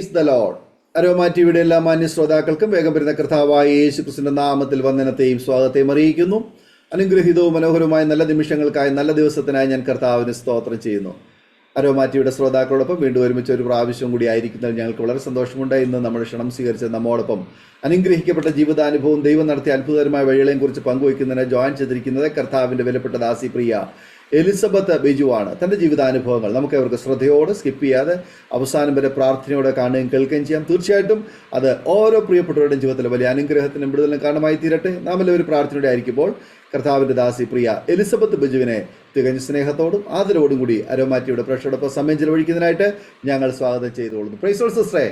Praise the Lord. Aroma ടിവിയുടെ എല്ലാ മാന്യ ശ്രോതാക്കൾക്കും വേഗം വരുന്ന കർത്താവായ യേശു ക്രിസ്തുവിന്റെ നാമത്തിൽ വന്ദനത്തെയും സ്വാഗതത്തെയും അറിയിക്കുന്നു. അനുഗ്രഹീതവും മനോഹരവുമായ നല്ല നിമിഷങ്ങൾക്കായി, നല്ല ദിവസത്തിനായി ഞാൻ കർത്താവിന് സ്തോത്രം ചെയ്യുന്നു. അരോമ ടിവിയുടെ ശ്രോതാക്കളോടൊപ്പം വീണ്ടും ഒരുമിച്ച് ഒരു പ്രാവശ്യം കൂടി ആയിരിക്കുന്നതിൽ ഞങ്ങൾക്ക് വളരെ സന്തോഷമുണ്ട്. ഇന്ന് നമ്മുടെ ക്ഷണം സ്വീകരിച്ച നമ്മോടൊപ്പം അനുഗ്രഹിക്കപ്പെട്ട ജീവിതാനുഭവം, ദൈവം നടത്തിയ അത്ഭുതകരമായ വഴികളെയും കുറിച്ച് പങ്കുവയ്ക്കുന്നതിന് ജോയിൻ ചെയ്തിരിക്കുന്നത് കർത്താവിന്റെ വിലപ്പെട്ട ദാസി പ്രിയ എലിസബത്ത് ബിജുവാണ്. തൻ്റെ ജീവിതാനുഭവങ്ങൾ നമുക്ക് അവർക്ക് ശ്രദ്ധയോടെ സ്കിപ്പ് ചെയ്യാതെ അവസാനം വരെ പ്രാർത്ഥനയോടെ കാണുകയും കേൾക്കുകയും ചെയ്യാം. തീർച്ചയായിട്ടും അത് ഓരോ പ്രിയപ്പെട്ടവരുടെയും ജീവിതത്തിൽ വലിയ അനുഗ്രഹത്തിനും വിടുതലിനും കാരണമായി തീരട്ടെ. നാം എല്ലാവരും പ്രാർത്ഥനയോടെ ആയിരിക്കുമ്പോൾ കർത്താവിൻ്റെ ദാസി പ്രിയ എലിസബത്ത് ബിജുവിനെ തികഞ്ഞ സ്നേഹത്തോടും ആദരവോടും കൂടി അരോമാറ്റിയുടെ പ്രേക്ഷകരോടൊപ്പം സമയം ചെലവഴിക്കുന്നതിനായിട്ട് ഞങ്ങൾ സ്വാഗതം ചെയ്തുകൊള്ളുന്നു. Praise Lord സിസ്റ്ററേ.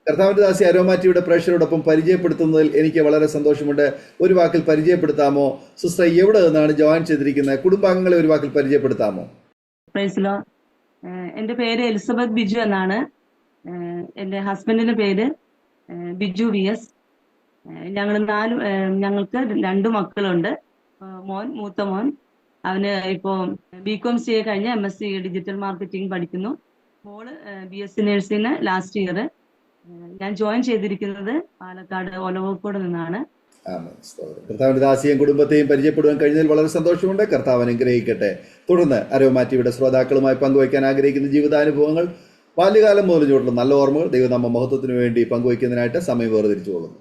കർത്താവിന്റെ ദാസി അരോമാറ്റിയുടെ പ്രേക്ഷകരോടൊപ്പം പരിചയപ്പെടുത്തുന്നതിൽ എനിക്ക് വളരെ സന്തോഷമുണ്ട്. ഒരു വാക്കിൽ പരിചയപ്പെടുത്താമോ സിസ്റ്റർ? എവിടെ നിന്നാണ് ജോയിൻ ചെയ്തിരിക്കുന്നത്? കുടുംബാംഗങ്ങളെ ഒരു വാക്കിൽ പരിചയപ്പെടുത്താമോ? എന്റെ പേര് എലിസബത്ത് ബിജു എന്നാണ്. എന്റെ ഹസ്ബൻഡിന്റെ പേര് ബിജു വി എസ്. ഞങ്ങൾക്ക് 2 മക്കളുണ്ട്. മൂത്ത മോൻ അവന് ഇപ്പോ BCom CA കഴിഞ്ഞ് MSc ഡിജിറ്റൽ മാർക്കറ്റിംഗ് പഠിക്കുന്നു. മോള് BSc നഴ്സിംഗ് ലാസ്റ്റ് ഇയർ. ഞാൻ ജോയിൻ ചെയ്തിരിക്കുന്നത് പാലക്കാട് ഒലവക്കോട് നിന്നാണ്. കർത്താവിന്റെ ദാസിയെയും കുടുംബത്തെയും പരിചയപ്പെടുവാൻ കഴിഞ്ഞതിൽ വളരെ സന്തോഷമുണ്ട്. കർത്താവ് അനുഗ്രഹിക്കട്ടെ. തുടർന്ന് അരോമാറ്റിയുടെ ശ്രോതാക്കളുമായി പങ്കുവയ്ക്കാൻ ആഗ്രഹിക്കുന്ന ജീവിതാനുഭവങ്ങൾ, ബാല്യകാലം മുതൽ ചൂടുള്ള നല്ല ഓർമ്മകൾ ദൈവനാമ മഹത്വത്തിന് വേണ്ടി പങ്കുവയ്ക്കുന്നതിനായിട്ട് സമയം വേർതിരിച്ചു കൊള്ളുന്നു.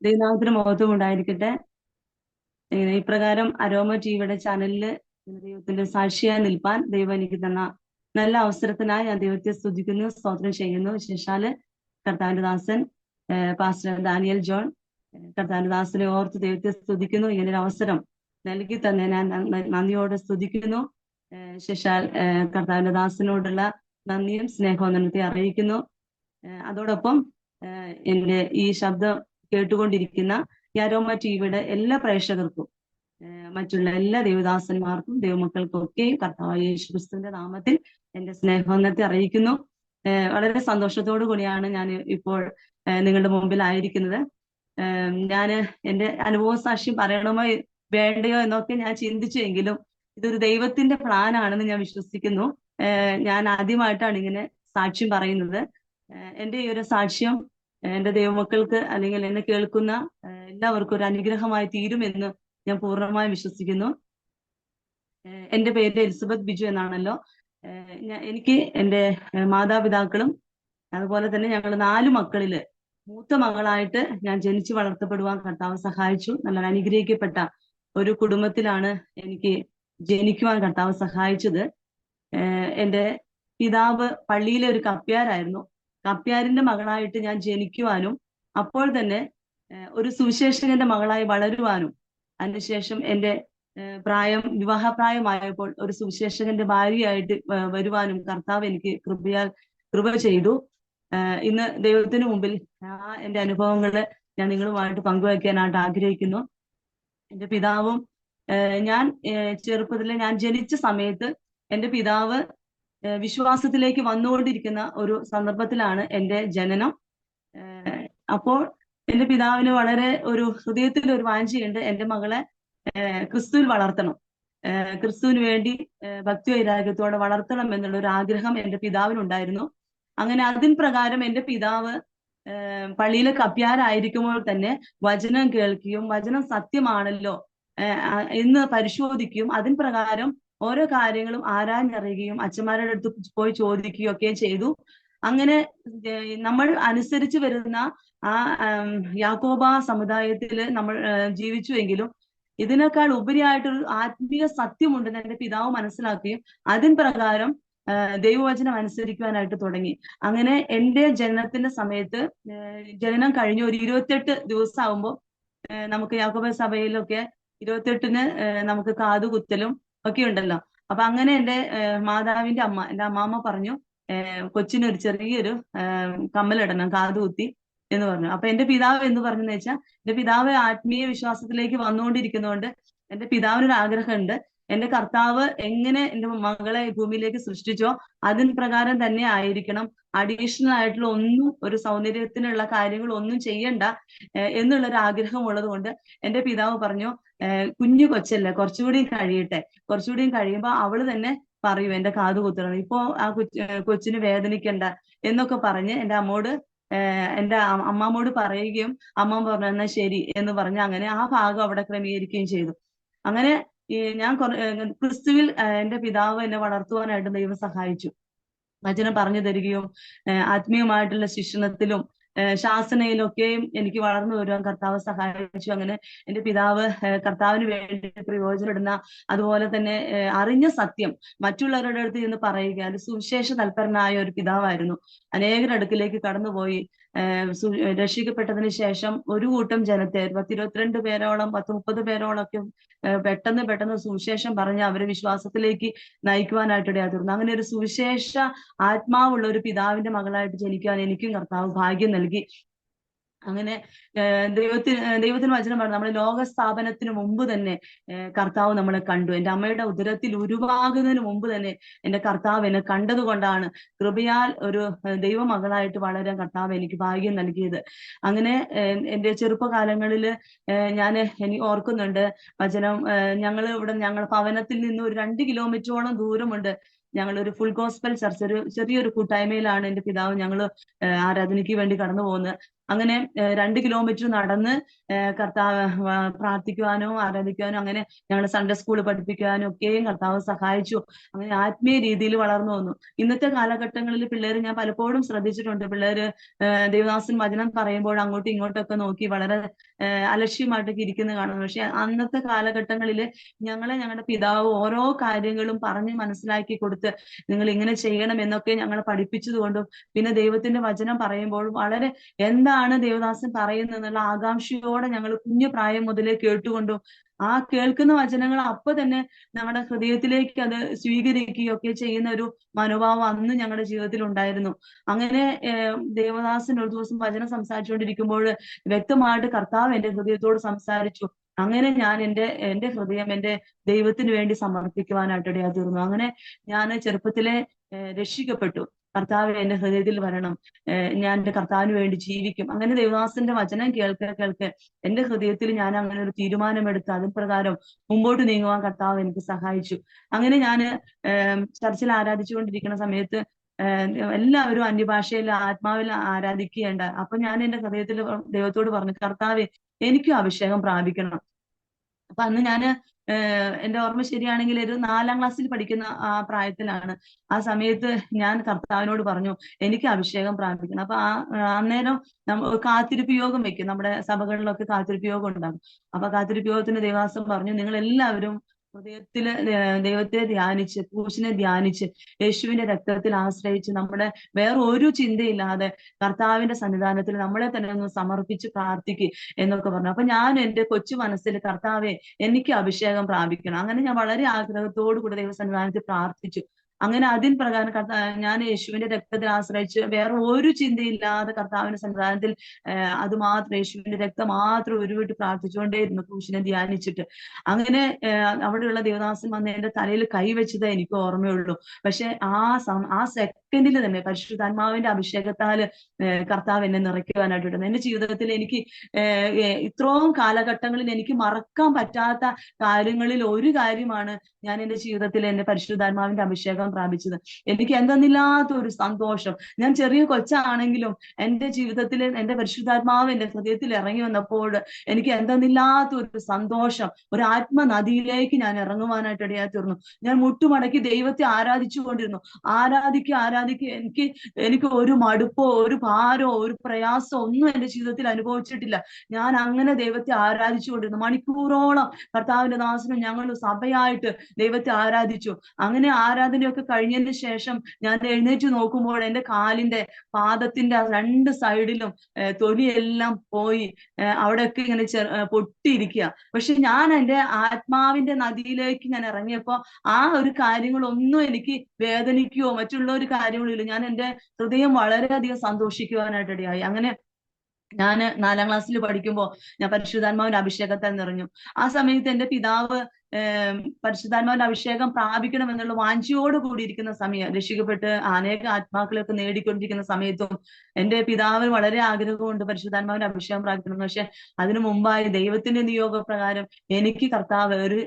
ദൈവനാമത്തിന് മഹത്വം ഉണ്ടായിരിക്കട്ടെ. ഇപ്രകാരം അരോമ ടിവിയുടെ ചാനലില് ദൈവത്തിന്റെ സാക്ഷിയായി നിൽപ്പാൻ ദൈവം എനിക്ക് തന്ന നല്ല അവസരത്തിനായി ഞാൻ ദൈവത്തെ സ്തുതിക്കുന്നു, സ്തോത്രം ചെയ്യുന്നു. വിശേഷാല് കർത്താവിന്റെ ദാസൻ പാസ്റ്റർ ഡാനിയൽ ജോൺ, കർത്താവിന്റെ ദാസനെ ഓർത്ത് ദൈവത്തെ സ്തുതിക്കുന്നു. ഇങ്ങനൊരു അവസരം നൽകി തന്നെ ഞാൻ നന്ദിയോടെ സ്തുതിക്കുന്നു. വിശേഷാൽ കർത്താവിന്റെ ദാസനോടുള്ള നന്ദിയും സ്നേഹവന്ദനത്തെ അറിയിക്കുന്നു. അതോടൊപ്പം എന്റെ ഈ ശബ്ദം കേട്ടുകൊണ്ടിരിക്കുന്ന ഈ അരോമ ടിവിയുടെ എല്ലാ പ്രേക്ഷകർക്കും, മറ്റുള്ള എല്ലാ ദൈവദാസന്മാർക്കും ദൈവമക്കൾക്കും ഒക്കെ കർത്താവായ യേശു ക്രിസ്തുവിന്റെ നാമത്തിൽ എന്റെ സ്നേഹവന്ദനത്തെ അറിയിക്കുന്നു. വളരെ സന്തോഷത്തോടു കൂടിയാണ് ഞാൻ ഇപ്പോൾ നിങ്ങളുടെ മുമ്പിലായിരിക്കുന്നത്. ഞാൻ എന്റെ അനുഭവ സാക്ഷ്യം പറയണമോ വേണ്ടയോ എന്നൊക്കെ ഞാൻ ചിന്തിച്ചെങ്കിലും ഇതൊരു ദൈവത്തിന്റെ പ്ലാൻ ആണെന്ന് ഞാൻ വിശ്വസിക്കുന്നു. ഞാൻ ആദ്യമായിട്ടാണ് ഇങ്ങനെ സാക്ഷ്യം പറയുന്നത്. എന്റെ ഈ ഒരു സാക്ഷ്യം എന്റെ ദൈവമക്കൾക്ക് അല്ലെങ്കിൽ എന്നെ കേൾക്കുന്ന എല്ലാവർക്കും ഒരു അനുഗ്രഹമായി തീരുമെന്ന് ഞാൻ പൂർണ്ണമായും വിശ്വസിക്കുന്നു. എന്റെ പേര് എലിസബത്ത് ബിജു എന്നാണല്ലോ. എനിക്ക് എൻ്റെ മാതാപിതാക്കളും അതുപോലെ തന്നെ ഞങ്ങൾ 4 മക്കളില് മൂത്ത മകളായിട്ട് ഞാൻ ജനിച്ചു വളർത്തപ്പെടുവാൻ കർത്താവ് സഹായിച്ചു. നല്ല അനുഗ്രഹിക്കപ്പെട്ട ഒരു കുടുംബത്തിലാണ് എനിക്ക് ജനിക്കുവാൻ കർത്താവ് സഹായിച്ചത്. എൻ്റെ പിതാവ് പള്ളിയിലെ ഒരു കപ്പ്യാരായിരുന്നു. കപ്പ്യാരിന്റെ മകളായിട്ട് ഞാൻ ജനിക്കുവാനും അപ്പോൾ തന്നെ ഒരു സുവിശേഷകന്റെ മകളായി വളരുവാനും, അതിനുശേഷം എൻ്റെ വിവാഹപ്രായമായപ്പോൾ ഒരു സുവിശേഷകന്റെ ഭാര്യയായിട്ട് വരുവാനും കർത്താവ് എനിക്ക് കൃപ ചെയ്തു. ഇന്ന് ദൈവത്തിന് മുമ്പിൽ എൻ്റെ അനുഭവങ്ങള് ഞാൻ നിങ്ങളുമായിട്ട് പങ്കുവയ്ക്കാനായിട്ട് ആഗ്രഹിക്കുന്നു. എൻ്റെ പിതാവും ഞാൻ ചെറുപ്പത്തിലെ ഞാൻ ജനിച്ച സമയത്ത് എൻ്റെ പിതാവ് വിശ്വാസത്തിലേക്ക് വന്നുകൊണ്ടിരിക്കുന്ന ഒരു സന്ദർഭത്തിലാണ് എൻ്റെ ജനനം. അപ്പോൾ എൻ്റെ പിതാവിന് വളരെ ഒരു ഹൃദയത്തിൽ ഒരു വാഞ്ചയുണ്ട്, എൻ്റെ മകളെ ക്രിസ്തുവിൽ വളർത്തണം, ക്രിസ്തുവിന് വേണ്ടി ഭക്തി വൈരാഗ്യത്തോടെ വളർത്തണം എന്നുള്ള ഒരു ആഗ്രഹം എൻ്റെ പിതാവിനുണ്ടായിരുന്നു. അങ്ങനെ അതിൻ പ്രകാരം എൻ്റെ പിതാവ് പള്ളിയിലെ കപ്പ്യാരായിരിക്കുമ്പോൾ തന്നെ വചനം കേൾക്കുകയും വചനം സത്യമാണല്ലോ എന്ന് പരിശോധിക്കുകയും അതിൻ പ്രകാരം ഓരോ കാര്യങ്ങളും ആരാഞ്ഞറിയുകയും അച്ഛന്മാരുടെ അടുത്ത് പോയി ചോദിക്കുകയും ഒക്കെ ചെയ്തു. അങ്ങനെ നമ്മൾ അനുസരിച്ച് വരുന്ന ആ യാക്കോബ സമുദായത്തില് നമ്മൾ ജീവിച്ചുവെങ്കിലും ഇതിനേക്കാൾ ഉപരിയായിട്ടൊരു ആത്മീയ സത്യമുണ്ടെന്ന് എൻ്റെ പിതാവ് മനസ്സിലാക്കുകയും അതിൻ പ്രകാരം ദൈവവചനം അനുസരിക്കുവാനായിട്ട് തുടങ്ങി. അങ്ങനെ എൻ്റെ ജനനത്തിന്റെ സമയത്ത് ജനനം കഴിഞ്ഞ് ഒരു 28 ദിവസം ആകുമ്പോൾ നമുക്ക് യാക്കോബ സഭയിലൊക്കെ 28-ന് നമുക്ക് കാതുകുത്തലും ഒക്കെ ഉണ്ടല്ലോ. അപ്പൊ അങ്ങനെ എൻ്റെ മാതാവിന്റെ അമ്മ, എൻ്റെ അമ്മാമ്മ പറഞ്ഞു കൊച്ചിനൊരു ചെറിയൊരു കമ്മലിടണം കാതുകുത്തി എന്ന് പറഞ്ഞു. അപ്പൊ എൻ്റെ പിതാവ് എന്ന് പറഞ്ഞെന്ന് വെച്ചാൽ എൻ്റെ പിതാവ് ആത്മീയ വിശ്വാസത്തിലേക്ക് വന്നുകൊണ്ടിരിക്കുന്നതുകൊണ്ട് എൻ്റെ പിതാവിനൊരു ആഗ്രഹമുണ്ട്, എൻ്റെ കർത്താവ് എങ്ങനെ എൻ്റെ മകളെ ഭൂമിയിലേക്ക് സൃഷ്ടിച്ചോ അതിന് പ്രകാരം തന്നെ ആയിരിക്കണം, അഡീഷണൽ ആയിട്ടുള്ള ഒന്നും ഒരു സൗന്ദര്യത്തിനുള്ള കാര്യങ്ങൾ ഒന്നും ചെയ്യണ്ട എന്നുള്ളൊരു ആഗ്രഹം ഉള്ളത് കൊണ്ട് എൻ്റെ പിതാവ് പറഞ്ഞു കുഞ്ഞു കൊച്ചല്ലേ, കുറച്ചുകൂടിയും കഴിയട്ടെ, കുറച്ചുകൂടിയും കഴിയുമ്പോൾ അവള് തന്നെ പറയൂ, എന്റെ കാത് കുത്തണം, ഇപ്പോ ആ കൊച്ചിന് വേദനിക്കണ്ട എന്നൊക്കെ പറഞ്ഞ് എന്റെ അമ്മോട് എന്റെ അമ്മാമ്മോട് പറയുകയും അമ്മ പറഞ്ഞു എന്നാ ശരി എന്ന് പറഞ്ഞ് അങ്ങനെ ആ ഭാഗം അവിടെ ക്രമീകരിക്കുകയും ചെയ്തു. അങ്ങനെ ഞാൻ ക്രിസ്തുവിൽ എന്റെ പിതാവ് എന്നെ വളർത്തുവാനായിട്ട് ദൈവം സഹായിച്ചു. വചനം പറഞ്ഞു തരികയും ആത്മീയമായിട്ടുള്ള ശിക്ഷണത്തിലും ശാസനയിലൊക്കെയും എനിക്ക് വളർന്നു വരുവാൻ കർത്താവ് സഹായിച്ചു. അങ്ങനെ എന്റെ പിതാവ് കർത്താവിന് വേണ്ടി പ്രയോജനപ്പെടുന്ന, അതുപോലെ തന്നെ അറിഞ്ഞ സത്യം മറ്റുള്ളവരുടെ അടുത്ത് നിന്ന് പറയുക, അത് സുവിശേഷ തൽപരനായ ഒരു പിതാവായിരുന്നു. അനേകരുടെ അടുക്കിലേക്ക് കടന്നുപോയി. രക്ഷിക്കപ്പെട്ടതിന് ശേഷം ഒരു കൂട്ടം ജനത്തെ 10-22 പേരോളം 10-30 പേരോളം ഒക്കെ പെട്ടെന്ന് സുവിശേഷം പറഞ്ഞ് അവരെ വിശ്വാസത്തിലേക്ക് നയിക്കുവാനായിട്ട് ഇടയായിരുന്നു. അങ്ങനെ ഒരു സുവിശേഷ ആത്മാവുള്ള ഒരു പിതാവിന്റെ മകളായിട്ട് ജനിക്കാൻ എനിക്കും കർത്താവ് ഭാഗ്യം നൽകി. അങ്ങനെ ദൈവത്തിന് വചനം പറഞ്ഞു, നമ്മുടെ ലോക സ്ഥാപനത്തിന് മുമ്പ് തന്നെ കർത്താവ് നമ്മളെ കണ്ടു. എൻ്റെ അമ്മയുടെ ഉദരത്തിൽ ഉരുവാകുന്നതിന് മുമ്പ് തന്നെ എൻ്റെ കർത്താവ് എന്നെ കണ്ടതുകൊണ്ടാണ് കൃപയാൽ ഒരു ദൈവമകളായിട്ട് വളരാൻ കർത്താവ് എനിക്ക് ഭാഗ്യം നൽകിയത്. അങ്ങനെ എൻ്റെ ചെറുപ്പകാലങ്ങളിൽ ഞാൻ എനിക്ക് ഓർക്കുന്നുണ്ട് വചനം, ഞങ്ങൾ ഭവനത്തിൽ നിന്ന് ഒരു 2 കിലോമീറ്ററോളം ദൂരമുണ്ട്. ഞങ്ങളൊരു ഫുൾ ഗോസ്പൽ ചർച്ച്, ഒരു ചെറിയൊരു കൂട്ടായ്മയിലാണ് എൻ്റെ പിതാവ് ഞങ്ങൾ ആരാധനയ്ക്ക് വേണ്ടി കടന്നു പോകുന്നത്. അങ്ങനെ 2 കിലോമീറ്റർ നടന്ന് കർത്താവ് പ്രാർത്ഥിക്കുവാനോ ആരാധിക്കുവാനോ, അങ്ങനെ ഞങ്ങൾ സൺഡേ സ്കൂൾ പഠിപ്പിക്കുവാനും ഒക്കെയും കർത്താവ് സഹായിച്ചു. അങ്ങനെ ആത്മീയ രീതിയിൽ വളർന്നു വന്നു. ഇന്നത്തെ കാലഘട്ടങ്ങളിൽ പിള്ളേർ, ഞാൻ പലപ്പോഴും ശ്രദ്ധിച്ചിട്ടുണ്ട്, പിള്ളേര് ദേവദാസൻ വചനം പറയുമ്പോൾ അങ്ങോട്ടും ഇങ്ങോട്ടൊക്കെ നോക്കി വളരെ അലക്ഷ്യമായിട്ടൊക്കെ ഇരിക്കുന്നത് കാണുന്നു. പക്ഷെ അന്നത്തെ കാലഘട്ടങ്ങളിൽ ഞങ്ങളുടെ പിതാവ് ഓരോ കാര്യങ്ങളും പറഞ്ഞ് മനസ്സിലാക്കി കൊടുത്ത് നിങ്ങൾ ഇങ്ങനെ ചെയ്യണം എന്നൊക്കെ ഞങ്ങളെ പഠിപ്പിച്ചതുകൊണ്ടും, പിന്നെ ദൈവത്തിന്റെ വചനം പറയുമ്പോൾ വളരെ എന്താണ് ദേവദാസൻ പറയുന്നത് എന്നുള്ള ആകാംക്ഷയോടെ ഞങ്ങൾ കുഞ്ഞു പ്രായം മുതലേ കേട്ടുകൊണ്ടും ആ കേൾക്കുന്ന വചനങ്ങൾ അപ്പൊ തന്നെ ഞങ്ങളുടെ ഹൃദയത്തിലേക്ക് അത് സ്വീകരിക്കുകയൊക്കെ ചെയ്യുന്ന ഒരു മനോഭാവം അന്ന് ഞങ്ങളുടെ ജീവിതത്തിൽ ഉണ്ടായിരുന്നു. അങ്ങനെ ദേവദാസൻ ഒരു ദിവസം വചനം സംസാരിച്ചുകൊണ്ടിരിക്കുമ്പോൾ വ്യക്തമായിട്ട് കർത്താവ് എന്റെ ഹൃദയത്തോട് സംസാരിച്ചു. അങ്ങനെ ഞാൻ എന്റെ ഹൃദയം എന്റെ ദൈവത്തിന് വേണ്ടി സമർപ്പിക്കുവാനായിട്ട് ഇടയാതീർന്നു. അങ്ങനെ ഞാൻ ചെറുപ്പത്തിലെ രക്ഷിക്കപ്പെട്ടു. കർത്താവ് എന്റെ ഹൃദയത്തിൽ വരണം, ഞാൻ എന്റെ കർത്താവിന് വേണ്ടി ജീവിക്കും. അങ്ങനെ ദേവദാസന്റെ വചനം കേൾക്കെ എന്റെ ഹൃദയത്തിൽ ഞാൻ അങ്ങനെ ഒരു തീരുമാനമെടുത്ത് അതിൻ പ്രകാരം മുമ്പോട്ട് നീങ്ങുവാൻ കർത്താവ് എനിക്ക് സഹായിച്ചു. അങ്ങനെ ഞാൻ ചർച്ചിൽ ആരാധിച്ചുകൊണ്ടിരിക്കുന്ന സമയത്ത് എല്ലാവരും അന്യഭാഷയിൽ ആത്മാവിൽ ആരാധിക്കേണ്ട. അപ്പൊ ഞാൻ എന്റെ ഹൃദയത്തിൽ ദൈവത്തോട് പറഞ്ഞു, കർത്താവെ എനിക്കും അഭിഷേകം പ്രാപിക്കണം. അപ്പൊ അന്ന് ഞാന് എന്റെ ഓർമ്മ ശരിയാണെങ്കിൽ ഒരു 4ാം ക്ലാസ്സിൽ പഠിക്കുന്ന ആ പ്രായത്തിലാണ്. ആ സമയത്ത് ഞാൻ കർത്താവിനോട് പറഞ്ഞു എനിക്ക് അഭിഷേകം പ്രാപിക്കണം. അപ്പൊ അന്നേരം കാത്തിരിപ്പ് യോഗം വെക്കും, നമ്മുടെ സഭകളിലൊക്കെ കാത്തിരിപ്പ് യോഗം ഉണ്ടാകും. അപ്പൊ കാത്തിരിപ്പ് യോഗത്തിന് ദേവദാസൻ പറഞ്ഞു, നിങ്ങൾ എല്ലാവരും ഹൃദയത്തില് ദൈവത്തെ ധ്യാനിച്ച്, ക്രൂശിനെ ധ്യാനിച്ച്, യേശുവിന്റെ രക്തത്തിൽ ആശ്രയിച്ച്, നമ്മുടെ വേറെ ഒരു ചിന്തയില്ലാതെ കർത്താവിന്റെ സന്നിധാനത്തിൽ നമ്മളെ തന്നെ ഒന്ന് സമർപ്പിച്ച് പ്രാർത്ഥിക്കുക എന്നൊക്കെ പറഞ്ഞു. അപ്പൊ ഞാൻ എന്റെ കൊച്ചു മനസ്സിൽ കർത്താവെ എനിക്ക് അഭിഷേകം പ്രാപിക്കണം. അങ്ങനെ ഞാൻ വളരെ ആഗ്രഹത്തോടു കൂടി ദൈവസന്നിധാനത്തിൽ പ്രാർത്ഥിച്ചു. അങ്ങനെ അതിൻ പ്രകാരം ഞാൻ യേശുവിന്റെ രക്തത്തിൽ ആശ്രയിച്ച് വേറെ ഒരു ചിന്തയില്ലാതെ കർത്താവിന്റെ സന്നിധാനത്തിൽ അത് മാത്രം, യേശുവിന്റെ രക്തം മാത്രം ഉരുവിട്ട് പ്രാർത്ഥിച്ചുകൊണ്ടേയിരുന്നു, ക്രൂശിനെ ധ്യാനിച്ചിട്ട്. അങ്ങനെ അവിടെയുള്ള ദേവദാസൻ വന്ന് എന്റെ തലയിൽ കൈവച്ചതേ എനിക്ക് ഓർമ്മയുള്ളൂ. പക്ഷെ ആ സെക്കൻഡിൽ തന്നെ പരിശുദ്ധാത്മാവിന്റെ അഭിഷേകത്താല് കർത്താവ് എന്നെ നിറയ്ക്കുവാനായിട്ട് ഇടുന്നു. എന്റെ ജീവിതത്തിൽ എനിക്ക് ഇത്രയും കാലഘട്ടങ്ങളിൽ എനിക്ക് മറക്കാൻ പറ്റാത്ത കാര്യങ്ങളിൽ ഒരു കാര്യമാണ് ഞാൻ എന്റെ ജീവിതത്തിൽ എന്റെ പരിശുദ്ധാത്മാവിന്റെ അഭിഷേകം പ്രാപിച്ചത്. എനിക്ക് എന്തെന്നില്ലാത്ത ഒരു സന്തോഷം. ഞാൻ ചെറിയ കൊച്ചാണെങ്കിലും എന്റെ ജീവിതത്തിൽ എന്റെ പരിശുദ്ധാത്മാവ് എന്റെ ഹൃദയത്തിൽ ഇറങ്ങി വന്നപ്പോൾ എനിക്ക് എന്തെന്നില്ലാത്ത ഒരു സന്തോഷം, ഒരു ആത്മനദിയിലേക്ക് ഞാൻ ഇറങ്ങുവാനായിട്ട് ഇടയായിത്തീർന്നു. ഞാൻ മുട്ടുമടക്കി ദൈവത്തെ ആരാധിച്ചു കൊണ്ടിരുന്നു. ആരാധിക്കുക എനിക്ക് ഒരു മടുപ്പോ ഒരു ഭാരോ ഒരു പ്രയാസോ ഒന്നും എന്റെ ജീവിതത്തിൽ അനുഭവിച്ചിട്ടില്ല. ഞാൻ അങ്ങനെ ദൈവത്തെ ആരാധിച്ചു കൊണ്ടിരുന്നു. മണിക്കൂറോളം കർത്താവിന്റെ ദാസനും ഞങ്ങൾ സഭയായിട്ട് ദൈവത്തെ ആരാധിച്ചു. അങ്ങനെ ആരാധനയൊക്കെ കഴിഞ്ഞതിന് ശേഷം ഞാൻ എഴുന്നേറ്റ് നോക്കുമ്പോൾ എന്റെ കാലിന്റെ പാദത്തിന്റെ 2 സൈഡിലും തൊലിയെല്ലാം പോയി അവിടെയൊക്കെ ഇങ്ങനെ പൊട്ടിയിരിക്കുക. പക്ഷെ ഞാൻ എന്റെ ആത്മാവിന്റെ നദിയിലേക്ക് ഞാൻ ഇറങ്ങിയപ്പോ ആ ഒരു കാര്യങ്ങളൊന്നും എനിക്ക് വേദനിക്കുകയോ മറ്റുള്ള ഒരു കാര്യങ്ങളും ഇല്ല. ഞാൻ എന്റെ ഹൃദയം വളരെയധികം സന്തോഷിക്കുവാനായിട്ട് ഇടയായി. അങ്ങനെ ഞാൻ 4ാം ക്ലാസ്സിൽ പഠിക്കുമ്പോൾ ഞാൻ പരിശുദ്ധാത്മാവിന്റെ അഭിഷേകത്താൽ നിറഞ്ഞു. ആ സമയത്ത് എന്റെ പിതാവ് പരിശുദ്ധാത്മാവിന്റെ അഭിഷേകം പ്രാപിക്കണം എന്നുള്ള വാഞ്ചയോട് കൂടിയിരിക്കുന്ന സമയം, രക്ഷിക്കപ്പെട്ട് അനേക ആത്മാക്കളെയൊക്കെ നേടിക്കൊണ്ടിരിക്കുന്ന സമയത്തും എന്റെ പിതാവ് വളരെ ആഗ്രഹമുണ്ട് പരിശുദ്ധാത്മാവിന്റെ അഭിഷേകം പ്രാപിക്കണം. പക്ഷെ അതിനു മുമ്പായി ദൈവത്തിന്റെ നിയോഗപ്രകാരം എനിക്ക് കർത്താവ് ഒരു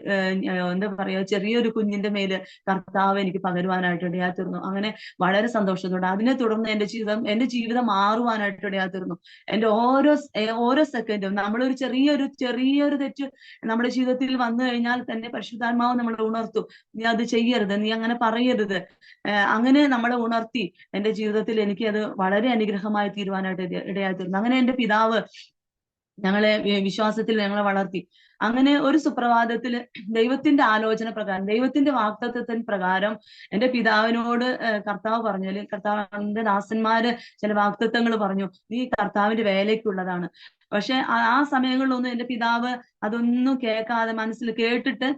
എന്താ പറയാ ചെറിയൊരു കുഞ്ഞിന്റെ മേല് കർത്താവ് എനിക്ക് പകരുവാനായിട്ട് ഇടയാത്തിരുന്നു. അങ്ങനെ വളരെ സന്തോഷത്തോടെ അതിനെ തുടർന്ന് എന്റെ ജീവിതം മാറുവാനായിട്ട് ഇടയാത്തിരുന്നു. എന്റെ ഓരോ സെക്കൻഡും നമ്മളൊരു ചെറിയൊരു തെറ്റ് നമ്മുടെ ജീവിതത്തിൽ വന്നു കഴിഞ്ഞാൽ തന്നെ പരിശുദ്ധാത്മാവ് നമ്മളെ ഉണർത്തും. നീ അത് ചെയ്യരുത്, നീ അങ്ങനെ പറയരുത്. അങ്ങനെ നമ്മളെ ഉണർത്തി എന്റെ ജീവിതത്തിൽ എനിക്ക് അത് വളരെ അനുഗ്രഹമായി തീരുവാനായിട്ട് ഇടയായിത്തീർന്നു. അങ്ങനെ എന്റെ പിതാവ് വിശ്വാസത്തിൽ ഞങ്ങളെ വളർത്തി. അങ്ങനെ ഒരു സുപ്രഭാതത്തിൽ ദൈവത്തിന്റെ ആലോചന പ്രകാരം, ദൈവത്തിന്റെ വാഗ്ദത്തത്തിന് പ്രകാരം എന്റെ പിതാവിനോട് കർത്താവ് പറഞ്ഞാല്, കർത്താവിന്റെ ദാസന്മാര് ചില വാഗ്ദത്തങ്ങൾ പറഞ്ഞു, നീ കർത്താവിന്റെ വേലയ്ക്കുള്ളതാണ്. പക്ഷെ ആ സമയങ്ങളിലൊന്നും എന്റെ പിതാവ് അതൊന്നും കേൾക്കാതെ മനസ്സിൽ കേട്ടിട്ട്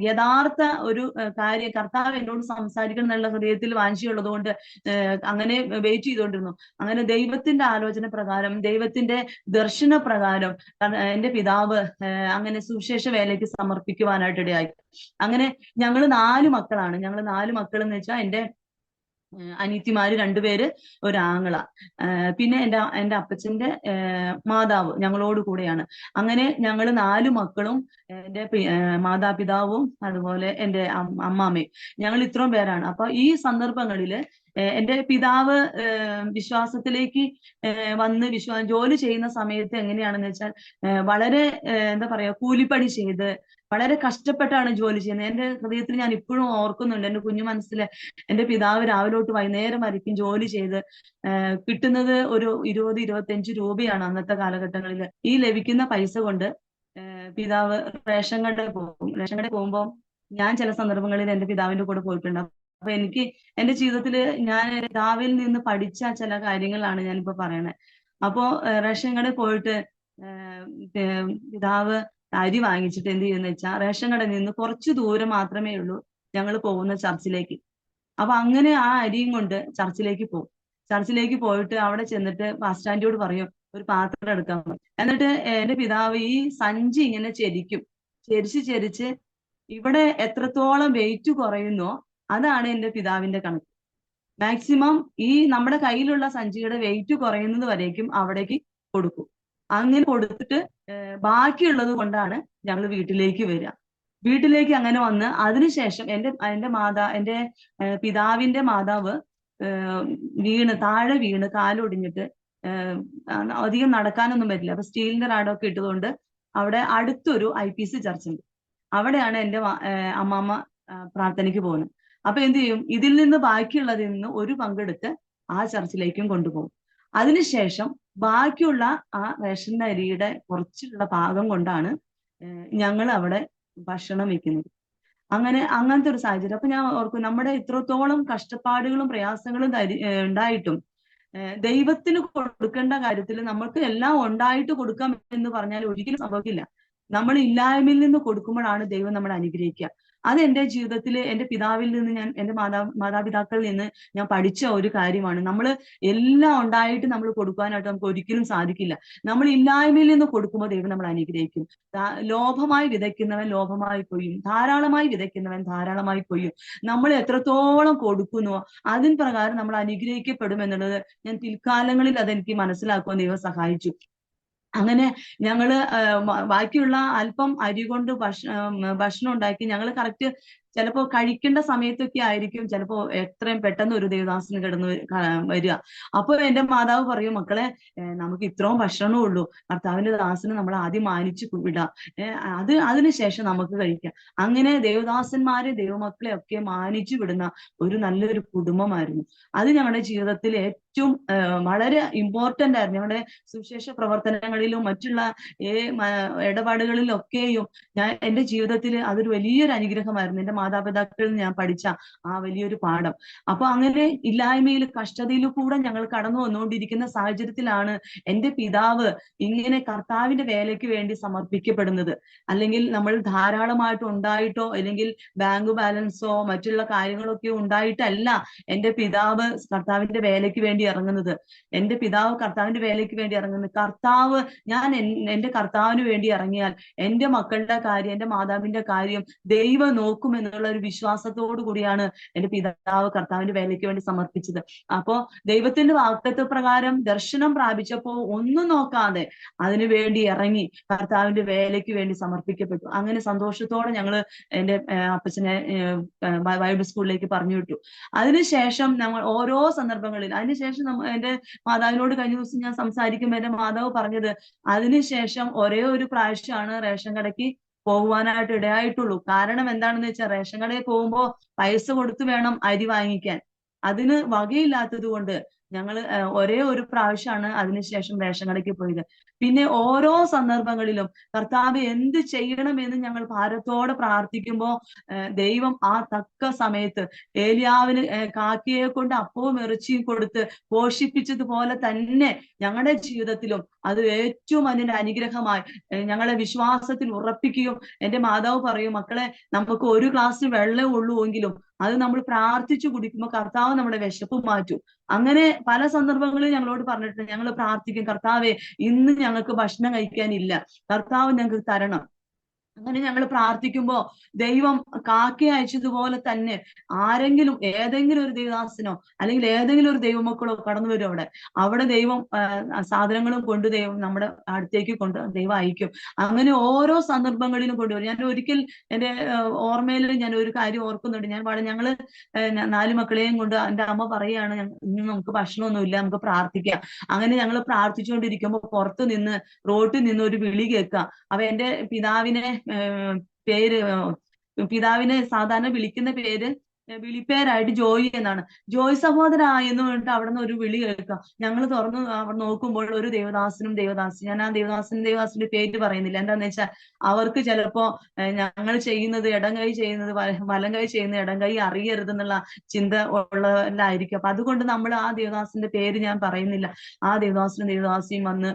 യഥാർത്ഥ ഒരു കാര്യം കർത്താവ് എന്നോട് സംസാരിക്കണം എന്നുള്ള ഹൃദയത്തിൽ വാഞ്ചയുള്ളത് കൊണ്ട് അങ്ങനെ വെയിറ്റ് ചെയ്തുകൊണ്ടിരുന്നു. അങ്ങനെ ദൈവത്തിന്റെ ആലോചന പ്രകാരം, ദൈവത്തിന്റെ ദർശന പ്രകാരം എന്റെ പിതാവ് അങ്ങനെ സുവിശേഷ വേലയ്ക്ക് സമർപ്പിക്കുവാനായിട്ട് ഇടയായി. അങ്ങനെ ഞങ്ങൾ 4 മക്കളാണ്. ഞങ്ങൾ 4 മക്കൾ എന്ന് വെച്ചാൽ എന്റെ അനിയത്തിമാര് 2 പേര്, ഒരാങ്ങള, പിന്നെ എന്റെ അപ്പച്ചന്റെ മാതാവ് ഞങ്ങളോട് കൂടെയാണ്. അങ്ങനെ ഞങ്ങൾ 4 മക്കളും എന്റെ മാതാപിതാവും അതുപോലെ എന്റെ അമ്മാമ്മയും, ഞങ്ങൾ ഇത്രയും പേരാണ്. അപ്പൊ ഈ സന്ദർഭങ്ങളില് എന്റെ പിതാവ് വിശ്വാസത്തിലേക്ക് വന്ന് ജോലി ചെയ്യുന്ന സമയത്ത് എങ്ങനെയാണെന്ന് വെച്ചാൽ വളരെ എന്താ പറയാ കൂലിപ്പണി ചെയ്ത് വളരെ കഷ്ടപ്പെട്ടാണ് ജോലി ചെയ്യുന്നത്. എന്റെ ഹൃദയത്തിൽ ഞാൻ ഇപ്പോഴും ഓർക്കുന്നുണ്ട്. എന്റെ കുഞ്ഞു മനസ്സിൽ എന്റെ പിതാവ് രാവിലെ തൊട്ട് വൈകുന്നേരം വരയ്ക്കും ജോലി ചെയ്ത് കിട്ടുന്നത് ഒരു 20-25 രൂപയാണ് അന്നത്തെ കാലഘട്ടങ്ങളിൽ. ഈ ലഭിക്കുന്ന പൈസ കൊണ്ട് പിതാവ് റേഷൻ കടയിൽ പോകും. റേഷൻ കടയിൽ പോകുമ്പോൾ ഞാൻ ചില സന്ദർഭങ്ങളിൽ എന്റെ പിതാവിന്റെ കൂടെ പോയിട്ടുണ്ട്. അപ്പൊ എനിക്ക് എന്റെ ജീവിതത്തിൽ ഞാൻ പിതാവിൽ നിന്ന് പഠിച്ച ചില കാര്യങ്ങളാണ് ഞാനിപ്പോ പറയണത്. അപ്പോ റേഷൻ കടയിൽ പോയിട്ട് പിതാവ് അരി വാങ്ങിച്ചിട്ട് എന്ത് ചെയ്യുന്ന വെച്ചാൽ റേഷൻ കടയിൽ നിന്ന് കുറച്ച് ദൂരം മാത്രമേ ഉള്ളൂ ഞങ്ങൾ പോകുന്ന ചർച്ചിലേക്ക്. അപ്പൊ അങ്ങനെ ആ അരിയും കൊണ്ട് ചർച്ചിലേക്ക് പോകും. ചർച്ചിലേക്ക് പോയിട്ട് അവിടെ ചെന്നിട്ട് പാസ്റ്റർ ആന്റിയോട് പറയും ഒരു പാത്രം എടുക്കാൻ പറയും. എന്നിട്ട് എന്റെ പിതാവ് ഈ സഞ്ചി ഇങ്ങനെ ചെരിച്ച് ഇവിടെ എത്രത്തോളം വെയിറ്റ് കുറയുന്നോ അതാണ് എന്റെ പിതാവിന്റെ കണക്ക്. മാക്സിമം ഈ നമ്മുടെ കയ്യിലുള്ള സഞ്ചിയുടെ വെയിറ്റ് കുറയുന്നത് വരേക്കും അവിടേക്ക് കൊടുക്കും. അങ്ങനെ കൊടുത്തിട്ട് ബാക്കിയുള്ളത് കൊണ്ടാണ് ഞങ്ങൾ വീട്ടിലേക്ക് വരിക. വീട്ടിലേക്ക് അങ്ങനെ വന്ന് അതിനുശേഷം എന്റെ പിതാവിന്റെ മാതാവ് താഴെ വീണ് കാലൊടിഞ്ഞിട്ട് അധികം നടക്കാനൊന്നും പറ്റില്ല. അപ്പൊ സ്റ്റീലിന്റെ റാഡൊക്കെ ഇട്ടതുകൊണ്ട് അവിടെ അടുത്തൊരു IPC ചർച്ച് ഉണ്ട്. അവിടെയാണ് എന്റെ അമ്മാമ്മ പ്രാർത്ഥനയ്ക്ക് പോകുന്നത്. അപ്പൊ എന്ത് ചെയ്യും, ഇതിൽ നിന്ന് ബാക്കിയുള്ളതിൽ നിന്ന് ഒരു പങ്കെടുത്ത് ആ ചർച്ചിലേക്കും കൊണ്ടുപോകും. അതിനുശേഷം ബാക്കിയുള്ള ആ റേഷൻ അരിയുടെ കുറച്ചുള്ള ഭാഗം കൊണ്ടാണ് ഞങ്ങൾ അവിടെ ഭക്ഷണം വെക്കുന്നത്. അങ്ങനത്തെ ഒരു സാഹചര്യം. അപ്പൊ ഞാൻ ഓർക്കും, നമ്മുടെ ഇത്രത്തോളം കഷ്ടപ്പാടുകളും പ്രയാസങ്ങളും ഉണ്ടായിട്ടും ദൈവത്തിന് കൊടുക്കേണ്ട കാര്യത്തിൽ നമ്മൾക്ക് എല്ലാം ഉണ്ടായിട്ട് കൊടുക്കാം എന്ന് പറഞ്ഞാൽ ഒരിക്കലും സംഭവിക്കില്ല. നമ്മൾ ഇല്ലായ്മയിൽ നിന്ന് കൊടുക്കുമ്പോഴാണ് ദൈവം നമ്മളെ അനുഗ്രഹിക്കുക. അത് എന്റെ ജീവിതത്തിൽ എന്റെ പിതാവിൽ നിന്ന് എന്റെ മാതാപിതാക്കളിൽ നിന്ന് ഞാൻ പഠിച്ച ഒരു കാര്യമാണ്. നമ്മൾ എല്ലാം ഉണ്ടായിട്ട് നമ്മൾ കൊടുക്കാനായിട്ട് നമുക്ക് ഒരിക്കലും സാധിക്കില്ല. നമ്മൾ ഇല്ലായ്മയിൽ നിന്ന് കൊടുക്കുമ്പോൾ ദൈവം നമ്മൾ അനുഗ്രഹിക്കും. ലോഭമായി വിതയ്ക്കുന്നവൻ ലോഭമായി കൊയ്യും, ധാരാളമായി വിതയ്ക്കുന്നവൻ ധാരാളമായി കൊയ്യും. നമ്മൾ എത്രത്തോളം കൊടുക്കുന്നോ അതിന് പ്രകാരം നമ്മൾ അനുഗ്രഹിക്കപ്പെടും എന്നുള്ളത് ഞാൻ പിൽക്കാലങ്ങളിൽ അതെനിക്ക് മനസ്സിലാക്കുവാൻ ദൈവം സഹായിച്ചു. അങ്ങനെ ഞങ്ങള് ബാക്കിയുള്ള അല്പം അരി കൊണ്ട് ഭക്ഷണം ഉണ്ടാക്കി ഞങ്ങൾ കറക്റ്റ് ചിലപ്പോ കഴിക്കേണ്ട സമയത്തൊക്കെ ആയിരിക്കും ചിലപ്പോ എത്രയും പെട്ടെന്ന് ഒരു ദേവദാസന് കിടന്ന് വരിക. അപ്പൊ എന്റെ മാതാവ് പറയും, മക്കളെ നമുക്ക് ഇത്രയും ഭക്ഷണമേ ഉള്ളൂ, കർത്താവിന്റെ ദാസന് നമ്മൾ ആദ്യം മാനിച്ചു വിടാം, അതിനുശേഷം നമുക്ക് കഴിക്കാം. അങ്ങനെ ദേവദാസന്മാരെ ദൈവമക്കളെ ഒക്കെ മാനിച്ചു വിടുന്ന ഒരു നല്ലൊരു കുടുംബമായിരുന്നു. അത് ഞങ്ങളുടെ ജീവിതത്തിൽ ഏറ്റവും വളരെ ഇമ്പോർട്ടന്റ് ആയിരുന്നു. ഞങ്ങളുടെ സുവിശേഷ പ്രവർത്തനങ്ങളിലും മറ്റുള്ള ഇടപാടുകളിലൊക്കെയും എന്റെ ജീവിതത്തിൽ അതൊരു വലിയൊരു അനുഗ്രഹമായിരുന്നു. എന്റെ മാതാപിതാക്കളിൽ നിന്ന് ഞാൻ പഠിച്ച ആ വലിയൊരു പാഠം. അപ്പൊ അങ്ങനെ ഇല്ലായ്മയിൽ കഷ്ടതയിൽ കൂടെ ഞങ്ങൾ കടന്നു വന്നുകൊണ്ടിരിക്കുന്ന സാഹചര്യത്തിലാണ് എന്റെ പിതാവ് ഇങ്ങനെ കർത്താവിന്റെ വേലയ്ക്ക് വേണ്ടി സമർപ്പിക്കപ്പെടുന്നത്. അല്ലെങ്കിൽ നമ്മൾ ധാരാളമായിട്ട് ഉണ്ടായിട്ടോ അല്ലെങ്കിൽ ബാങ്ക് ബാലൻസോ മറ്റുള്ള കാര്യങ്ങളൊക്കെ ഉണ്ടായിട്ടല്ല എന്റെ പിതാവ് കർത്താവിന്റെ വേലയ്ക്ക് വേണ്ടി ഇറങ്ങുന്നത്. എന്റെ പിതാവ് കർത്താവിന്റെ വേലയ്ക്ക് വേണ്ടി ഇറങ്ങുന്നത് കർത്താവ്, ഞാൻ എന്റെ കർത്താവിന് വേണ്ടി ഇറങ്ങിയാൽ എന്റെ മക്കളുടെ കാര്യം, എന്റെ മാതാവിന്റെ കാര്യം ദൈവം നോക്കും എന്നുള്ള ഒരു വിശ്വാസത്തോടു കൂടിയാണ് എന്റെ പിതാവ് കർത്താവിന്റെ വേലയ്ക്ക് വേണ്ടി സമർപ്പിച്ചത്. അപ്പോ ദൈവത്തിന്റെ വാഗ്ദത്ത പ്രകാരം ദർശനം പ്രാപിച്ചപ്പോ ഒന്നും നോക്കാതെ അതിനു വേണ്ടി ഇറങ്ങി കർത്താവിന്റെ വേലയ്ക്ക് വേണ്ടി സമർപ്പിക്കപ്പെട്ടു. അങ്ങനെ സന്തോഷത്തോടെ ഞങ്ങള് എന്റെ അപ്പച്ചനെ ബൈബിൾ സ്കൂളിലേക്ക് പറഞ്ഞു വിട്ടു. അതിനുശേഷം നമ്മൾ ഓരോ സന്ദർഭങ്ങളിൽ, അതിനുശേഷം എന്റെ മാതാവിനോട് കഴിഞ്ഞ ദിവസം ഞാൻ സംസാരിക്കുമ്പോൾ എന്റെ മാതാവ് പറഞ്ഞത്, അതിനുശേഷം ഒരേ ഒരു പ്രാവശ്യമാണ് റേഷൻ കടയ്ക്ക് പോകുവാനായിട്ട് ഇടയായിട്ടുള്ളൂ. കാരണം എന്താണെന്ന് വെച്ചാൽ റേഷൻ കടയിൽ പോകുമ്പോൾ പൈസ കൊടുത്തു വേണം അരി വാങ്ങിക്കാൻ. അതിന് വകയില്ലാത്തത് കൊണ്ട് ഞങ്ങൾ ഒരേ ഒരു പ്രാവശ്യമാണ് അതിനുശേഷം റേഷൻ കടയ്ക്ക് പോയത്. പിന്നെ ഓരോ സന്ദർഭങ്ങളിലും കർത്താവ് എന്ത് ചെയ്യണമെന്ന് ഞങ്ങൾ ഭാരത്തോടെ പ്രാർത്ഥിക്കുമ്പോൾ ദൈവം ആ തക്ക സമയത്ത് ഏലിയാവിന് കാക്കയെ കൊണ്ട് അപ്പവും ഇറച്ചിയും കൊടുത്ത് പോഷിപ്പിച്ചതുപോലെ തന്നെ ഞങ്ങളുടെ ജീവിതത്തിലും അത് ഏറ്റവും അതിന്റെ അനുഗ്രഹമായി ഞങ്ങളെ വിശ്വാസത്തിൽ ഉറപ്പിക്കുകയും, എന്റെ മാതാവ് പറയും, മക്കളെ നമുക്ക് ഒരു ഗ്ലാസ് വെള്ളം ഉള്ളൂ എങ്കിലും അത് നമ്മൾ പ്രാർത്ഥിച്ചു കുടിക്കുമ്പോൾ കർത്താവ് നമ്മുടെ വിശപ്പ് മാറ്റും. അങ്ങനെ പല സന്ദർഭങ്ങളിൽ ഞങ്ങളോട് പറഞ്ഞിട്ടുണ്ട്. ഞങ്ങൾ പ്രാർത്ഥിക്കും, കർത്താവെ ഇന്ന് ഞങ്ങൾക്ക് ഭക്ഷണം കഴിക്കാനില്ല, കർത്താവ് ഞങ്ങൾക്ക് തരണം. അങ്ങനെ ഞങ്ങൾ പ്രാർത്ഥിക്കുമ്പോ ദൈവം കാക്കയെ അയച്ചതുപോലെ തന്നെ ആരെങ്കിലും ഏതെങ്കിലും ഒരു ദൈവദാസനോ അല്ലെങ്കിൽ ഏതെങ്കിലും ഒരു ദൈവമക്കളോ കടന്നു വരും. അവിടെ ദൈവം സാധനങ്ങളും കൊണ്ട് ദൈവം നമ്മുടെ അടുത്തേക്ക് ദൈവം അയക്കും. അങ്ങനെ ഓരോ സന്ദർഭങ്ങളിലും കൊണ്ടുവരും. ഞാൻ ഒരിക്കൽ എന്റെ ഓർമ്മയിൽ ഞാൻ ഒരു കാര്യം ഓർക്കുന്നുണ്ട്. ഞങ്ങള് 4 മക്കളെയും കൊണ്ട് എന്റെ അമ്മ പറയാണ്, ഇന്ന് നമുക്ക് ഭക്ഷണമൊന്നുമില്ല, നമുക്ക് പ്രാർത്ഥിക്കാം. അങ്ങനെ ഞങ്ങൾ പ്രാർത്ഥിച്ചുകൊണ്ടിരിക്കുമ്പോൾ പുറത്തു നിന്ന് റോട്ടിൽ നിന്ന് ഒരു വിളി കേൾക്കുക. അപ്പൊ എന്റെ പിതാവിനെ സാധാരണ വിളിക്കുന്ന പേര് വിളിപ്പേരായിട്ട് ജോയി എന്നാണ്. ജോയ് സഹോദര എന്ന് പറഞ്ഞിട്ട് അവിടെ നിന്ന് ഒരു വിളി കേൾക്കാം. ഞങ്ങൾ തുറന്ന് അവിടെ നോക്കുമ്പോൾ ഒരു ദേവദാസനും ദേവദാസി, ഞാൻ ആ ദേവദാസന്റെ പേര് പറയുന്നില്ല. എന്താന്ന് വെച്ചാൽ അവർക്ക് ചിലപ്പോ ഞങ്ങൾ ചെയ്യുന്നത് ഇടം കൈ ചെയ്യുന്നത് വലം കൈ ചെയ്യുന്നത് ഇടം കൈ അറിയരുതെന്നുള്ള ചിന്ത ഉള്ളവരായിരിക്കും. അപ്പൊ അതുകൊണ്ട് നമ്മൾ ആ ദേവദാസന്റെ പേര് ഞാൻ പറയുന്നില്ല. ആ ദേവദാസനും ദേവദാസിയും വന്ന്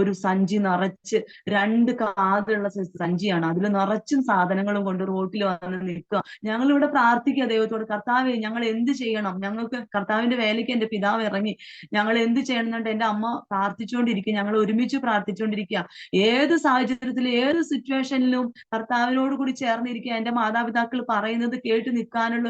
ഒരു സഞ്ചി നിറച്ച്, 2 കാതുള്ള സഞ്ചിയാണ്, അതിൽ നിറച്ചും സാധനങ്ങളും കൊണ്ട് റോട്ടിൽ വന്ന് നിൽക്കുക. ഞങ്ങളിവിടെ പ്രാർത്ഥിക്കുക ദൈവത്തോട്, കർത്താവെ ഞങ്ങൾ എന്ത് ചെയ്യണം, ഞങ്ങൾക്ക് കർത്താവിന്റെ വേലയ്ക്ക് എന്റെ പിതാവ് ഇറങ്ങി, ഞങ്ങൾ എന്ത് ചെയ്യണം എന്നിട്ട് എന്റെ അമ്മ പ്രാർത്ഥിച്ചുകൊണ്ടിരിക്കുക. ഞങ്ങൾ ഒരുമിച്ച് പ്രാർത്ഥിച്ചുകൊണ്ടിരിക്കുക. ഏത് സാഹചര്യത്തിലും ഏത് സിറ്റുവേഷനിലും കർത്താവിനോട് കൂടി ചേർന്നിരിക്കുക. എന്റെ മാതാപിതാക്കൾ പറയുന്നത് കേട്ട് നിൽക്കാനുള്ള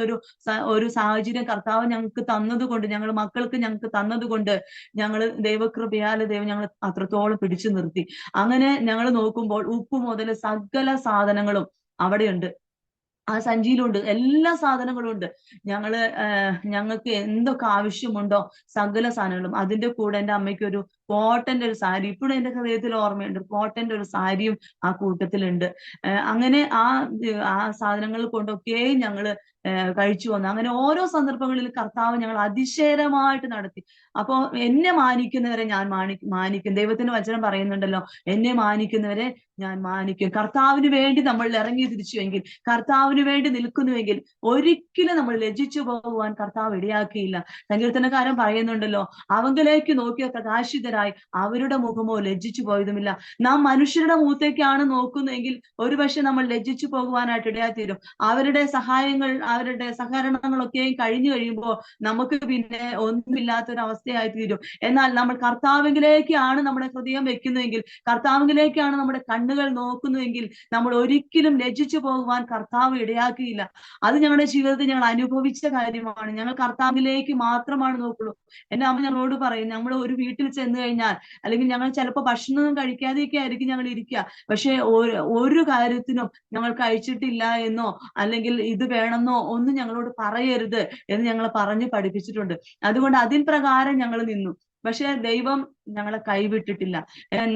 ഒരു സാഹചര്യം കർത്താവ് ഞങ്ങൾക്ക് തന്നതുകൊണ്ട്, ഞങ്ങൾ മക്കൾക്ക് ഞങ്ങൾക്ക് തന്നതുകൊണ്ട് ഞങ്ങൾ ദൈവകൃപയാൽ ദൈവം ഞങ്ങൾ അത്രത്തോളം പിടിച്ചു നിർത്തി. അങ്ങനെ ഞങ്ങൾ നോക്കുമ്പോൾ ഉപ്പ് മുതൽ സകല സാധനങ്ങളും അവിടെയുണ്ട്, ആ സഞ്ചിയിലുണ്ട്, എല്ലാ സാധനങ്ങളും ഉണ്ട്. ഞങ്ങൾക്ക് എന്തൊക്കെ ആവശ്യമുണ്ടോ സകല സാധനങ്ങളും. അതിന്റെ കൂടെ എന്റെ അമ്മയ്ക്ക് ഒരു കോട്ടന്റെ ഒരു സാരി, ഇപ്പോഴും എന്റെ ഹൃദയത്തിൽ ഓർമ്മയുണ്ട്, കോട്ടന്റെ ഒരു സാരിയും ആ കൂട്ടത്തിലുണ്ട്. അങ്ങനെ ആ സാധനങ്ങൾ കൊണ്ടൊക്കെ ഞങ്ങള് കഴിച്ചു വന്നു. അങ്ങനെ ഓരോ സന്ദർഭങ്ങളിൽ കർത്താവ് ഞങ്ങൾ അതിശയകരമായിട്ട് നടത്തി. അപ്പോ എന്നെ മാനിക്കുന്നവരെ ഞാൻ മാനിക്കും. ദൈവത്തിന്റെ വചനം പറയുന്നുണ്ടല്ലോ, എന്നെ മാനിക്കുന്നവരെ ഞാൻ മാനിക്കും. കർത്താവിന് വേണ്ടി നമ്മൾ ഇറങ്ങി തിരിച്ചുവെങ്കിൽ, കർത്താവിന് വേണ്ടി നിൽക്കുന്നുവെങ്കിൽ ഒരിക്കലും നമ്മൾ ലജ്ജിച്ചു പോകുവാൻ കർത്താവ് ഇടയാക്കിയില്ല. സങ്കീർത്തനക്കാരൻ പറയുന്നുണ്ടല്ലോ, അവങ്കിലേക്ക് നോക്കിയ പ്രകാശിതരായി അവരുടെ മുഖമോ ലജ്ജിച്ചു പോയതുമില്ല. നാം മനുഷ്യരുടെ മുഖത്തേക്കാണ് നോക്കുന്നതെങ്കിൽ ഒരുപക്ഷെ നമ്മൾ ലജ്ജിച്ചു പോകുവാനായിട്ട് ഇടയാത്തീരും. അവരുടെ സഹായങ്ങൾ, അവരുടെ സഹകരണങ്ങളൊക്കെയും കഴിഞ്ഞു കഴിയുമ്പോൾ നമുക്ക് പിന്നെ ഒന്നുമില്ലാത്തൊരവസ്ഥയായി തീരും. എന്നാൽ നമ്മൾ കർത്താവിലേക്കാണ് നമ്മുടെ ഹൃദയം വെക്കുന്നതെങ്കിൽ, കർത്താവിലേക്കാണ് നമ്മുടെ കണ്ണുകൾ നോക്കുന്നുവെങ്കിൽ നമ്മൾ ഒരിക്കലും ലജ്ജിച്ചു പോകുവാൻ കർത്താവ് ഇടയാക്കിയില്ല. അത് ഞങ്ങളുടെ ജീവിതത്തിൽ ഞങ്ങൾ അനുഭവിച്ച കാര്യമാണ്. ഞങ്ങൾ കർത്താവിലേക്ക് മാത്രമാണ് നോക്കുള്ളൂ. എന്റെ അമ്മ ഞങ്ങളോട് പറയും, നമ്മൾ ഒരു വീട്ടിൽ ചെന്ന് കഴിഞ്ഞാൽ, അല്ലെങ്കിൽ ഞങ്ങൾ ചിലപ്പോൾ ഭക്ഷണം കഴിക്കാതെയൊക്കെ ആയിരിക്കും ഞങ്ങൾ ഇരിക്കുക, പക്ഷെ ഒരു കാര്യത്തിനും ഞങ്ങൾ കഴിച്ചിട്ടില്ല എന്നോ അല്ലെങ്കിൽ ഇത് വേണമെന്നോ ഒന്നും ഞങ്ങളോട് പറയരുത് എന്ന് ഞങ്ങൾ പറഞ്ഞു പഠിപ്പിച്ചിട്ടുണ്ട്. അതുകൊണ്ട് അതിൻ പ്രകാരം ഞങ്ങൾ നിന്നു. പക്ഷെ ദൈവം ഞങ്ങളെ കൈവിട്ടിട്ടില്ല.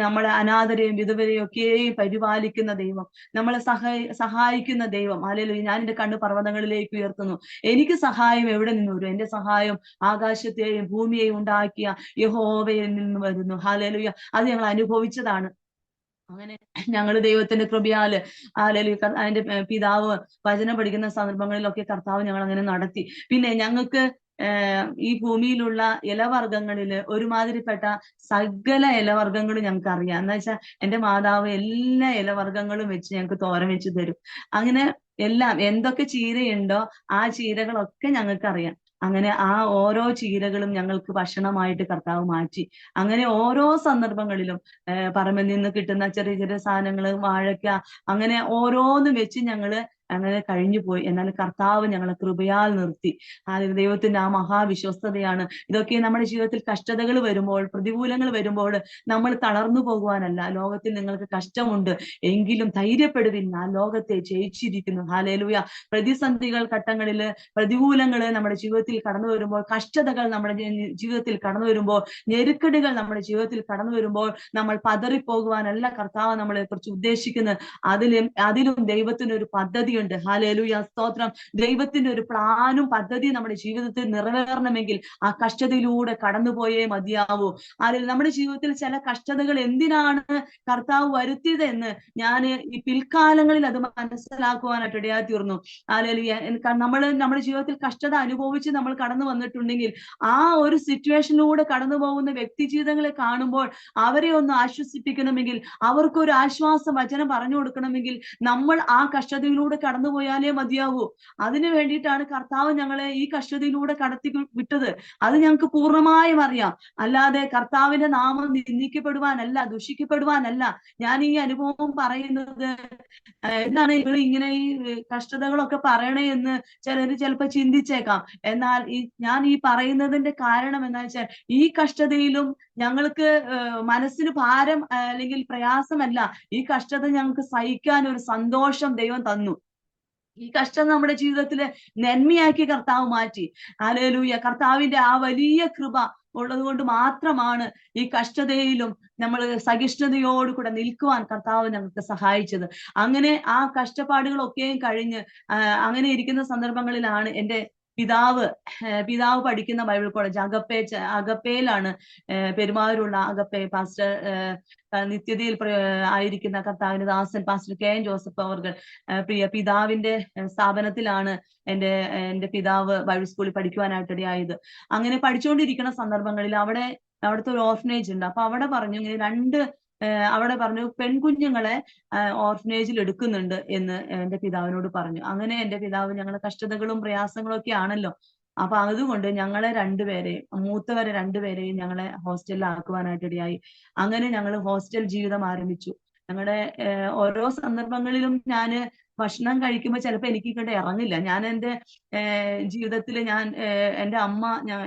നമ്മളെ അനാഥരെയും വിധവരെയും ഒക്കെയും പരിപാലിക്കുന്ന ദൈവം, നമ്മളെ സഹായിക്കുന്ന ദൈവം. ഹല്ലേലൂയ. ഞാൻ എന്റെ കണ്ണ് പർവ്വതങ്ങളിലേക്ക് ഉയർത്തുന്നു. എനിക്ക് സഹായം എവിടെ നിന്ന് വരും? എന്റെ സഹായം ആകാശത്തെയും ഭൂമിയെയും ഉണ്ടാക്കിയ യഹോവയിൽ നിന്ന് വരുന്നു. ഹല്ലേലൂയ. അത് ഞങ്ങൾ അനുഭവിച്ചതാണ്. അങ്ങനെ ഞങ്ങൾ ദൈവത്തിന്റെ കൃപയാല് അതിന്റെ പിതാവ് വചനം പഠിക്കുന്ന സന്ദർഭങ്ങളിലൊക്കെ കർത്താവ് ഞങ്ങൾ അങ്ങനെ നടത്തി. പിന്നെ ഞങ്ങൾക്ക് ഈ ഭൂമിയിലുള്ള ഇലവർഗ്ഗങ്ങളില് ഒരുമാതിരിപ്പെട്ട സകല ഇലവർഗ്ഗങ്ങളും ഞങ്ങൾക്ക് അറിയാം. എന്ന് വെച്ചാൽ എന്റെ മാതാവ് എല്ലാ ഇലവർഗ്ഗങ്ങളും വെച്ച് ഞങ്ങൾക്ക് തോരൻ വെച്ച് തരും. അങ്ങനെ എല്ലാം എന്തൊക്കെ ചീരയുണ്ടോ ആ ചീരകളൊക്കെ ഞങ്ങൾക്ക് അറിയാം. അങ്ങനെ ആ ഓരോ ചീരകളും ഞങ്ങൾക്ക് ഭക്ഷണമായിട്ട് കർത്താവ് മാറ്റി. അങ്ങനെ ഓരോ സന്ദർഭങ്ങളിലും പറമ്പിൽ നിന്ന് കിട്ടുന്ന ചെറിയ ചെറിയ സാധനങ്ങള്, വാഴയ്ക്ക, അങ്ങനെ ഓരോന്നും വെച്ച് ഞങ്ങള് അങ്ങനെ കഴിഞ്ഞു പോയി. എന്നാൽ കർത്താവ് ഞങ്ങളെ കൃപയാൽ നിർത്തി. ദൈവത്തിന്റെ ആ മഹാവിശ്വസ്തതയാണ്. ഇതൊക്കെ നമ്മുടെ ജീവിതത്തിൽ കഷ്ടതകൾ വരുമ്പോൾ, പ്രതികൂലങ്ങൾ വരുമ്പോൾ നമ്മൾ തളർന്നു പോകുവാനല്ല. ലോകത്തിൽ നിങ്ങൾക്ക് കഷ്ടമുണ്ട്, എങ്കിലും ധൈര്യപ്പെടുവിൻ, ആ ലോകത്തെ ജയിച്ചിരിക്കുന്നു. ഹല്ലേലൂയ. പ്രതിസന്ധികൾ ഘട്ടങ്ങളില്, പ്രതികൂലങ്ങള് നമ്മുടെ ജീവിതത്തിൽ കടന്നു വരുമ്പോൾ, കഷ്ടതകൾ നമ്മുടെ ജീവിതത്തിൽ കടന്നു വരുമ്പോൾ, ഞെരുക്കടുകൾ നമ്മുടെ ജീവിതത്തിൽ കടന്നു വരുമ്പോൾ നമ്മൾ പതറിപ്പോകുവാനല്ല കർത്താവ് നമ്മളെ കുറിച്ച് ഉദ്ദേശിക്കുന്നത്. അതിലും ദൈവത്തിന് ഒരു പദ്ധതിയുണ്ട്. ഹല്ലേലൂയ, സ്തോത്രം. ദൈവത്തിന്റെ ഒരു പ്ലാനും പദ്ധതിയും നമ്മുടെ ജീവിതത്തിൽ നിറവേറണമെങ്കിൽ ആ കഷ്ടതയിലൂടെ കടന്നുപോയേ മതിയാവൂ. അതിൽ നമ്മുടെ ജീവിതത്തിൽ ചില കഷ്ടതകൾ എന്തിനാണ് കർത്താവ് വരുത്തിയത് എന്ന് ഞാൻ ഈ പിൽക്കാലങ്ങളിൽ അത് മനസ്സിലാക്കുവാനായിട്ട് ഇടയായി തീർന്നു. ഹല്ലേലൂയ. നമ്മുടെ ജീവിതത്തിൽ കഷ്ടത അനുഭവിച്ച് നമ്മൾ കടന്നു വന്നിട്ടുണ്ടെങ്കിൽ ആ ഒരു സിറ്റുവേഷനിലൂടെ കടന്നു പോകുന്ന വ്യക്തി ജീവിതങ്ങളെ കാണുമ്പോൾ അവരെ ഒന്ന് ആശ്വസിപ്പിക്കണമെങ്കിൽ, അവർക്കൊരു ആശ്വാസ വചനം പറഞ്ഞു കൊടുക്കണമെങ്കിൽ നമ്മൾ ആ കഷ്ടതയിലൂടെ കടന്നുപോയാലേ മതിയാവൂ. അതിനു വേണ്ടിയിട്ടാണ് കർത്താവ് ഞങ്ങളെ ഈ കഷ്ടതയിലൂടെ കടത്തി വിട്ടത്. അത് ഞങ്ങൾക്ക് പൂർണ്ണമായും അറിയാം. അല്ലാതെ കർത്താവിന്റെ നാമം നിന്ദിക്കപ്പെടുവാനല്ല, ദുഷിക്കപ്പെടുവാനല്ല ഞാൻ ഈ അനുഭവം പറയുന്നത്. എന്താണ് ഇവർ ഇങ്ങനെ ഈ കഷ്ടതകളൊക്കെ പറയണേ എന്ന് ചിലര് ചിലപ്പോ ചിന്തിച്ചേക്കാം. എന്നാൽ ഞാൻ ഈ പറയുന്നതിന്റെ കാരണം എന്താ വെച്ചാൽ, ഈ കഷ്ടതയിലും ഞങ്ങൾക്ക് മനസ്സിന് ഭാരം അല്ലെങ്കിൽ പ്രയാസമല്ല, ഈ കഷ്ടത ഞങ്ങൾക്ക് സഹിക്കാൻ ഒരു സന്തോഷം ദൈവം തന്നു. ഈ കഷ്ടം നമ്മുടെ ജീവിതത്തില് നന്മയാക്കി കർത്താവ് മാറ്റി. ഹല്ലേലൂയ. കർത്താവിന്റെ ആ വലിയ കൃപ ഉള്ളത് കൊണ്ട് മാത്രമാണ് ഈ കഷ്ടതയിലും നമ്മൾ സഹിഷ്ണുതയോടുകൂടെ നിൽക്കുവാൻ കർത്താവ് ഞങ്ങൾക്ക് സഹായിച്ചത്. അങ്ങനെ ആ കഷ്ടപ്പാടുകളൊക്കെയും കഴിഞ്ഞ് അങ്ങനെ ഇരിക്കുന്ന സന്ദർഭങ്ങളിലാണ് എൻ്റെ പിതാവ് പഠിക്കുന്ന ബൈബിൾ കോളേജ് അഗപ്പയിലാണ്, പെരുമാറൂരുള്ള അഗപ്പെ പാസ്റ്റർ, നിത്യതയിൽ ആയിരിക്കുന്ന കർത്താവിന്റെ ദാസൻ പാസ്റ്റർ KN ജോസഫ് അവർകൾ പ്രിയ പിതാവിന്റെ സ്ഥാപനത്തിലാണ് എന്റെ പിതാവ് ബൈബിൾ സ്കൂളിൽ പഠിക്കുവാനായിട്ടിടയായത്. അങ്ങനെ പഠിച്ചുകൊണ്ടിരിക്കുന്ന സന്ദർഭങ്ങളിൽ അവിടുത്തെ ഒരു ഓർഫനേജ് ഉണ്ട്. അപ്പൊ അവിടെ പറഞ്ഞു ഇങ്ങനെ അവിടെ പറഞ്ഞു പെൺകുഞ്ഞുങ്ങളെ ഓർഫനേജിൽ എടുക്കുന്നുണ്ട് എന്ന് എന്റെ പിതാവിനോട് പറഞ്ഞു. അങ്ങനെ എന്റെ പിതാവ്, ഞങ്ങളുടെ കഷ്ടതകളും പ്രയാസങ്ങളും ഒക്കെ ആണല്ലോ, അപ്പൊ അതുകൊണ്ട് ഞങ്ങളെ മൂത്തവരെ രണ്ടുപേരെയും ഞങ്ങളെ ഹോസ്റ്റലിൽ ആക്കുവാനായിട്ടിടയായി. അങ്ങനെ ഞങ്ങൾ ഹോസ്റ്റൽ ജീവിതം ആരംഭിച്ചു. ഞങ്ങളുടെ ഓരോ സന്ദർഭങ്ങളിലും ഞാന് ഭക്ഷണം കഴിക്കുമ്പോൾ ചിലപ്പോൾ എനിക്ക് ഇങ്ങോട്ട് ഇറങ്ങില്ല. ഞാൻ എൻ്റെ ജീവിതത്തിൽ എൻ്റെ അമ്മ,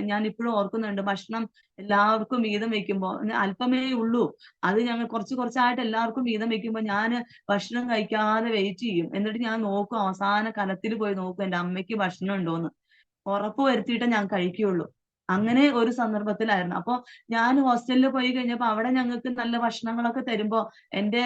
ഞാൻ ഇപ്പോഴും ഓർക്കുന്നുണ്ട്, ഭക്ഷണം എല്ലാവർക്കും വീതം വെക്കുമ്പോൾ അല്പമേ ഉള്ളൂ, അത് ഞങ്ങൾ കുറച്ചായിട്ട് എല്ലാവർക്കും വീതം വെക്കുമ്പോൾ ഞാൻ ഭക്ഷണം കഴിക്കാതെ വെയിറ്റ് ചെയ്യും. എന്നിട്ട് ഞാൻ നോക്കും, അവസാന കലത്തിൽ പോയി നോക്കും എൻ്റെ അമ്മയ്ക്ക് ഭക്ഷണം ഉണ്ടോന്ന്. ഉറപ്പ് വരുത്തിയിട്ടേ ഞാൻ കഴിക്കുകയുള്ളൂ. അങ്ങനെ ഒരു സന്ദർഭത്തിലായിരുന്നു. അപ്പൊ ഞാൻ ഹോസ്റ്റലിൽ പോയി കഴിഞ്ഞപ്പോ അവിടെ ഞങ്ങൾക്ക് നല്ല ഭക്ഷണങ്ങളൊക്കെ തരുമ്പോ എൻ്റെ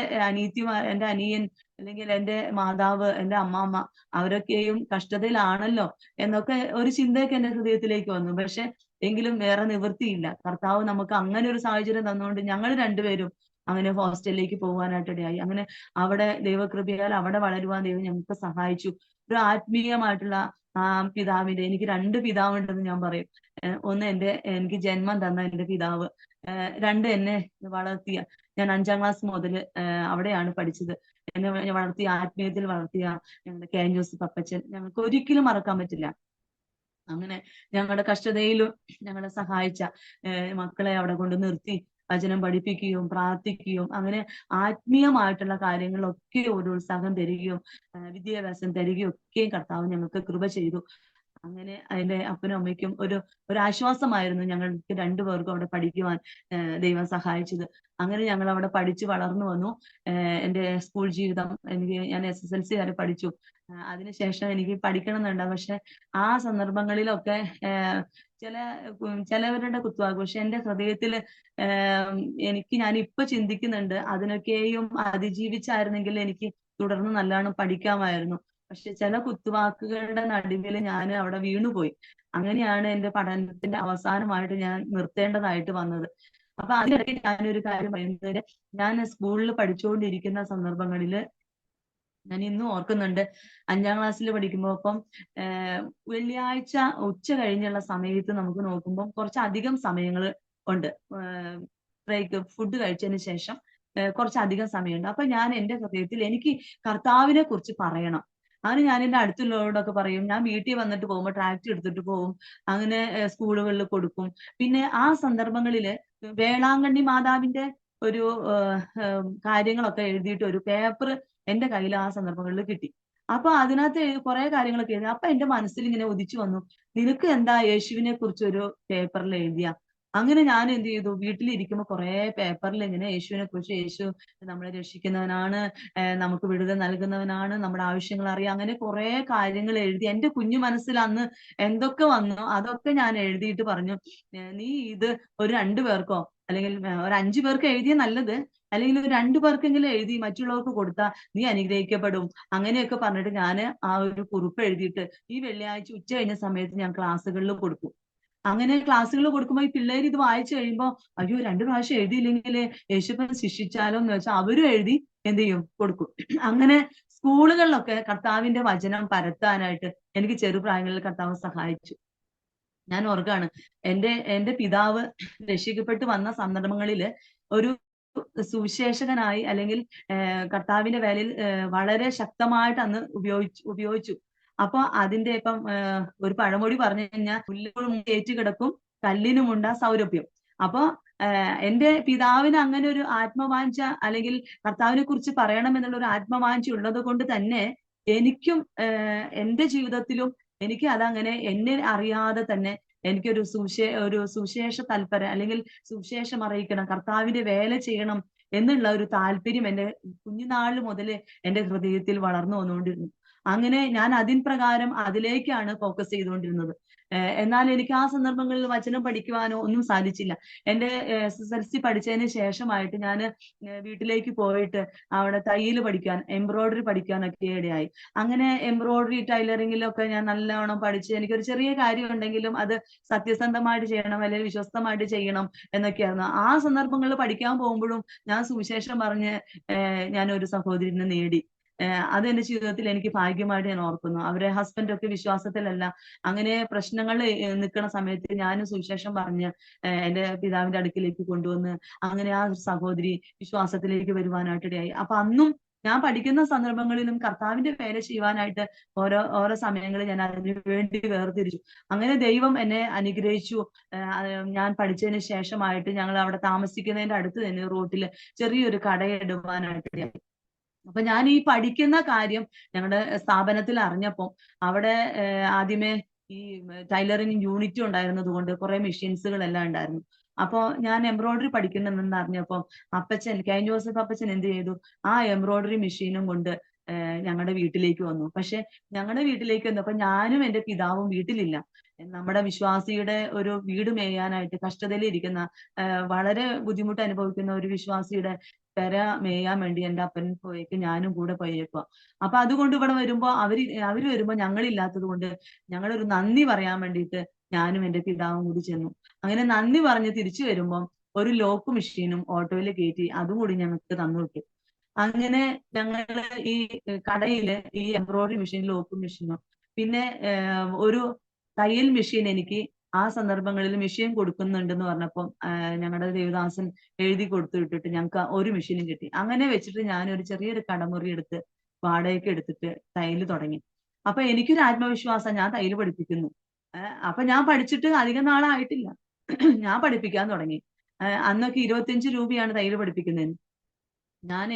എൻ്റെ അനിയൻ അല്ലെങ്കിൽ എൻ്റെ മാതാവ്, എൻ്റെ അമ്മാമ്മ, അവരൊക്കെയും കഷ്ടതയിലാണല്ലോ എന്നൊക്കെ ഒരു ചിന്തയൊക്കെ എൻ്റെ ഹൃദയത്തിലേക്ക് വന്നു. പക്ഷെ എങ്കിലും വേറെ നിവൃത്തിയില്ല. കർത്താവ് നമുക്ക് അങ്ങനെ ഒരു സാഹചര്യം തന്നുകൊണ്ട് ഞങ്ങൾ രണ്ടുപേരും അങ്ങനെ ഹോസ്റ്റലിലേക്ക് പോകാനായിട്ടിടയായി. അങ്ങനെ അവിടെ ദൈവകൃപയാൽ അവിടെ വളരുവാൻ ദൈവം ഞങ്ങൾക്ക് സഹായിച്ചു. ഒരു ആത്മീയമായിട്ടുള്ള പിതാവിന്റെ, എനിക്ക് രണ്ട് പിതാവുണ്ടെന്ന് ഞാൻ പറയും. ഒന്ന് എനിക്ക് ജന്മം തന്ന എൻ്റെ പിതാവ്, രണ്ട് എന്നെ വളർത്തിയ, ഞാൻ 5ാം ക്ലാസ് മുതൽ അവിടെയാണ് പഠിച്ചത്. എന്നെ വളർത്തിയ, ആത്മീയത്തിൽ വളർത്തിയ ഞങ്ങളുടെ KN ജോസഫ് അപ്പച്ചൻ ഞങ്ങൾക്ക് ഒരിക്കലും മറക്കാൻ പറ്റില്ല. അങ്ങനെ ഞങ്ങളുടെ കഷ്ടതയിലും ഞങ്ങളെ സഹായിച്ച മക്കളെ അവിടെ കൊണ്ട് നിർത്തി വചനം പഠിപ്പിക്കുകയും പ്രാർത്ഥിക്കുകയും അങ്ങനെ ആത്മീയമായിട്ടുള്ള കാര്യങ്ങളിലൊക്കെ ഒരു ഉത്സാഹം തരികയും വിദ്യാഭ്യാസം തരികയും ഒക്കെയും കർത്താവ് ഞങ്ങൾക്ക് കൃപ ചെയ്തു. അങ്ങനെ അതിന്റെ അപ്പനും അമ്മയ്ക്കും ഒരു ആശ്വാസമായിരുന്നു ഞങ്ങൾക്ക് രണ്ടുപേർക്കും അവിടെ പഠിക്കുവാൻ ദൈവം സഹായിച്ചത്. അങ്ങനെ ഞങ്ങൾ അവിടെ പഠിച്ചു വളർന്നു വന്നു. എൻ്റെ സ്കൂൾ ജീവിതം, ഞാൻ SSLC വരെ പഠിച്ചു. അതിനുശേഷം എനിക്ക് പഠിക്കണം എന്നുണ്ടാവും. പക്ഷെ ആ സന്ദർഭങ്ങളിലൊക്കെ ചിലവരുടെ കുത്തുവാക്ക്, പക്ഷെ എൻ്റെ ഹൃദയത്തിൽ ഞാൻ ഇപ്പൊ ചിന്തിക്കുന്നുണ്ട്, അതിനൊക്കെയും അതിജീവിച്ചായിരുന്നെങ്കിൽ എനിക്ക് തുടർന്ന് നല്ലോണം പഠിക്കാമായിരുന്നു. പക്ഷെ ചില കുത്തുവാക്കുകളുടെ നടുവിൽ ഞാൻ അവിടെ വീണുപോയി. അങ്ങനെയാണ് എൻ്റെ പഠനത്തിന്റെ അവസാനമായിട്ട് ഞാൻ നിർത്തേണ്ടതായിട്ട് വന്നത്. അപ്പൊ അതിനിടയ്ക്ക് ഞാനൊരു കാര്യം പറയുന്നത്, ഞാൻ സ്കൂളിൽ പഠിച്ചുകൊണ്ടിരിക്കുന്ന സന്ദർഭങ്ങളിൽ ഞാൻ ഇന്നും ഓർക്കുന്നുണ്ട്. 5ാം ക്ലാസ്സിൽ പഠിക്കുമ്പോൾ വെള്ളിയാഴ്ച ഉച്ച കഴിഞ്ഞുള്ള സമയത്ത് നമുക്ക് നോക്കുമ്പോൾ കുറച്ചധികം സമയങ്ങൾ ഉണ്ട്. ബ്രേക്ക് ഫുഡ് കഴിച്ചതിന് ശേഷം കുറച്ചധികം സമയമുണ്ട്. അപ്പൊ ഞാൻ എന്റെ ഹൃദയത്തിൽ എനിക്ക് കർത്താവിനെ കുറിച്ച് പറയണം. അങ്ങനെ ഞാൻ എന്റെ അടുത്തുള്ളവരോടൊക്കെ പറയും. ഞാൻ വീട്ടിൽ വന്നിട്ട് പോകുമ്പോൾ ട്രാക്ട് എടുത്തിട്ട് പോകും. അങ്ങനെ സ്കൂളുകളിൽ കൊടുക്കും. പിന്നെ ആ സന്ദർഭങ്ങളില് വേളാങ്കണ്ണി മാതാവിന്റെ ഒരു കാര്യങ്ങളൊക്കെ എഴുതിയിട്ട് ഒരു പേപ്പർ എന്റെ കയ്യിൽ ആ സന്ദർഭങ്ങളിൽ കിട്ടി. അപ്പൊ അതിനകത്ത് കുറെ കാര്യങ്ങളൊക്കെ എഴുതി. അപ്പൊ എന്റെ മനസ്സിൽ ഇങ്ങനെ ഉദിച്ചു വന്നു, നിനക്ക് എന്താ യേശുവിനെ കുറിച്ച് ഒരു പേപ്പറിൽ എഴുതിയ? അങ്ങനെ ഞാൻ എന്ത് ചെയ്തു, വീട്ടിലിരിക്കുമ്പോൾ കുറെ പേപ്പറിൽ ഇങ്ങനെ യേശുവിനെ കുറിച്ച്, യേശു നമ്മളെ രക്ഷിക്കുന്നവനാണ്, നമുക്ക് വിടുതൽ നൽകുന്നവനാണ്, നമ്മുടെ ആവശ്യങ്ങൾ അറിയാം, അങ്ങനെ കുറെ കാര്യങ്ങൾ എഴുതി. എന്റെ കുഞ്ഞു മനസ്സിൽ അന്ന് എന്തൊക്കെ വന്നു അതൊക്കെ ഞാൻ എഴുതിയിട്ട് പറഞ്ഞു, നീ ഇത് ഒരു 2 പേർക്കോ അല്ലെങ്കിൽ ഒരു 5 പേർക്ക് എഴുതിയ നല്ലത്, അല്ലെങ്കിൽ ഒരു 2 പേർക്കെങ്കിലും എഴുതി മറ്റുള്ളവർക്ക് കൊടുത്താൽ നീ അനുഗ്രഹിക്കപ്പെടും. അങ്ങനെയൊക്കെ പറഞ്ഞിട്ട് ഞാൻ ആ ഒരു കുറിപ്പ് എഴുതിയിട്ട് ഈ വെള്ളിയാഴ്ച ഉച്ച കഴിഞ്ഞ സമയത്ത് ഞാൻ ക്ലാസ്സുകളിൽ കൊടുക്കും. അങ്ങനെ ക്ലാസ്സുകൾ കൊടുക്കുമ്പോൾ ഈ പിള്ളേർ ഇത് വായിച്ചു കഴിയുമ്പോൾ, അയ്യോ 2 പ്രാവശ്യം എഴുതിയില്ലെങ്കിൽ യേശുപ്പൻ ശിക്ഷിച്ചാലോ എന്ന് വെച്ചാൽ അവരും എഴുതി എന്ത് ചെയ്യും, കൊടുക്കും. അങ്ങനെ സ്കൂളുകളിലൊക്കെ കർത്താവിന്റെ വചനം പരത്താനായിട്ട് എനിക്ക് ചെറുപ്രായങ്ങളിൽ കർത്താവ് സഹായിച്ചു. ഞാൻ ഓർക്കാണ്, എന്റെ പിതാവ് രക്ഷിക്കപ്പെട്ട് വന്ന സന്ദർഭങ്ങളിൽ ഒരു സുവിശേഷകനായി അല്ലെങ്കിൽ കർത്താവിന്റെ വേലയിൽ വളരെ ശക്തമായിട്ട് അന്ന് ഉപയോഗിച്ചു. അപ്പൊ അതിന്റെ ഇപ്പം ഒരു പഴമൊഴി പറഞ്ഞു കഴിഞ്ഞാൽ, പുല്ലിനും ഏറ്റ് കിടക്കും കല്ലിനുമുണ്ട സൗരഭ്യം. അപ്പൊ എന്റെ പിതാവിന് അങ്ങനെ ഒരു ആത്മവാഞ്ച, അല്ലെങ്കിൽ കർത്താവിനെ കുറിച്ച് പറയണം എന്നുള്ള ഒരു ആത്മവാഞ്ച ഉള്ളത് കൊണ്ട് തന്നെ എനിക്കും എന്റെ ജീവിതത്തിലും എനിക്ക് അതങ്ങനെ എന്നെ അറിയാതെ തന്നെ എനിക്കൊരു സുവിശേഷ തൽപര, അല്ലെങ്കിൽ സുവിശേഷം അറിയിക്കണം, കർത്താവിന്റെ വേല ചെയ്യണം എന്നുള്ള ഒരു താല്പര്യം എന്റെ കുഞ്ഞുനാൾ മുതൽ എന്റെ ഹൃദയത്തിൽ വളർന്നു വന്നുകൊണ്ടിരുന്നു. അങ്ങനെ ഞാൻ അതിൻ പ്രകാരം അതിലേക്കാണ് ഫോക്കസ് ചെയ്തുകൊണ്ടിരുന്നത്. എന്നാൽ എനിക്ക് ആ സന്ദർഭങ്ങളിൽ വചനം പഠിക്കുവാനോ ഒന്നും സാധിച്ചില്ല. എന്റെ SSLC പഠിച്ചതിന് ശേഷമായിട്ട് ഞാൻ വീട്ടിലേക്ക് പോയിട്ട് അവിടെ തയ്യൽ പഠിക്കാൻ, എംബ്രോയിഡറി പഠിക്കാനൊക്കെ ഇടയായി. അങ്ങനെ എംബ്രോയിഡറി ടൈലറിങ്ങിലൊക്കെ ഞാൻ നല്ലവണ്ണം പഠിച്ച്, എനിക്കൊരു ചെറിയ കാര്യം ഉണ്ടെങ്കിലും അത് സത്യസന്ധമായിട്ട് ചെയ്യണം, അല്ലെങ്കിൽ വിശ്വസ്തമായിട്ട് ചെയ്യണം എന്നൊക്കെയായിരുന്നു. ആ സന്ദർഭങ്ങളിൽ പഠിക്കാൻ പോകുമ്പോഴും ഞാൻ സുവിശേഷം പറഞ്ഞ് ഞാൻ ഒരു സഹോദരനെ നേടി. അത് എന്റെ ജീവിതത്തിൽ എനിക്ക് ഭാഗ്യമായിട്ട് ഞാൻ ഓർക്കുന്നു. അവരെ ഹസ്ബൻഡ് ഒക്കെ വിശ്വാസത്തിലല്ല. അങ്ങനെ പ്രശ്നങ്ങൾ നിൽക്കുന്ന സമയത്ത് ഞാനും സുവിശേഷം പറഞ്ഞ് എന്റെ പിതാവിന്റെ അടുക്കിലേക്ക് കൊണ്ടുവന്ന് അങ്ങനെ ആ സഹോദരി വിശ്വാസത്തിലേക്ക് വരുവാനായിട്ട് ഇടയായി. അപ്പൊ അന്നും ഞാൻ പഠിക്കുന്ന സന്ദർഭങ്ങളിലും കർത്താവിന്റെ വേല ചെയ്യുവാനായിട്ട് ഓരോ സമയങ്ങളിൽ ഞാൻ അതിനു വേണ്ടി വേർതിരിച്ചു. അങ്ങനെ ദൈവം എന്നെ അനുഗ്രഹിച്ചു. ഞാൻ പഠിച്ചതിന് ശേഷമായിട്ട് ഞങ്ങൾ അവിടെ താമസിക്കുന്നതിന്റെ അടുത്ത് തന്നെ റോട്ടിൽ ചെറിയൊരു കടയിടുവാനായിട്ട് ഇടയായി. അപ്പൊ ഞാൻ ഈ പഠിക്കുന്ന കാര്യം ഞങ്ങളുടെ സ്ഥാപനത്തിൽ അറിഞ്ഞപ്പോൾ അവിടെ ആദ്യമേ ഈ ടൈലറിങ് യൂണിറ്റ് ഉണ്ടായിരുന്നത് കൊണ്ട് കുറെ മെഷീൻസുകളെല്ലാം ഉണ്ടായിരുന്നു. അപ്പോ ഞാൻ എംബ്രോയിഡറി പഠിക്കുന്നെന്ന് അറിഞ്ഞപ്പോ അപ്പച്ചൻ, കൈൻ ജോസഫ് അപ്പച്ചൻ എന്ത് ചെയ്തു, ആ എംബ്രോയിഡറി മെഷീനും കൊണ്ട് ഞങ്ങളുടെ വീട്ടിലേക്ക് വന്നു. പക്ഷെ ഞങ്ങളുടെ വീട്ടിലേക്ക് വന്നപ്പോ ഞാനും എന്റെ പിതാവും വീട്ടിലില്ല. നമ്മുടെ വിശ്വാസിയുടെ ഒരു വീട് മേയാനായിട്ട് കഷ്ടതയിലിരിക്കുന്ന, വളരെ ബുദ്ധിമുട്ട് അനുഭവിക്കുന്ന ഒരു വിശ്വാസിയുടെ പെര മേയാൻ വേണ്ടി എന്റെ അപ്പൻ പോയേക്ക് ഞാനും കൂടെ പോയേക്കുക. അപ്പൊ അതുകൊണ്ട് ഇവിടെ വരുമ്പോ അവര് വരുമ്പോ ഞങ്ങളില്ലാത്തത് കൊണ്ട് ഞങ്ങളൊരു നന്ദി പറയാൻ വേണ്ടിയിട്ട് ഞാനും എന്റെ പിതാവും കൂടി ചെന്നു. അങ്ങനെ നന്ദി പറഞ്ഞ് തിരിച്ചു വരുമ്പം ഒരു ലോക്ക് മെഷീനും ഓട്ടോയിൽ കയറ്റി അതും കൂടി ഞങ്ങൾക്ക് തന്നു വിട്ടു. അങ്ങനെ ഞങ്ങള് ഈ കടയില് ഈ എംബ്രോയിഡറി മെഷീൻ, ലോക്ക് മെഷീനും പിന്നെ ഒരു തയ്യൽ മെഷീൻ എനിക്ക് ആ സന്ദർഭങ്ങളിൽ മെഷീൻ കൊടുക്കുന്നുണ്ടെന്ന് പറഞ്ഞപ്പോൾ ഞങ്ങളുടെ ദേവദാസൻ എഴുതി കൊടുത്തു വിട്ടിട്ട് ഞങ്ങൾക്ക് ഒരു മെഷീനും കിട്ടി. അങ്ങനെ വെച്ചിട്ട് ഞാനൊരു ചെറിയൊരു കടമുറി എടുത്ത് വാടകയ്ക്ക് എടുത്തിട്ട് തയ്യൽ തുടങ്ങി. അപ്പൊ എനിക്കൊരു ആത്മവിശ്വാസം, ഞാൻ തയ്യൽ പഠിപ്പിക്കുന്നു. അപ്പൊ ഞാൻ പഠിച്ചിട്ട് അധികം നാളായിട്ടില്ല, ഞാൻ പഠിപ്പിക്കാൻ തുടങ്ങി. അന്നൊക്കെ 25 രൂപയാണ് തയ്യൽ പഠിപ്പിക്കുന്നതിന്.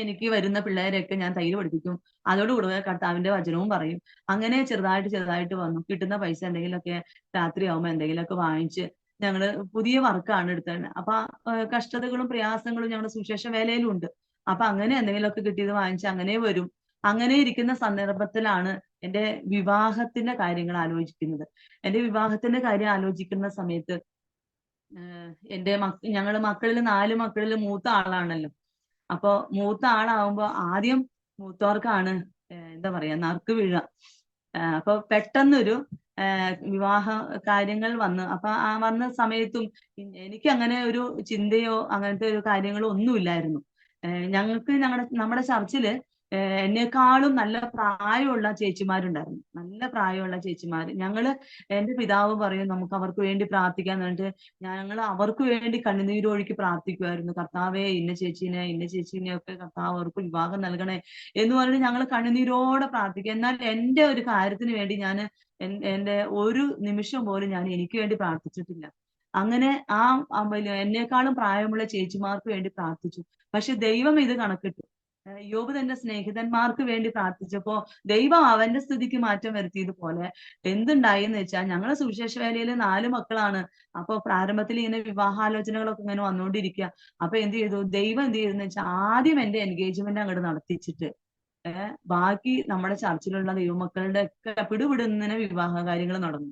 എനിക്ക് വരുന്ന പിള്ളേരെയൊക്കെ ഞാൻ തയ്യൽ പഠിപ്പിക്കും, അതോടുകൂടെ കർത്താവിന്റെ വചനവും പറയും. അങ്ങനെ ചെറുതായിട്ട് വന്നു. കിട്ടുന്ന പൈസ എന്തെങ്കിലുമൊക്കെ രാത്രിയാവുമ്പോൾ എന്തെങ്കിലുമൊക്കെ വാങ്ങിച്ച് ഞങ്ങള് പുതിയ വർക്കാണ് എടുത്തത്. അപ്പൊ കഷ്ടതകളും പ്രയാസങ്ങളും ഞങ്ങളുടെ സുവിശേഷ വേലയിലും ഉണ്ട്. അപ്പൊ അങ്ങനെ എന്തെങ്കിലുമൊക്കെ കിട്ടിയത് വാങ്ങിച്ച് അങ്ങനെ വരും. അങ്ങനെ ഇരിക്കുന്ന സന്ദർഭത്തിലാണ് എന്റെ വിവാഹത്തിന്റെ കാര്യങ്ങൾ ആലോചിക്കുന്നത്. എന്റെ വിവാഹത്തിന്റെ കാര്യം ആലോചിക്കുന്ന സമയത്ത് ഞങ്ങള് മക്കളിൽ 4 മക്കളിൽ മൂത്ത ആളാണല്ലോ. അപ്പൊ മൂത്ത ആളാവുമ്പോ ആദ്യം മൂത്തവർക്കാണ് എന്താ പറയാ നറുക്ക് വീഴുക. അപ്പൊ പെട്ടെന്നൊരു വിവാഹ കാര്യങ്ങൾ വന്ന് അപ്പൊ ആ വന്ന സമയത്തും എനിക്ക് അങ്ങനെ ഒരു ചിന്തയോ അങ്ങനത്തെ ഒരു കാര്യങ്ങളോ ഒന്നുമില്ലായിരുന്നു. ഞങ്ങൾക്ക് നമ്മുടെ ചർച്ചില് എന്നെക്കാളും നല്ല പ്രായമുള്ള ചേച്ചിമാരുണ്ടായിരുന്നു. നല്ല പ്രായമുള്ള ചേച്ചിമാര്. എന്റെ പിതാവ് പറയും നമുക്ക് അവർക്ക് വേണ്ടി പ്രാർത്ഥിക്കാന്ന് പറഞ്ഞിട്ട് ഞങ്ങൾ അവർക്ക് വേണ്ടി കണ്ണുനീരൊഴുക്കി പ്രാർത്ഥിക്കുമായിരുന്നു. കർത്താവേ ഇന്ന ചേച്ചീനെ ഒക്കെ കർത്താവ് അവർക്ക് വിവാഹം നൽകണേ എന്ന് പറഞ്ഞ് ഞങ്ങൾ കണ്ണുനീരോടെ പ്രാർത്ഥിക്കും. എന്നാൽ എന്റെ ഒരു കാര്യത്തിന് വേണ്ടി ഞാൻ എന്റെ ഒരു നിമിഷം പോലും ഞാൻ എനിക്ക് വേണ്ടി പ്രാർത്ഥിച്ചിട്ടില്ല. അങ്ങനെ എന്നെക്കാളും പ്രായമുള്ള ചേച്ചിമാർക്ക് വേണ്ടി പ്രാർത്ഥിച്ചു. പക്ഷെ ദൈവം ഇത് കണക്കിട്ടു. യോബ് തന്റെ സ്നേഹിതന്മാർക്ക് വേണ്ടി പ്രാർത്ഥിച്ചപ്പോ ദൈവം അവന്റെ സ്ഥിതിക്ക് മാറ്റം വരുത്തിയതുപോലെ എന്തുണ്ടായി എന്ന് വെച്ചാൽ ഞങ്ങളെ സുവിശേഷ വേലയിൽ 4 മക്കളാണ്. അപ്പൊ പ്രാരംഭത്തിൽ ഇങ്ങനെ വിവാഹാലോചനകളൊക്കെ ഇങ്ങനെ വന്നുകൊണ്ടിരിക്കുക. അപ്പൊ എന്ത് ചെയ്തു, ദൈവം എന്ത് ചെയ്തെന്ന് വെച്ചാൽ ആദ്യം എന്റെ എൻഗേജ്മെന്റ് അങ്ങോട്ട് നടത്തിച്ചിട്ട് ബാക്കി നമ്മുടെ ചർച്ചിലുള്ള ദൈവമക്കളുടെ ഒക്കെ പിടിപിടുന്നതിന് വിവാഹ കാര്യങ്ങൾ നടന്നു.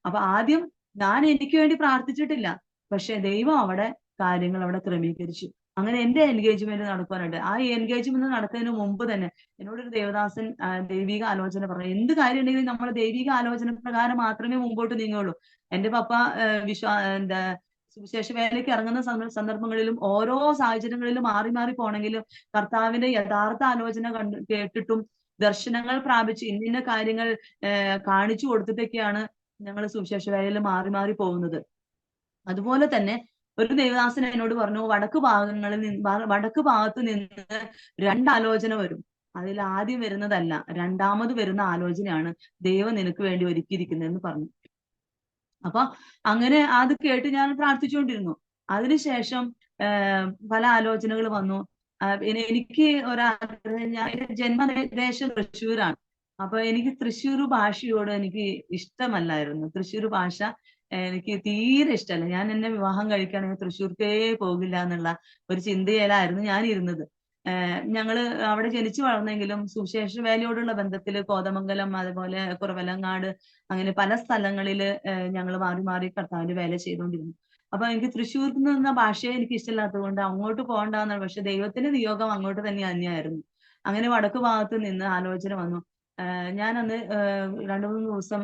അപ്പൊ ആദ്യം ഞാൻ എനിക്ക് വേണ്ടി പ്രാർത്ഥിച്ചിട്ടില്ല, പക്ഷെ ദൈവം അവിടെ കാര്യങ്ങൾ അവിടെ ക്രമീകരിച്ചു. അങ്ങനെ എന്റെ എൻഗേജ്മെന്റ് നടക്കാനുണ്ട്. ആ എൻഗേജ്മെന്റ് നടക്കുന്നതിന് മുമ്പ് തന്നെ എന്നോടൊരു ദേവദാസൻ ദൈവിക ആലോചന പറഞ്ഞു. എന്ത് കാര്യം ഉണ്ടെങ്കിലും നമ്മൾ ദൈവിക ആലോചന പ്രകാരം മാത്രമേ മുമ്പോട്ട് നീങ്ങുള്ളൂ. എന്റെ പപ്പ എന്താ സുവിശേഷ വേലയ്ക്ക് ഇറങ്ങുന്ന സന്ദർഭങ്ങളിലും ഓരോ സാഹചര്യങ്ങളിലും മാറി മാറി പോണെങ്കിലും കർത്താവിന്റെ യഥാർത്ഥ ആലോചന കേട്ടിട്ടും ദർശനങ്ങൾ പ്രാപിച്ച് ഇന്ന കാര്യങ്ങൾ കാണിച്ചു കൊടുത്തിട്ടൊക്കെയാണ് ഞങ്ങൾ സുവിശേഷ വേലയിൽ മാറി മാറി പോകുന്നത്. അതുപോലെ തന്നെ ഒരു ദേവദാസൻ എന്നോട് പറഞ്ഞു, വടക്ക് ഭാഗത്ത് നിന്ന് 2 ആലോചന വരും. അതിൽ ആദ്യം വരുന്നതല്ല, രണ്ടാമത് വരുന്ന ആലോചനയാണ് ദൈവം നിനക്ക് വേണ്ടി ഒരുക്കിയിരിക്കുന്നതെന്ന് പറഞ്ഞു. അപ്പൊ അങ്ങനെ അത് കേട്ട് ഞാൻ പ്രാർത്ഥിച്ചുകൊണ്ടിരുന്നു. അതിനുശേഷം പല ആലോചനകൾ വന്നു. എനിക്ക് എന്റെ ജന്മദേശം തൃശ്ശൂരാണ്. അപ്പൊ എനിക്ക് തൃശ്ശൂർ ഭാഷയോട് എനിക്ക് ഇഷ്ടമല്ലായിരുന്നു. തൃശ്ശൂർ ഭാഷ എനിക്ക് തീരെ ഇഷ്ടമല്ല. ഞാൻ എന്നെ വിവാഹം കഴിക്കുകയാണെങ്കിൽ തൃശ്ശൂർക്കേ പോകില്ല എന്നുള്ള ഒരു ചിന്തയിലായിരുന്നു ഞാൻ ഇരുന്നത്. ഞങ്ങള് അവിടെ ജനിച്ചു വളർന്നെങ്കിലും സുവിശേഷ വേലയോടുള്ള ബന്ധത്തില് കോതമംഗലം, അതുപോലെ കുറവലങ്ങാട്, അങ്ങനെ പല സ്ഥലങ്ങളില് ഞങ്ങൾ മാറി മാറി കർത്താവിന്റെ വേല ചെയ്തുകൊണ്ടിരുന്നു. അപ്പൊ എനിക്ക് തൃശ്ശൂരിൽ നിന്ന ഭാഷയെ എനിക്ക് ഇഷ്ടമില്ലാത്തത് കൊണ്ട് അങ്ങോട്ട് പോകണ്ടെന്നാണ്. പക്ഷെ ദൈവത്തിന്റെ നിയോഗം അങ്ങോട്ട് തന്നെ തന്നെയായിരുന്നു. അങ്ങനെ വടക്ക് ഭാഗത്ത് നിന്ന് ആലോചന വന്നു. ഞാനന്ന് 2-3 ദിവസം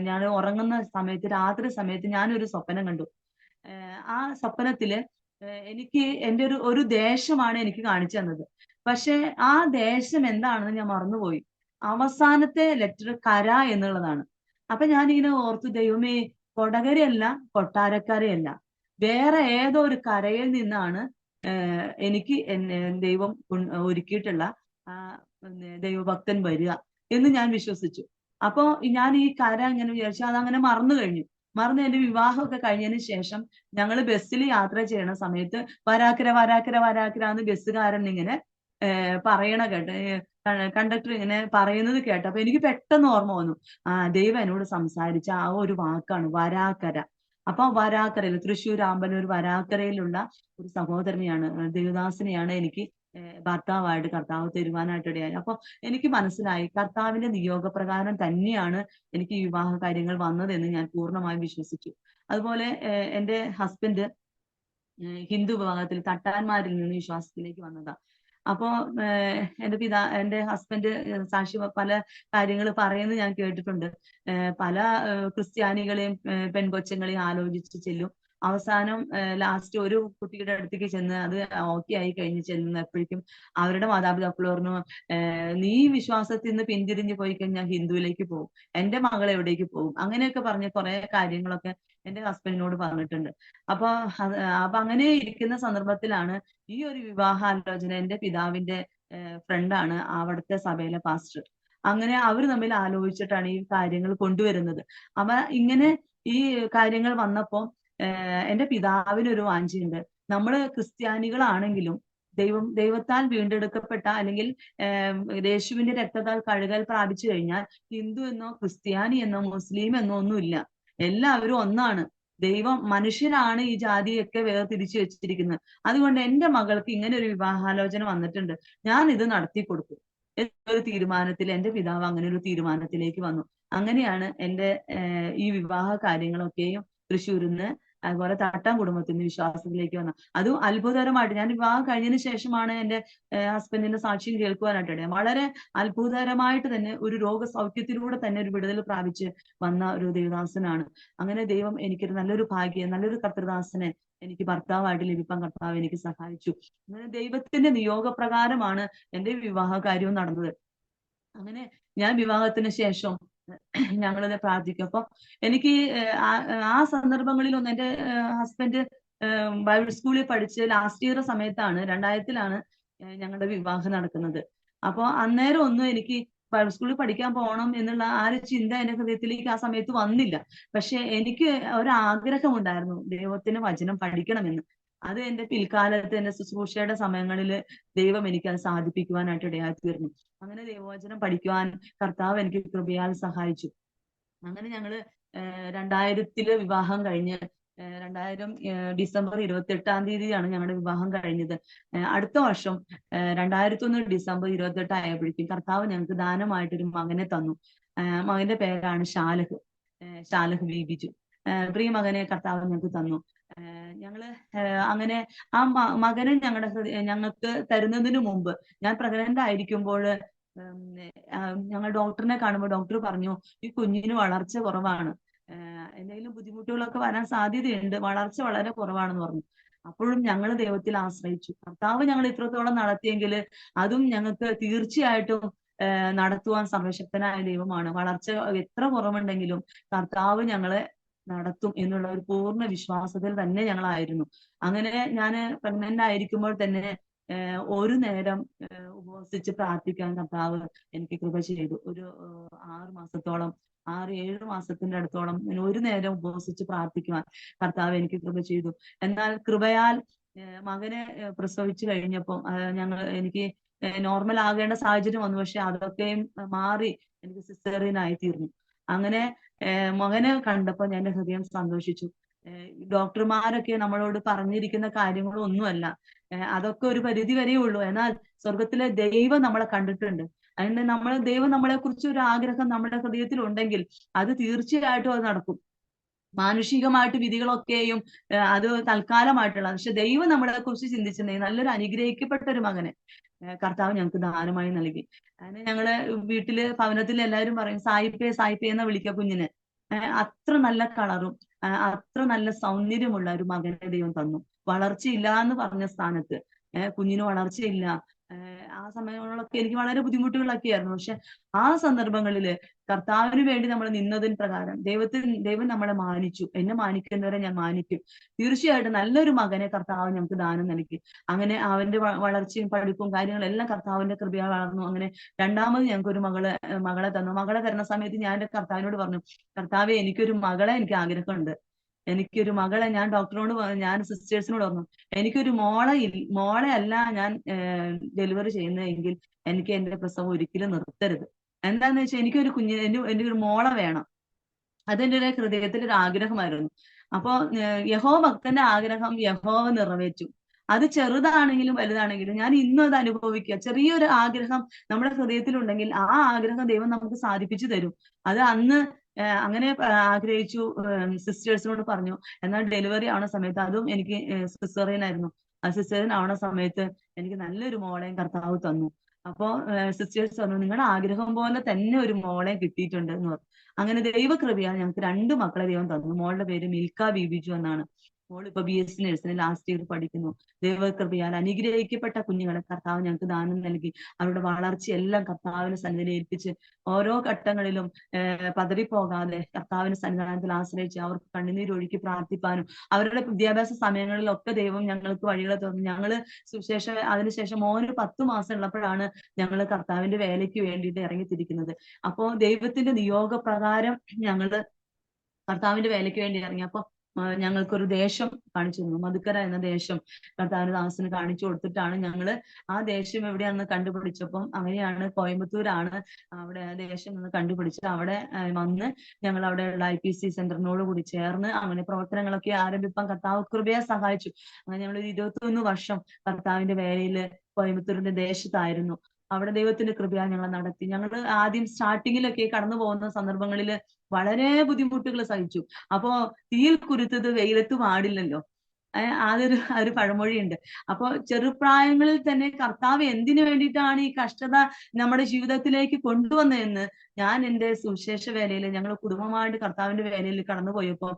ഞാൻ ഉറങ്ങുന്ന സമയത്ത്, രാത്രി സമയത്ത് ഞാനൊരു സ്വപ്നം കണ്ടു. ആ സ്വപ്നത്തില് എനിക്ക് എന്റെ ഒരു ദേശമാണ് എനിക്ക് കാണിച്ചു തന്നത്. പക്ഷെ ആ ദേശം എന്താണെന്ന് ഞാൻ മറന്നുപോയി. അവസാനത്തെ ലെറ്റർ കര എന്നുള്ളതാണ്. അപ്പൊ ഞാനിങ്ങനെ ഓർത്തു, ദൈവമേ, കൊടകരയല്ല, കൊട്ടാരക്കരയല്ല, വേറെ ഏതോ ഒരു കരയിൽ നിന്നാണ് എനിക്ക് ദൈവം ഒരുക്കിയിട്ടുള്ള ആ ദൈവഭക്തൻ വരിക എന്ന് ഞാൻ വിശ്വസിച്ചു. അപ്പോ ഞാൻ ഈ കര ഇങ്ങനെ വിചാരിച്ചു, അതങ്ങനെ മറന്നു കഴിഞ്ഞു. മറന്ന് എന്റെ വിവാഹമൊക്കെ കഴിഞ്ഞതിന് ശേഷം ഞങ്ങൾ ബസ്സിൽ യാത്ര ചെയ്യണ സമയത്ത് വരാക്കര വരാക്കര വരാക്കര എന്ന് ബസ്സുകാരൻ ഇങ്ങനെ പറയണ കേട്ട്, കണ്ടക്ടർ ഇങ്ങനെ പറയുന്നത് കേട്ടു. അപ്പൊ എനിക്ക് പെട്ടെന്ന് ഓർമ്മ വന്നു, ദൈവം എന്നോട് സംസാരിച്ച ആ ഒരു വാക്കാണ് വരാക്കര. അപ്പൊ വരാക്കരയിൽ, തൃശ്ശൂർ ആമ്പലൂർ വരാക്കരയിലുള്ള ഒരു സഹോദരനെയാണ്, ദേവദാസിനെയാണ് എനിക്ക് ഭർത്താവായിട്ട് കർത്താവ് തരുവാനായിട്ട് ഇടയായി. അപ്പൊ എനിക്ക് മനസ്സിലായി കർത്താവിന്റെ നിയോഗപ്രകാരം തന്നെയാണ് എനിക്ക് ഈ വിവാഹ കാര്യങ്ങൾ വന്നതെന്ന് ഞാൻ പൂർണ്ണമായും വിശ്വസിച്ചു. അതുപോലെ എന്റെ ഹസ്ബൻഡ് ഹിന്ദു വിഭാഗത്തിൽ തട്ടാന്മാരിൽ നിന്ന് വിശ്വാസത്തിലേക്ക് വന്നതാ. അപ്പോ എന്റെ ഹസ്ബൻഡ് സാക്ഷി പല കാര്യങ്ങൾ പറയുന്നത് ഞാൻ കേട്ടിട്ടുണ്ട്. പല ക്രിസ്ത്യാനികളെയും പെൺകൊച്ചങ്ങളെയും ആലോചിച്ച് ചെല്ലും. അവസാനം ലാസ്റ്റ് ഒരു കുട്ടിയുടെ അടുത്തേക്ക് ചെന്ന് അത് ഓക്കെ ആയി കഴിഞ്ഞ് ചെല്ലുന്നപ്പോഴേക്കും അവരുടെ മാതാപിതാക്കൾ പറഞ്ഞു, നീ വിശ്വാസത്തിൽ നിന്ന് പിന്തിരിഞ്ഞു പോയി കഴിഞ്ഞാൽ ഹിന്ദുവിലേക്ക് പോകും, എന്റെ മകൾ എവിടേക്ക് പോകും, അങ്ങനെയൊക്കെ പറഞ്ഞ് കുറെ കാര്യങ്ങളൊക്കെ എന്റെ ഹസ്ബൻഡിനോട് പറഞ്ഞിട്ടുണ്ട്. അപ്പൊ അങ്ങനെ ഇരിക്കുന്ന സന്ദർഭത്തിലാണ് ഈ ഒരു വിവാഹാലോചന എന്റെ പിതാവിന്റെ ഫ്രണ്ടാണ് അവിടുത്തെ സഭയിലെ പാസ്റ്റർ. അങ്ങനെ അവർ തമ്മിൽ ആലോചിച്ചിട്ടാണ് ഈ കാര്യങ്ങൾ കൊണ്ടുവരുന്നത്. അപ്പൊ ഇങ്ങനെ ഈ കാര്യങ്ങൾ വന്നപ്പോ എന്റെ പിതാവിനൊരു വാഞ്ചയുണ്ട്. നമ്മള് ക്രിസ്ത്യാനികളാണെങ്കിലും ദൈവത്താൽ വീണ്ടെടുക്കപ്പെട്ട, അല്ലെങ്കിൽ യേശുവിന്റെ രക്തത്താൽ കഴുകൽ പ്രാപിച്ചു കഴിഞ്ഞാൽ ഹിന്ദു എന്നോ ക്രിസ്ത്യാനി എന്നോ മുസ്ലിം എന്നോ ഒന്നുമില്ല. എല്ലാവരും ഒന്നാണ്. ദൈവം മനുഷ്യരാണ് ഈ ജാതിയൊക്കെ വേർതിരിച്ചു വെച്ചിരിക്കുന്നത്. അതുകൊണ്ട് എന്റെ മകൾക്ക് ഇങ്ങനെ ഒരു വിവാഹാലോചന വന്നിട്ടുണ്ട്, ഞാൻ ഇത് നടത്തി കൊടുക്കും എന്നൊരു തീരുമാനത്തിൽ എന്റെ പിതാവ് അങ്ങനെ ഒരു തീരുമാനത്തിലേക്ക് വന്നു. അങ്ങനെയാണ് എന്റെ ഈ വിവാഹ കാര്യങ്ങളൊക്കെയും തൃശ്ശൂരിൽ നിന്ന് അതുപോലെ തട്ടാൻ കുടുംബത്തിൽ നിന്ന് വിശ്വാസത്തിലേക്ക് വന്ന, അതും അത്ഭുതകരമായിട്ട്. ഞാൻ വിവാഹം കഴിഞ്ഞതിന് ശേഷമാണ് എന്റെ ഹസ്ബൻഡിന്റെ സാക്ഷ്യം കേൾക്കുവാനായിട്ട് വളരെ അത്ഭുതകരമായിട്ട് തന്നെ ഒരു രോഗസൗഖ്യത്തിലൂടെ തന്നെ ഒരു വിടുതൽ പ്രാപിച്ച് വന്ന ഒരു ദേവദാസനാണ്. അങ്ങനെ ദൈവം എനിക്കൊരു നല്ലൊരു ഭാഗ്യം, നല്ലൊരു കർത്തൃദാസനെ എനിക്ക് ഭർത്താവായിട്ട് ലഭിക്കാൻ കർത്താവ് എനിക്ക് സഹായിച്ചു. അങ്ങനെ ദൈവത്തിന്റെ നിയോഗപ്രകാരമാണ് എന്റെ വിവാഹ കാര്യവും നടന്നത്. അങ്ങനെ ഞാൻ വിവാഹത്തിന് ശേഷം ഞങ്ങളിത് പ്രാർത്ഥിക്കും. അപ്പൊ എനിക്ക് ആ സന്ദർഭങ്ങളിലൊന്നും എന്റെ ഹസ്ബൻഡ് ബൈബിൾ സ്കൂളിൽ പഠിച്ച് ലാസ്റ്റ് ഇയർ സമയത്താണ്, 2000-ലാണ് ഞങ്ങളുടെ വിവാഹം നടക്കുന്നത്. അപ്പൊ അന്നേരം ഒന്നും എനിക്ക് ബൈബിൾ സ്കൂളിൽ പഠിക്കാൻ പോകണം എന്നുള്ള ആ ഒരു ചിന്ത എന്റെ ഹൃദയത്തിലേക്ക് ആ സമയത്ത് വന്നില്ല. പക്ഷെ എനിക്ക് ഒരാഗ്രഹം ഉണ്ടായിരുന്നു ദൈവത്തിന് വചനം പഠിക്കണമെന്ന്. അത് എന്റെ പിൽക്കാലത്ത് എന്റെ ശുശ്രൂഷയുടെ സമയങ്ങളിൽ ദൈവം എനിക്ക് അത് സാധിപ്പിക്കുവാനായിട്ട് ഇടയായി തീർന്നു. അങ്ങനെ ദൈവവചനം പഠിക്കുവാൻ കർത്താവ് എനിക്ക് കൃപയാൽ സഹായിച്ചു. അങ്ങനെ ഞങ്ങള് 2000-ല് വിവാഹം കഴിഞ്ഞ് 2000 ഡിസംബർ 28-ാം തീയതിയാണ് ഞങ്ങളുടെ വിവാഹം കഴിഞ്ഞത്. അടുത്ത വർഷം 2001 ഡിസംബർ 28 ആയപ്പോഴേക്കും കർത്താവ് ഞങ്ങൾക്ക് ദാനമായിട്ടൊരു മകനെ തന്നു. മകന്റെ പേരാണ് ഷാലഹ് ബിബിജു. പ്രിയ മകനെ കർത്താവ് ഞങ്ങൾക്ക് തന്നു. ഞങ്ങള് അങ്ങനെ ആ മകനെ ഞങ്ങൾക്ക് തരുന്നതിന് മുമ്പ് ഞാൻ പ്രഗ്നന്റ് ആയിരിക്കുമ്പോൾ ഞങ്ങൾ ഡോക്ടറിനെ കാണുമ്പോൾ ഡോക്ടർ പറഞ്ഞു, ഈ കുഞ്ഞിന് വളർച്ച കുറവാണ്, എന്തെങ്കിലും ബുദ്ധിമുട്ടുകളൊക്കെ വരാൻ സാധ്യതയുണ്ട്, വളർച്ച വളരെ കുറവാണെന്ന് പറഞ്ഞു. അപ്പോഴും ഞങ്ങൾ ദൈവത്തിൽ ആശ്രയിച്ചു. കർത്താവ് ഞങ്ങൾ ഇത്രത്തോളം നടത്തിയെങ്കിൽ അതും ഞങ്ങൾക്ക് തീർച്ചയായിട്ടും നടത്തുവാൻ സർവശക്തനായ ദൈവമാണ്. വളർച്ച എത്ര കുറവുണ്ടെങ്കിലും കർത്താവ് ഞങ്ങളെ നടത്തും എന്നുള്ള ഒരു പൂർണ്ണ വിശ്വാസത്തിൽ തന്നെ ഞങ്ങളായിരുന്നു. അങ്ങനെ ഞാൻ പ്രഗ്നന്റ് ആയിരിക്കുമ്പോൾ തന്നെ ഒരു നേരം ഉപവസിച്ച് പ്രാർത്ഥിക്കാൻ കർത്താവ് എനിക്ക് കൃപ ചെയ്തു. ഒരു 6-7 മാസത്തിന്റെ അടുത്തോളം ഞാൻ ഒരു നേരം ഉപവസിച്ച് പ്രാർത്ഥിക്കുവാൻ കർത്താവ് എനിക്ക് കൃപ ചെയ്തു. എന്നാൽ കൃപയാൽ മകനെ പ്രസവിച്ചു കഴിഞ്ഞപ്പോൾ എനിക്ക് നോർമൽ ആകേണ്ട സാഹചര്യം വന്നു. പക്ഷെ അതൊക്കെയും മാറി എനിക്ക് സിസേറിയനായി തീർന്നു. അങ്ങനെ മകനെ കണ്ടപ്പോൾ എന്റെ ഹൃദയം സന്തോഷിച്ചു. ഡോക്ടർമാരൊക്കെ നമ്മളോട് പറഞ്ഞിരിക്കുന്ന കാര്യങ്ങളും ഒന്നുമല്ല, അതൊക്കെ ഒരു പരിധി വരെയേ ഉള്ളൂ. എന്നാൽ സ്വർഗത്തിലെ ദൈവം നമ്മളെ കണ്ടിട്ടുണ്ട്. അതിന് ദൈവം നമ്മളെ കുറിച്ച് ഒരു ആഗ്രഹം നമ്മുടെ ഹൃദയത്തിൽ ഉണ്ടെങ്കിൽ അത് തീർച്ചയായിട്ടും അത് നടക്കും. മാനുഷികമായിട്ട് വിധികളൊക്കെയും അത് തൽക്കാലമായിട്ടുള്ള, പക്ഷെ ദൈവം നമ്മളെ കുറിച്ച് ചിന്തിച്ചിട്ടുണ്ടെങ്കിൽ നല്ലൊരു അനുഗ്രഹിക്കപ്പെട്ട ഒരു മകനെ കർത്താവ് ഞങ്ങൾക്ക് ദാനമായി നൽകി. അങ്ങനെ ഞങ്ങള് വീട്ടില് ഭവനത്തിൽ എല്ലാവരും പറയും സായിപ്പേ എന്നാ വിളിക്കുക കുഞ്ഞിന്. അത്ര നല്ല കളറും അത്ര നല്ല സൗന്ദര്യമുള്ള ഒരു മകനെ ദൈവം തന്നു. വളർച്ചയില്ല എന്ന് പറഞ്ഞ സ്ഥാനത്ത് കുഞ്ഞിന് വളർച്ചയില്ല. ആ സമയങ്ങളിലൊക്കെ എനിക്ക് വളരെ ബുദ്ധിമുട്ടുകളൊക്കെ ആയിരുന്നു. പക്ഷെ ആ സന്ദർഭങ്ങളില് കർത്താവിന് വേണ്ടി നമ്മൾ നിന്നതിന് പ്രകാരം ദൈവം നമ്മളെ മാനിച്ചു. എന്നെ മാനിക്കുന്നവരെ ഞാൻ മാനിക്കും. തീർച്ചയായിട്ടും നല്ലൊരു മകനെ കർത്താവ് ഞങ്ങൾക്ക് ദാനം നൽകി. അങ്ങനെ അവന്റെ വളർച്ചയും പഠിപ്പും കാര്യങ്ങളെല്ലാം കർത്താവിന്റെ കൃപയാൽ വളർന്നു. അങ്ങനെ രണ്ടാമത് ഞങ്ങൾക്ക് ഒരു മകളെ തന്നു. മകളെ തരുന്ന സമയത്ത് ഞാൻ എന്റെ കർത്താവിനോട് പറഞ്ഞു, കർത്താവെ എനിക്കൊരു മകളെ എനിക്ക് ആഗ്രഹമുണ്ട്. എനിക്കൊരു മകളെ ഞാൻ ഡോക്ടറിനോട് ഞാൻ സിസ്റ്റേഴ്സിനോട് പറഞ്ഞു, എനിക്കൊരു മോളെ അല്ല ഞാൻ ഡെലിവറി ചെയ്യുന്നതെങ്കിൽ എനിക്ക് എന്റെ പ്രസവം ഒരിക്കലും നിർത്തരുത്. എന്താന്ന് വെച്ചാൽ എനിക്കൊരു എന്റെ ഒരു മോളെ വേണം. അതെന്റെ ഒരു ഹൃദയത്തിൽ ഒരു ആഗ്രഹമായിരുന്നു. അപ്പോ ഭക്തന്റെ ആഗ്രഹം യഹോവ നിറവേറ്റും. അത് ചെറുതാണെങ്കിലും വലുതാണെങ്കിലും ഞാൻ ഇന്നും അത് അനുഭവിക്കുക. ചെറിയൊരു ആഗ്രഹം നമ്മുടെ ഹൃദയത്തിലുണ്ടെങ്കിൽ ആ ആഗ്രഹം ദൈവം നമുക്ക് സാധിപ്പിച്ചു തരും. അത് അന്ന് അങ്ങനെ ആഗ്രഹിച്ചു സിസ്റ്റേഴ്സിനോട് പറഞ്ഞു. എന്നാൽ ഡെലിവറി ആവുന്ന സമയത്ത്, അതും എനിക്ക് സിസേറിയൻ ആയിരുന്നു, ആ സിസേറിയൻ ആവുന്ന സമയത്ത് എനിക്ക് നല്ലൊരു മോളെയും കർത്താവ് തന്നു. അപ്പോ സിസ്റ്റേഴ്സ് പറഞ്ഞു, നിങ്ങളുടെ ആഗ്രഹം പോലെ തന്നെ ഒരു മോളെ കിട്ടിയിട്ടുണ്ട് എന്ന് പറഞ്ഞു. അങ്ങനെ ദൈവകൃപയാൽ ഞങ്ങൾക്ക് 2 മക്കളെ ദൈവം തന്നു. മോളുടെ പേര് മിൽക്ക ബിബിജു എന്നാണ്. മോൾ ഇപ്പൊ BSc നഴ്സിംഗ് ലാസ്റ്റ് ഇയർ പഠിക്കുന്നു. ദൈവകൃപയാൽ അനുഗ്രഹിക്കപ്പെട്ട കുഞ്ഞുങ്ങളെ കർത്താവ് ഞങ്ങൾക്ക് ദാനം നൽകി. അവരുടെ വളർച്ചയെല്ലാം കർത്താവിന്റെ സന്നിധിയിൽ ഏൽപ്പിച്ച് ഓരോ ഘട്ടങ്ങളിലും പതറിപ്പോകാതെ കർത്താവിന്റെ സന്നിധാനത്തിൽ ആശ്രയിച്ച് അവർക്ക് കണ്ണുനീരൊഴുക്കി പ്രാർത്ഥിപ്പാനും അവരുടെ വിദ്യാഭ്യാസ സമയങ്ങളിലൊക്കെ ദൈവം ഞങ്ങൾക്ക് വഴികളെ തുറന്നു. ഞങ്ങള് അതിനുശേഷം മോന് 10 മാസം ഉള്ളപ്പോഴാണ് ഞങ്ങൾ കർത്താവിന്റെ വേലയ്ക്ക് വേണ്ടിയിട്ട് ഇറങ്ങിത്തിരിക്കുന്നത്. അപ്പോ ദൈവത്തിന്റെ നിയോഗപ്രകാരം ഞങ്ങള് കർത്താവിന്റെ വേലയ്ക്ക് വേണ്ടി ഇറങ്ങി. അപ്പൊ ഞങ്ങൾക്കൊരു ദേശം കാണിച്ചു തന്നു. മധുക്കര എന്ന ദേശം കർത്താവിന്റെ ദാസന് കാണിച്ചു കൊടുത്തിട്ടാണ് ഞങ്ങള് ആ ദേശം എവിടെയാണെന്ന് കണ്ടുപിടിച്ചപ്പം അങ്ങനെയാണ് കോയമ്പത്തൂരാണ് അവിടെ ദേശം എന്ന് കണ്ടുപിടിച്ച് അവിടെ വന്ന് ഞങ്ങൾ അവിടെയുള്ള IPC സെന്ററിനോട് കൂടി ചേർന്ന് അങ്ങനെ പ്രവർത്തനങ്ങളൊക്കെ ആരംഭിപ്പാൻ കർത്താവ് കൃപയെ സഹായിച്ചു. അങ്ങനെ ഞങ്ങൾ 21 വർഷം കർത്താവിന്റെ വേലയില് കോയമ്പത്തൂരിന്റെ ദേശത്തായിരുന്നു. അവിടെ ദൈവത്തിന്റെ കൃപയാൽ ഞങ്ങൾ നടത്തി. ഞങ്ങൾ ആദ്യം സ്റ്റാർട്ടിങ്ങിലൊക്കെ കടന്നു പോകുന്ന സന്ദർഭങ്ങളിൽ വളരെ ബുദ്ധിമുട്ടുകൾ സഹിച്ചു. അപ്പോ തീയിൽ കുരുത്തത് വെയിലത്ത് പാടില്ലല്ലോ. ഒരു പഴമൊഴിയുണ്ട്. അപ്പൊ ചെറുപ്രായങ്ങളിൽ തന്നെ കർത്താവ് എന്തിനു വേണ്ടിയിട്ടാണ് ഈ കഷ്ടത നമ്മുടെ ജീവിതത്തിലേക്ക് കൊണ്ടുവന്നതെന്ന് ഞാൻ എൻ്റെ സുവിശേഷ വേലയിൽ, ഞങ്ങൾ കുടുംബമായിട്ട് കർത്താവിന്റെ വേലയിൽ കടന്നുപോയപ്പോൾ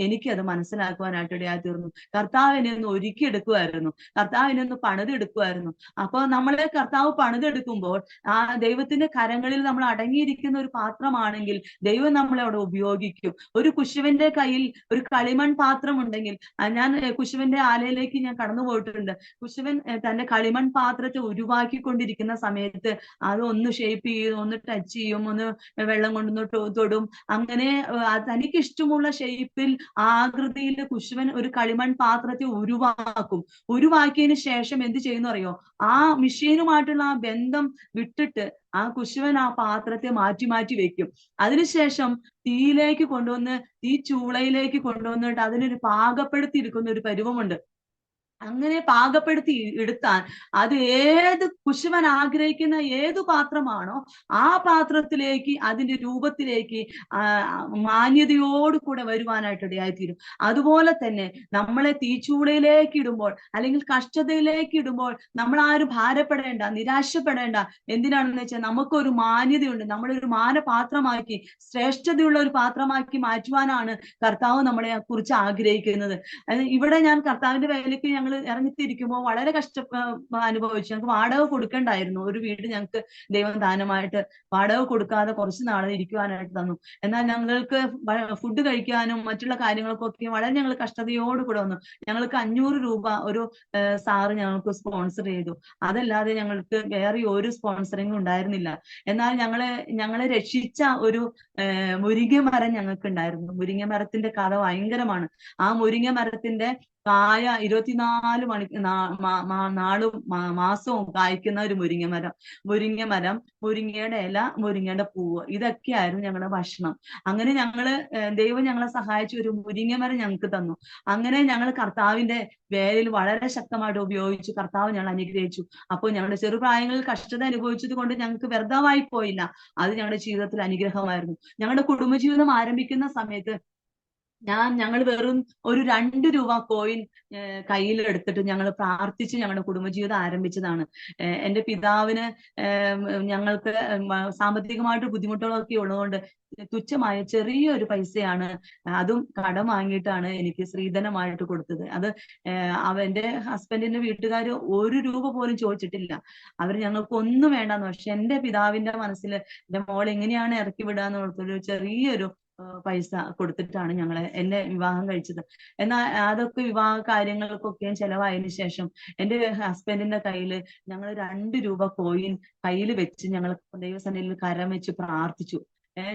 എനിക്കത് മനസ്സിലാക്കുവാനായിട്ട് ഇടയായി തീർന്നു. കർത്താവിനെ ഒന്ന് ഒരുക്കിയെടുക്കുമായിരുന്നു, കർത്താവിനെ ഒന്ന് പണിതെടുക്കുമായിരുന്നു. അപ്പൊ നമ്മളെ കർത്താവ് പണിതെടുക്കുമ്പോൾ ആ ദൈവത്തിന്റെ കരങ്ങളിൽ നമ്മൾ അടങ്ങിയിരിക്കുന്ന ഒരു പാത്രമാണെങ്കിൽ ദൈവം നമ്മളെ അവിടെ ഉപയോഗിക്കും. ഒരു കുശവന്റെ കയ്യിൽ ഒരു കളിമൺ പാത്രം ഉണ്ടെങ്കിൽ, ഞാൻ കുശവന്റെ ആലയിലേക്ക് ഞാൻ കടന്നു പോയിട്ടുണ്ട്. കുശവൻ തന്റെ കളിമൺ പാത്രത്തെ ഉരുവാക്കിക്കൊണ്ടിരിക്കുന്ന സമയത്ത് അത് ഒന്ന് ഷേപ്പ് ചെയ്യും, ഒന്ന് ടച്ച് ചെയ്യും, ഒന്ന് വെള്ളം കൊണ്ടൊന്ന് തൊടും. അങ്ങനെ തനിക്ക് ഇഷ്ടമുള്ള ഷേപ്പിൽ ആകൃതിയിൽ കുശവൻ ഒരു കളിമൺ പാത്രത്തെ ഉരുവാക്കിയതിന് ശേഷം എന്ത് ചെയ്യുന്നു അറിയോ? ആ മെഷീനുമായിട്ടുള്ള ആ ബന്ധം വിട്ടിട്ട് ആ കുശവൻ ആ പാത്രത്തെ മാറ്റി മാറ്റി വെക്കും. അതിനുശേഷം തീയിലേക്ക് കൊണ്ടുവന്ന്, തീ ചൂളയിലേക്ക് കൊണ്ടുവന്നിട്ട് അതിനൊരു പാകപ്പെടുത്തിയിരിക്കുന്ന ഒരു പരുവമുണ്ട്. അങ്ങനെ പാകപ്പെടുത്തി എടുത്താൽ അത് ഏത് കുശവൻ ആഗ്രഹിക്കുന്ന ഏതു പാത്രമാണോ ആ പാത്രത്തിലേക്ക്, അതിന്റെ രൂപത്തിലേക്ക് മാന്യതയോടുകൂടെ വരുവാനായിട്ട് ഇടയായിത്തീരും. അതുപോലെ തന്നെ നമ്മളെ തീച്ചൂളയിലേക്ക് ഇടുമ്പോൾ അല്ലെങ്കിൽ കഷ്ടതയിലേക്ക് ഇടുമ്പോൾ നമ്മൾ ആരും ഭാരപ്പെടേണ്ട, നിരാശപ്പെടേണ്ട. എന്തിനാണെന്ന് വെച്ചാൽ നമുക്കൊരു മാന്യതയുണ്ട്. നമ്മളൊരു മാനപാത്രമാക്കി, ശ്രേഷ്ഠതയുള്ള ഒരു പാത്രമാക്കി മാറ്റുവാനാണ് കർത്താവ് നമ്മളെ കുറിച്ച് ആഗ്രഹിക്കുന്നത്. ഇവിടെ ഞാൻ കർത്താവിന്റെ വേലയ്ക്ക് ഞങ്ങൾ ഇറങ്ങിത്തിരിക്കുമ്പോൾ വളരെ അനുഭവിച്ചു. ഞങ്ങൾക്ക് വാടക കൊടുക്കണ്ടായിരുന്നു. ഒരു വീട് ഞങ്ങൾക്ക് ദൈവം ദാനമായിട്ട് വാടക കൊടുക്കാതെ കുറച്ച് നാൾ ഇരിക്കുവാനായിട്ട് തന്നു. എന്നാൽ ഞങ്ങൾക്ക് ഫുഡ് കഴിക്കാനും മറ്റുള്ള കാര്യങ്ങൾക്കൊക്കെ വളരെ ഞങ്ങൾ കഷ്ടതയോട് കൂടെ വന്നു. ഞങ്ങൾക്ക് 500 രൂപ ഒരു സാറ് ഞങ്ങൾക്ക് സ്പോൺസർ ചെയ്തു. അതല്ലാതെ ഞങ്ങൾക്ക് വേറെ ഒരു സ്പോൺസറിങ് ഉണ്ടായിരുന്നില്ല. എന്നാൽ ഞങ്ങളെ രക്ഷിച്ച ഒരു മുരിങ്ങ മരം ഞങ്ങൾക്ക് ഉണ്ടായിരുന്നു. മുരിങ്ങ മരത്തിന്റെ കഥ ഭയങ്കരമാണ്. ആ മുരിങ്ങ മരത്തിന്റെ കായ 24 നാളും മാസവും കായ്ക്കുന്ന ഒരു മുരിങ്ങ മരം, മുരിങ്ങയുടെ ഇല, മുരിങ്ങയുടെ പൂവ്, ഇതൊക്കെയായിരുന്നു ഞങ്ങളുടെ ഭക്ഷണം. അങ്ങനെ ദൈവം ഞങ്ങളെ സഹായിച്ച ഒരു മുരിങ്ങ മരം ഞങ്ങൾക്ക് തന്നു. അങ്ങനെ ഞങ്ങൾ കർത്താവിന്റെ വേലയിൽ വളരെ ശക്തമായിട്ട് ഉപയോഗിച്ചു. കർത്താവ് ഞങ്ങൾ അനുഗ്രഹിച്ചു. അപ്പോൾ ഞങ്ങളുടെ ചെറുപ്രായങ്ങളിൽ കഷ്ടത അനുഭവിച്ചത് കൊണ്ട് ഞങ്ങൾക്ക് വ്യർത്ഥമായി പോയില്ല. അത് ഞങ്ങളുടെ ജീവിതത്തിൽ അനുഗ്രഹമായിരുന്നു. ഞങ്ങളുടെ കുടുംബജീവിതം ആരംഭിക്കുന്ന സമയത്ത് ഞങ്ങൾ വെറും ഒരു 2 രൂപ കോയിൻ കയ്യിൽ എടുത്തിട്ട് ഞങ്ങൾ പ്രാർത്ഥിച്ച് ഞങ്ങളുടെ കുടുംബജീവിതം ആരംഭിച്ചതാണ്. എൻ്റെ പിതാവിന് ഞങ്ങൾക്ക് സാമ്പത്തികമായിട്ട് ബുദ്ധിമുട്ടുകളൊക്കെ ഉള്ളതുകൊണ്ട് തുച്ഛമായ ചെറിയൊരു പൈസയാണ്, അതും കടം വാങ്ങിയിട്ടാണ് എനിക്ക് സ്ത്രീധനമായിട്ട് കൊടുത്തത്. അത് എന്റെ ഹസ്ബൻഡിന്റെ വീട്ടുകാർ 1 രൂപ പോലും ചോദിച്ചിട്ടില്ല. അവർ ഞങ്ങൾക്ക് ഒന്നും വേണ്ടാന്ന്. പക്ഷെ എൻ്റെ പിതാവിന്റെ മനസ്സിൽ എൻ്റെ മോൾ എങ്ങനെയാണ് ഇറക്കി വിടാന്ന് ഓർത്തൊരു ചെറിയൊരു പൈസ കൊടുത്തിട്ടാണ് എന്നെ വിവാഹം കഴിച്ചത്. എന്നാൽ അതൊക്കെ വിവാഹ കാര്യങ്ങൾക്കൊക്കെയും ചെലവായതിനു ശേഷം എൻ്റെ ഹസ്ബൻഡിന്റെ കയ്യിൽ ഞങ്ങൾ 2 രൂപ കോയിൻ കയ്യിൽ വെച്ച് ഞങ്ങൾ ദൈവസന്നിധിയിൽ കരം വെച്ച് പ്രാർത്ഥിച്ചു.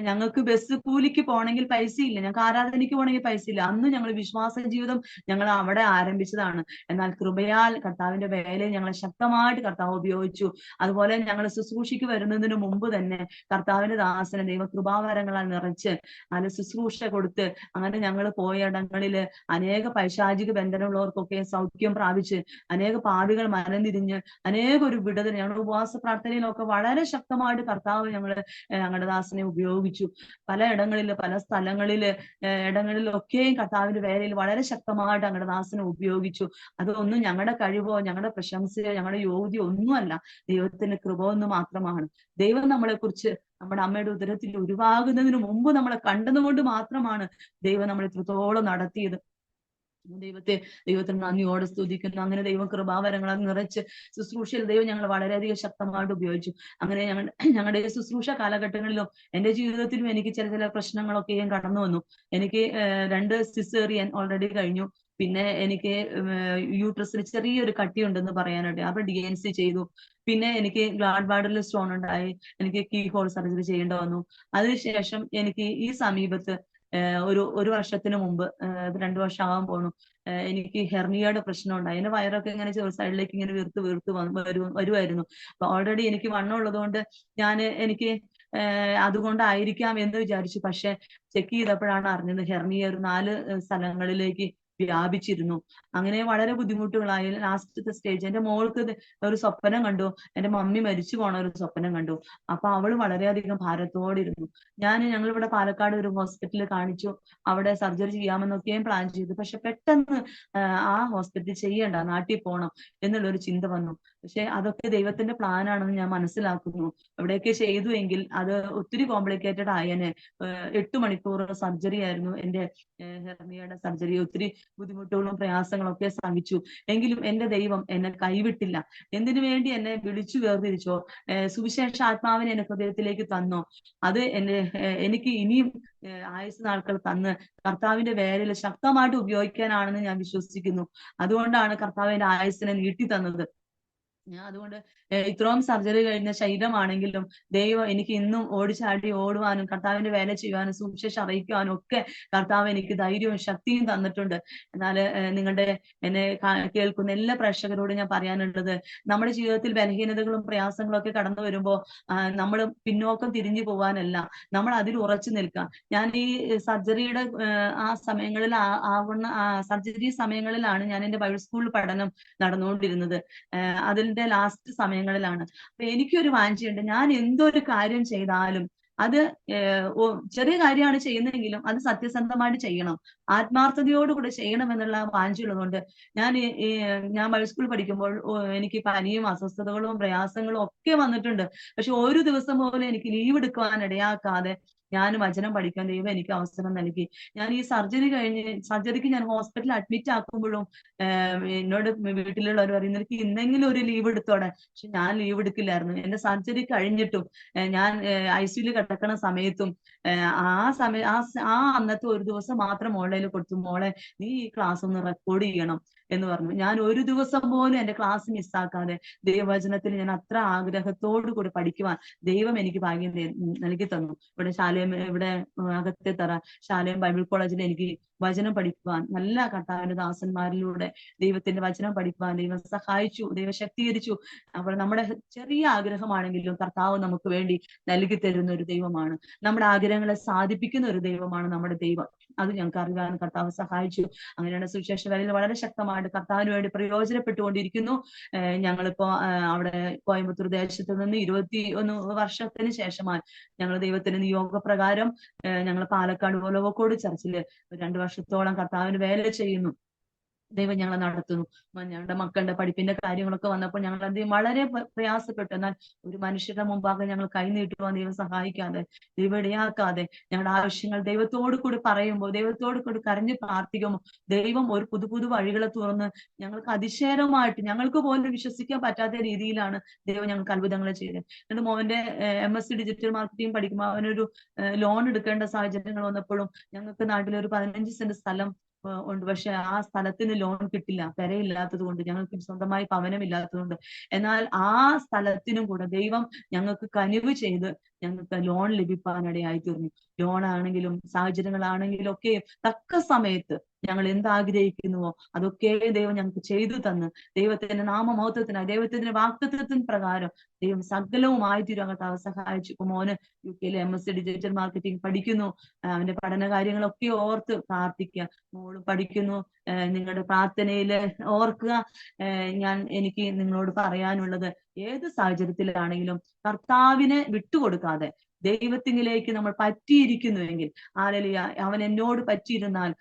ഞങ്ങൾക്ക് ബസ് കൂലിക്ക് പോകണമെങ്കിൽ പൈസ ഇല്ല, ഞങ്ങൾക്ക് ആരാധനയ്ക്ക് പോകണമെങ്കിൽ പൈസ ഇല്ല. അന്ന് ഞങ്ങൾ വിശ്വാസ ജീവിതം ഞങ്ങൾ അവിടെ ആരംഭിച്ചതാണ്. എന്നാൽ കൃപയാൽ കർത്താവിന്റെ വേലയിൽ ഞങ്ങളെ ശക്തമായിട്ട് കർത്താവ് ഉപയോഗിച്ചു. അതുപോലെ ഞങ്ങൾ ശുശ്രൂഷയ്ക്ക് വരുന്നതിന് മുമ്പ് തന്നെ കർത്താവിന്റെ ദാസനെ ദൈവകൃപാവരങ്ങളാൽ നിറച്ച് അതിന് ശുശ്രൂഷ കൊടുത്ത് അങ്ങനെ ഞങ്ങൾ പോയ ഇടങ്ങളില് അനേക പൈശാചിക ബന്ധനമുള്ളവർക്കൊക്കെ സൗഖ്യം പ്രാപിച്ച്, അനേക പാപികൾ മനംതിരിഞ്ഞ്, അനേക ഒരു വിടുതൽ, ഞങ്ങളുടെ ഉപവാസ പ്രാർത്ഥനയിലൊക്കെ വളരെ ശക്തമായിട്ട് കർത്താവ് ഞങ്ങളുടെ ദാസനെ ഉപയോഗിച്ചു. പല ഇടങ്ങളില്, പല ഇടങ്ങളിലൊക്കെയും കർത്താവിന്റെ വേലയിൽ വളരെ ശക്തമായിട്ട് ഞങ്ങളുടെ ദാസനെ ഉപയോഗിച്ചു. അതൊന്നും ഞങ്ങളുടെ കഴിവോ ഞങ്ങളുടെ പ്രശംസയോ ഞങ്ങളുടെ യോഗ്യതയോ ഒന്നുമല്ല, ദൈവത്തിന്റെ കൃപ ഒന്ന് മാത്രമാണ്. ദൈവം നമ്മളെ കുറിച്ച് നമ്മുടെ അമ്മയുടെ ഉദരത്തിൽ ഉരുവാകുന്നതിന് മുമ്പ് നമ്മളെ കണ്ടതുകൊണ്ട് മാത്രമാണ് ദൈവം നമ്മളെ ഇത്രത്തോളം നടത്തിയത്. ദൈവത്തിന് നന്ദിയോടെ സ്തുതിക്കുന്നു. അങ്ങനെ ദൈവം കൃപാവരങ്ങളാൽ നിറച്ച് ശുശ്രൂഷയിൽ ദൈവം ഞങ്ങൾ വളരെയധികം ശക്തമായിട്ട് ഉപയോഗിച്ചു. അങ്ങനെ ഞങ്ങളുടെ ശുശ്രൂഷ കാലഘട്ടങ്ങളിലും എൻ്റെ ജീവിതത്തിലും എനിക്ക് ചില പ്രശ്നങ്ങളൊക്കെയും കടന്നു വന്നു. എനിക്ക് 2 സിസേറിയൻ ഓൾറെഡി കഴിഞ്ഞു. പിന്നെ എനിക്ക് യൂട്രസിൽ ചെറിയൊരു കട്ടിയുണ്ടെന്ന് പറയാനായിട്ട് അപ്പൊ DNC ചെയ്തു. പിന്നെ എനിക്ക് ഗ്ലാഡ് ബാർഡിൽ സ്റ്റോൺ ഉണ്ടായി. എനിക്ക് കീ ഹോൾ സർജറി ചെയ്യേണ്ടി വന്നു. അതിനുശേഷം എനിക്ക് ഈ സമീപത്ത് ഒരു വർഷത്തിന് മുമ്പ്, 2 വർഷം ആവാൻ പോണു, എനിക്ക് ഹെർണിയയുടെ പ്രശ്നം ഉണ്ടായി. എന്റെ വയറൊക്കെ ഇങ്ങനെ സൈഡിലേക്ക് ഇങ്ങനെ വീർത്ത് വരുമായിരുന്നു. അപ്പൊ ഓൾറെഡി എനിക്ക് വണ്ണം ഉള്ളതുകൊണ്ട് എനിക്ക് അതുകൊണ്ടായിരിക്കാം എന്ന് വിചാരിച്ചു. പക്ഷെ ചെക്ക് ചെയ്തപ്പോഴാണ് അറിഞ്ഞത് ഹെർണിയ ഒരു 4 സ്ഥലങ്ങളിലേക്ക് വ്യാപിച്ചിരുന്നു. അങ്ങനെ വളരെ ബുദ്ധിമുട്ടുകളായി. ലാസ്റ്റത്തെ സ്റ്റേജ് എന്റെ മോൾക്ക് ഒരു സ്വപ്നം കണ്ടു, എന്റെ മമ്മി മരിച്ചു പോണ ഒരു സ്വപ്നം കണ്ടു. അപ്പൊ അവള് വളരെയധികം ഭാരത്തോടെ ഇരുന്നു. ഞങ്ങളിവിടെ പാലക്കാട് ഒരു ഹോസ്പിറ്റലിൽ കാണിച്ചു. അവിടെ സർജറി ചെയ്യാമെന്നൊക്കെയും പ്ലാൻ ചെയ്തു. പക്ഷെ പെട്ടെന്ന് ആ ഹോസ്പിറ്റലിൽ ചെയ്യണ്ട, നാട്ടിൽ പോകണം എന്നുള്ളൊരു ചിന്ത വന്നു. പക്ഷെ അതൊക്കെ ദൈവത്തിന്റെ പ്ലാൻ ആണെന്ന് ഞാൻ മനസ്സിലാക്കുന്നു. എവിടെയൊക്കെ ചെയ്തു എങ്കിൽ അത് ഒത്തിരി കോംപ്ലിക്കേറ്റഡ് ആയനെ. 8 മണിക്കൂർ സർജറി ആയിരുന്നു എന്റെ ഹെർണിയയുടെ സർജറി. ഒത്തിരി ബുദ്ധിമുട്ടുകളും പ്രയാസങ്ങളും ഒക്കെ സഹിച്ചു. എങ്കിലും എന്റെ ദൈവം എന്നെ കൈവിട്ടില്ല. എന്തിനു വേണ്ടി എന്നെ വിളിച്ചു വേർതിരിച്ചോ, സുവിശേഷ ആത്മാവിനെ എന്റെ ഹൃദയത്തിലേക്ക് തന്നോ, അത് എനിക്ക് ഇനിയും ആയുസ് നാൾക്കൾ തന്ന് കർത്താവിന്റെ വേലയിൽ ശക്തമായിട്ട് ഉപയോഗിക്കാനാണെന്ന് ഞാൻ വിശ്വസിക്കുന്നു. അതുകൊണ്ടാണ് കർത്താവ് എന്റെ ആയുസ്സിനെ നീട്ടി തന്നത്. അതുകൊണ്ട് ഇത്രയും സർജറി കഴിഞ്ഞ ശരീരമാണെങ്കിലും ദൈവം എനിക്ക് ഇന്നും ഓടിച്ചാടി ഓടുവാനും കർത്താവിന്റെ വേല ചെയ്യുവാനും സുവിശേഷം അറിയിക്കുവാനും ഒക്കെ കർത്താവ് എനിക്ക് ധൈര്യവും ശക്തിയും തന്നിട്ടുണ്ട്. എന്നാൽ എന്നെ കേൾക്കുന്ന എല്ലാ പ്രേക്ഷകരോടും ഞാൻ പറയാനുള്ളത്, നമ്മുടെ ജീവിതത്തിൽ ബലഹീനതകളും പ്രയാസങ്ങളും ഒക്കെ കടന്നു വരുമ്പോൾ നമ്മൾ പിന്നോക്കം തിരിഞ്ഞു പോകാനല്ല, നമ്മൾ അതിൽ ഉറച്ചു നിൽക്കാം. ഞാൻ ഈ സർജറിയുടെ ആ സമയങ്ങളിൽ സർജറി സമയങ്ങളിലാണ് ഞാൻ എന്റെ ബൈബിൾ സ്കൂൾ പഠനം നടന്നുകൊണ്ടിരുന്നത്. അതിന്റെ ലാസ്റ്റ് സമയങ്ങളിലാണ്. അപ്പൊ എനിക്കൊരു വാഞ്ചയുണ്ട്, ഞാൻ എന്തൊരു കാര്യം ചെയ്താലും അത് ചെറിയ കാര്യമാണ് ചെയ്യുന്നതെങ്കിലും അത് സത്യസന്ധമായിട്ട് ചെയ്യണം, ആത്മാർത്ഥതയോടുകൂടി ചെയ്യണം എന്നുള്ള വാഞ്ചയുള്ളതുകൊണ്ട് ഞാൻ ബൈബിൾ സ്കൂളിൽ പഠിക്കുമ്പോൾ എനിക്ക് പനിയും അസ്വസ്ഥതകളും പ്രയാസങ്ങളും ഒക്കെ വന്നിട്ടുണ്ട്. പക്ഷെ ഒരു ദിവസം പോലും എനിക്ക് ലീവ് എടുക്കുവാൻ ഇടയാക്കാതെ ഞാൻ വചനം പഠിക്കാൻ ദൈവം എനിക്ക് അവസരം നൽകി. ഞാൻ ഈ സർജറിക്ക് ഞാൻ ഹോസ്പിറ്റലിൽ അഡ്മിറ്റ് ആക്കുമ്പോഴും എന്നോട് വീട്ടിലുള്ളവർ പറയും, നിനക്ക് ഇന്നെങ്കിലും ഒരു ലീവ് എടുത്തോടെ. പക്ഷെ ഞാൻ ലീവ് എടുക്കില്ലായിരുന്നു. എന്റെ സർജറി കഴിഞ്ഞിട്ടും ഞാൻ ICUയിൽ കിടക്കണ സമയത്തും അന്നത്തെ ഒരു ദിവസം മാത്രം മോളേൽ കൊടുത്തു, മോളെ നീ ഈ ക്ലാസ് ഒന്ന് റെക്കോർഡ് ചെയ്യണം എന്ന് പറഞ്ഞു. ഞാൻ ഒരു ദിവസം പോലും എന്റെ ക്ലാസ് മിസ്സാക്കാതെ ദൈവവചനത്തിൽ ഞാൻ അത്ര ആഗ്രഹത്തോടു കൂടി പഠിക്കുവാൻ ദൈവം എനിക്ക് ഭാഗ്യം നൽകി തന്നു. ഇവിടെ അകത്തേത്തറ ശാലയം ബൈബിൾ കോളേജിൽ എനിക്ക് വചനം പഠിക്കുവാൻ, നല്ല കർത്താവിന്റെ ദാസന്മാരിലൂടെ ദൈവത്തിന്റെ വചനം പഠിക്കുവാൻ ദൈവം സഹായിച്ചു, ദൈവം ശക്തീകരിച്ചു. അപ്പോൾ നമ്മുടെ ചെറിയ ആഗ്രഹമാണെങ്കിലും കർത്താവ് നമുക്ക് വേണ്ടി നൽകി തരുന്ന ഒരു ദൈവമാണ്. നമ്മുടെ ആഗ്രഹങ്ങളെ സാധിപ്പിക്കുന്ന ഒരു ദൈവമാണ് നമ്മുടെ ദൈവം. അത് ഞങ്ങൾക്ക് അറിയാൻ കർത്താവ് സഹായിച്ചു. അങ്ങനെയാണ് സുവിശേഷ വേലയിൽ വളരെ ശക്തമായിട്ട് കർത്താവിന് വേണ്ടി പ്രയോജനപ്പെട്ടുകൊണ്ടിരിക്കുന്നു. ഞങ്ങളിപ്പോ അവിടെ കോയമ്പത്തൂർ ദേശത്ത് നിന്ന് 21 വർഷത്തിന് ശേഷമായി ഞങ്ങൾ ദൈവത്തിന്റെ നിയോഗപ്രകാരം ഞങ്ങൾ പാലക്കാട് ഒലവക്കോട് ചർച്ചില് 2 വർഷത്തോളം കർത്താവിന് വേല ചെയ്യുന്നു. ദൈവം ഞങ്ങളെ നടത്തുന്നു. ഞങ്ങളുടെ മക്കളുടെ പഠിപ്പിന്റെ കാര്യങ്ങളൊക്കെ വന്നപ്പോൾ ഞങ്ങൾ എന്തെയും വളരെ പ്രയാസപ്പെട്ടു. എന്നാൽ ഒരു മനുഷ്യരുടെ മുമ്പാകെ ഞങ്ങൾ കൈനീട്ടുവാൻ ദൈവം സഹായിക്കാതെ, ദൈവം ഇടയാക്കാതെ ഞങ്ങളുടെ ആവശ്യങ്ങൾ ദൈവത്തോട് കൂടി പറയുമ്പോൾ, ദൈവത്തോട് കൂടി കരഞ്ഞ് പ്രാർത്ഥിക്കുമ്പോൾ ദൈവം ഒരു പുതു വഴികളെ തുറന്ന് ഞങ്ങൾക്ക് അതിശയകരമായിട്ട്, ഞങ്ങൾക്ക് പോലും വിശ്വസിക്കാൻ പറ്റാത്ത രീതിയിലാണ് ദൈവം ഞങ്ങൾക്ക് അത്ഭുതങ്ങൾ ചെയ്തത്. എന്നിട്ട് മോന്റെ MSc ഡിജിറ്റൽ മാർക്കറ്റിംഗ് പഠിക്കുമ്പോൾ അവനൊരു ലോൺ എടുക്കേണ്ട സാഹചര്യങ്ങൾ വന്നപ്പോഴും ഞങ്ങൾക്ക് നാട്ടിലൊരു 15 സെന്റ് സ്ഥലം ഉണ്ട്. പക്ഷെ ആ സ്ഥലത്തിന് ലോൺ കിട്ടില്ല, പെരയില്ലാത്തത് കൊണ്ട്, ഞങ്ങൾക്ക് സ്വന്തമായി ഭവനമില്ലാത്തതുകൊണ്ട്. എന്നാൽ ആ സ്ഥലത്തിനും കൂടെ ദൈവം ഞങ്ങൾക്ക് കനിവ് ചെയ്ത് ഞങ്ങൾക്ക് ലോൺ ലഭിക്കാനിടയായി തീർന്നു. ലോണാണെങ്കിലും സാഹചര്യങ്ങളാണെങ്കിലും ഒക്കെ തക്ക സമയത്ത് ഞങ്ങൾ എന്താഗ്രഹിക്കുന്നുവോ അതൊക്കെ ദൈവം ഞങ്ങൾക്ക് ചെയ്തു തന്ന് ദൈവത്തിന്റെ നാമമഹത്വത്തിനായി, ദൈവത്തിന്റെ വാഗ്ദത്തത്തിന് പ്രകാരം ദൈവം സകലവുമായി തീരുവാൻ കർത്താവ് സഹായിച്ചു. ഇപ്പൊ മോന് UK MSc ഡിജിറ്റൽ മാർക്കറ്റിംഗ് പഠിക്കുന്നു. അവന്റെ പഠന കാര്യങ്ങളൊക്കെ ഓർത്ത് പ്രാർത്ഥിക്കുക. മോള് പഠിക്കുന്നു. നിങ്ങളുടെ പ്രാർത്ഥനയില് ഓർക്കുക. എനിക്ക് നിങ്ങളോട് പറയാനുള്ളത്, ഏത് സാഹചര്യത്തിലാണെങ്കിലും കർത്താവിനെ വിട്ടുകൊടുക്കാതെ ദൈവത്തിലേക്ക് നമ്മൾ പറ്റിയിരിക്കുന്നുവെങ്കിൽ, ഹല്ലേലൂയ, അവൻ എന്നോട് പറ്റിയിരുന്നാൽ,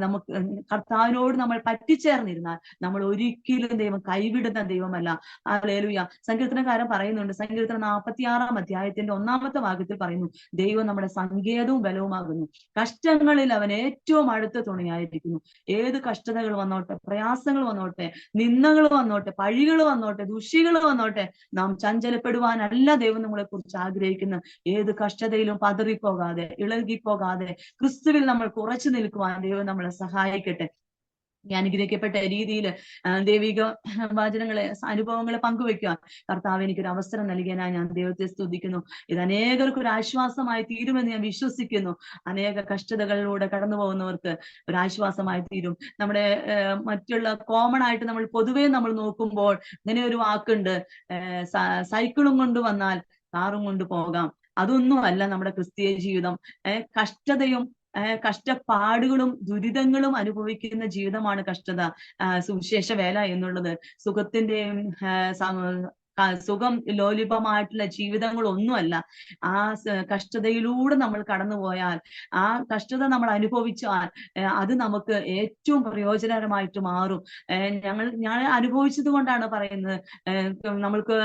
നമുക്ക് കർത്താവിനോട് നമ്മൾ പറ്റിച്ചേർന്നിരുന്നാൽ നമ്മൾ ഒരിക്കലും ദൈവം കൈവിടുന്ന ദൈവമല്ല. ഹല്ലേലൂയ. സങ്കീർത്തനക്കാരൻ പറയുന്നുണ്ട്, സങ്കീർത്തനം 46-ാം അധ്യായത്തിന്റെ 1-ാമത്തെ വാക്യത്തിൽ പറയുന്നു, ദൈവം നമ്മുടെ സങ്കേതവും ബലവുമാകുന്നു, കഷ്ടങ്ങളിൽ അവൻ ഏറ്റവും അടുത്ത തുണയായിരിക്കുന്നു. ഏത് കഷ്ടതകൾ വന്നോട്ടെ, പ്രയാസങ്ങൾ വന്നോട്ടെ, നിന്ദകൾ വന്നോട്ടെ, പഴികൾ വന്നോട്ടെ, ദുഷികൾ വന്നോട്ടെ, നാം ചഞ്ചലപ്പെടുവാനല്ല ദൈവം നമ്മളെ കുറിച്ച് ആഗ്രഹിക്കുന്ന. ഏത് കഷ്ടതയിലും പതറിപ്പോകാതെ, ഇളകിപ്പോകാതെ ക്രിസ്തുവിൽ നമ്മൾ ഉറച്ചു നിൽക്കുവാൻ ദൈവം നമ്മളെ സഹായിക്കട്ടെ. അനുഗ്രഹിക്കപ്പെട്ട രീതിയിൽ ദൈവിക വചനങ്ങളെ, അനുഭവങ്ങളെ പങ്കുവെക്കുവാൻ കർത്താവ് എനിക്കൊരു അവസരം നൽകിയതിനായി ഞാൻ ദൈവത്തെ സ്തുതിക്കുന്നു. ഇത് അനേകർക്ക് ഒരു ആശ്വാസമായി തീരുമെന്ന് ഞാൻ വിശ്വസിക്കുന്നു. അനേക കഷ്ടതകളിലൂടെ കടന്നു പോകുന്നവർക്ക് ഒരു ആശ്വാസമായി തീരും. നമ്മുടെ മറ്റുള്ള കോമൺ ആയിട്ട് നമ്മൾ പൊതുവേ നമ്മൾ നോക്കുമ്പോൾ ഇങ്ങനെ ഒരു വാക്കുണ്ട്, സൈക്കിളും കൊണ്ട് വന്നാൽ കാറും കൊണ്ട് പോകാം. അതൊന്നും അല്ല നമ്മുടെ ക്രിസ്തീയ ജീവിതം. കഷ്ടതയും കഷ്ടപ്പാടുകളും ദുരിതങ്ങളും അനുഭവിക്കുന്ന ജീവിതമാണ് കഷ്ടത. സുവിശേഷ വേല എന്നുള്ളത് സുഖത്തിന്റെയും സുഖം ലോലുപമായിട്ടുള്ള ജീവിതങ്ങളൊന്നുമല്ല. ആ കഷ്ടതയിലൂടെ നമ്മൾ കടന്നുപോയാൽ, ആ കഷ്ടത നമ്മൾ അനുഭവിച്ചാൽ അത് നമുക്ക് ഏറ്റവും പ്രയോജനകരമായിട്ട് മാറും. ഞാൻ അനുഭവിച്ചത് കൊണ്ടാണ് പറയുന്നത്. നമ്മൾക്ക്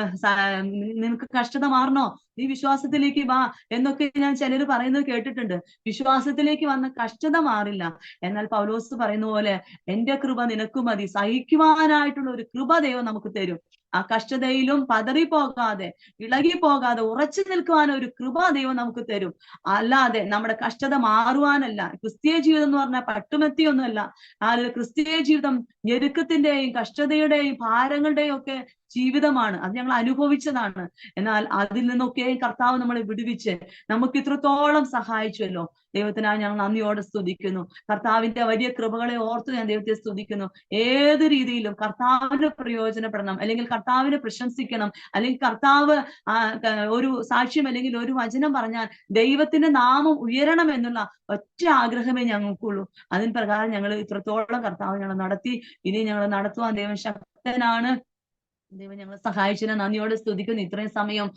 നിനക്ക് കഷ്ടത മാറണോ, നീ വിശ്വാസത്തിലേക്ക് വാ എന്നൊക്കെ ഞാൻ ചിലർ പറയുന്നത് കേട്ടിട്ടുണ്ട്. വിശ്വാസത്തിലേക്ക് വന്ന കഷ്ടത മാറില്ല. എന്നാൽ പൗലോസ് പറയുന്ന പോലെ എന്റെ കൃപ നിനക്ക് മതി, സഹിക്കുവാനായിട്ടുള്ള ഒരു കൃപ ദൈവം നമുക്ക് തരും. ആ കഷ്ടതയിലും പതറിപ്പോകാതെ ഇളകിപ്പോകാതെ ഉറച്ചു നിൽക്കുവാൻ ഒരു കൃപ ദൈവം നമുക്ക് തരും. അല്ലാതെ നമ്മുടെ കഷ്ടത മാറുവാനല്ല. ക്രിസ്തീയ ജീവിതം എന്ന് പറഞ്ഞാൽ പട്ടുമെത്തിയൊന്നുമല്ല. ആ ക്രിസ്തീയ ജീവിതം ഞെരുക്കത്തിന്റെയും കഷ്ടതയുടെയും ഭാരങ്ങളുടെയും ഒക്കെ ജീവിതമാണ്. അത് ഞങ്ങൾ അനുഭവിച്ചതാണ്. എന്നാൽ അതിൽ നിന്നൊക്കെ കർത്താവ് നമ്മളെ വിടുവിച്ച് നമുക്ക് ഇത്രത്തോളം സഹായിച്ചുവല്ലോ. ദൈവത്തിനായി ഞങ്ങൾ നന്ദിയോടെ സ്തുതിക്കുന്നു. കർത്താവിന്റെ വലിയ കൃപകളെ ഓർത്ത് ഞാൻ ദൈവത്തെ സ്തുതിക്കുന്നു. ഏത് രീതിയിലും കർത്താവിന് പ്രയോജനപ്പെടണം, അല്ലെങ്കിൽ കർത്താവിനെ പ്രശംസിക്കണം, അല്ലെങ്കിൽ കർത്താവ് ഒരു സാക്ഷ്യം അല്ലെങ്കിൽ ഒരു വചനം പറഞ്ഞാൽ ദൈവത്തിന്റെ നാമം ഉയരണം എന്നുള്ള ഒറ്റ ആഗ്രഹമേ ഞങ്ങൾക്കുള്ളൂ. അതിന് പ്രകാരം ഞങ്ങൾ ഇത്രത്തോളം കർത്താവ് ഞങ്ങൾ നടത്തി, ഇനി ഞങ്ങൾ നടത്തുവാൻ ദൈവം ശക്തനാണ്. ദൈവം ഞങ്ങളെ സഹായിച്ചതിനെ നന്ദിയോടെ സ്തുതിക്കുന്നു. ഇത്രയും സമയം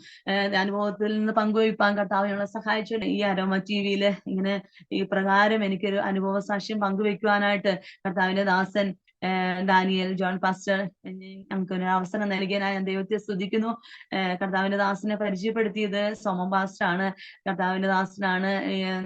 അനുഭവത്തിൽ നിന്ന് പങ്കുവയ്പ്പാൻ കർത്താവ് ഞങ്ങളെ സഹായിച്ചു. ഈ അരോമ ടിവിയില് ഇങ്ങനെ ഈ പ്രകാരം എനിക്കൊരു അനുഭവ സാക്ഷ്യം പങ്കുവെക്കുവാനായിട്ട് കർത്താവിന്റെ ദാസൻ ഡാനിയൽ ജോൺ പാസ്റ്റർ ഞങ്ങൾക്ക് ഒരു അവസരം നൽകിയതിനായി ഞാൻ ദൈവത്തെ സ്തുതിക്കുന്നു. കർത്താവിന്റെ ദാസനെ പരിചയപ്പെടുത്തിയത് സോമൻ പാസ്റ്റർ ആണ്. കർത്താവിന്റെ ദാസനാണ്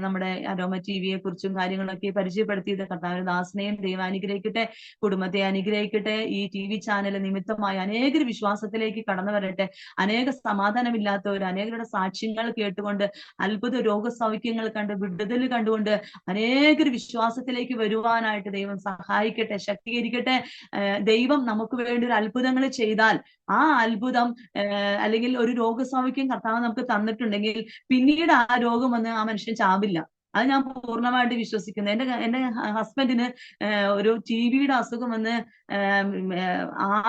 നമ്മുടെ അരോമ ടിവിയെ കുറിച്ചും കാര്യങ്ങളൊക്കെ പരിചയപ്പെടുത്തിയത്. കർത്താവിന്റെ ദാസനെയും ദൈവം അനുഗ്രഹിക്കട്ടെ, കുടുംബത്തെ അനുഗ്രഹിക്കട്ടെ. ഈ TV ചാനൽ നിമിത്തമായി അനേകർ വിശ്വാസത്തിലേക്ക് കടന്നു വരട്ടെ. അനേക സമാധാനമില്ലാത്തവർ അനേകരുടെ സാക്ഷ്യങ്ങൾ കേട്ടുകൊണ്ട് അത്ഭുത രോഗസൗഖ്യങ്ങൾ കണ്ട് വിടുതൽ കണ്ടുകൊണ്ട് അനേകർ വിശ്വാസത്തിലേക്ക് വരുവാനായിട്ട് ദൈവം സഹായിക്കട്ടെ, ശക്തീകരിക്കട്ടെ. ദൈവം നമുക്ക് വേണ്ടി ഒരു അത്ഭുതങ്ങൾ ചെയ്താൽ ആ അത്ഭുതം അല്ലെങ്കിൽ ഒരു രോഗസൗഖ്യം കർത്താവ് നമുക്ക് തന്നിട്ടുണ്ടെങ്കിൽ പിന്നീട് ആ രോഗം വന്ന് ആ മനുഷ്യൻ ചാവില്ല. അത് ഞാൻ പൂർണ്ണമായിട്ട് വിശ്വസിക്കുന്നു. എന്റെ ഹസ്ബൻഡിന് ഒരു TBയുടെ അസുഖം വന്ന്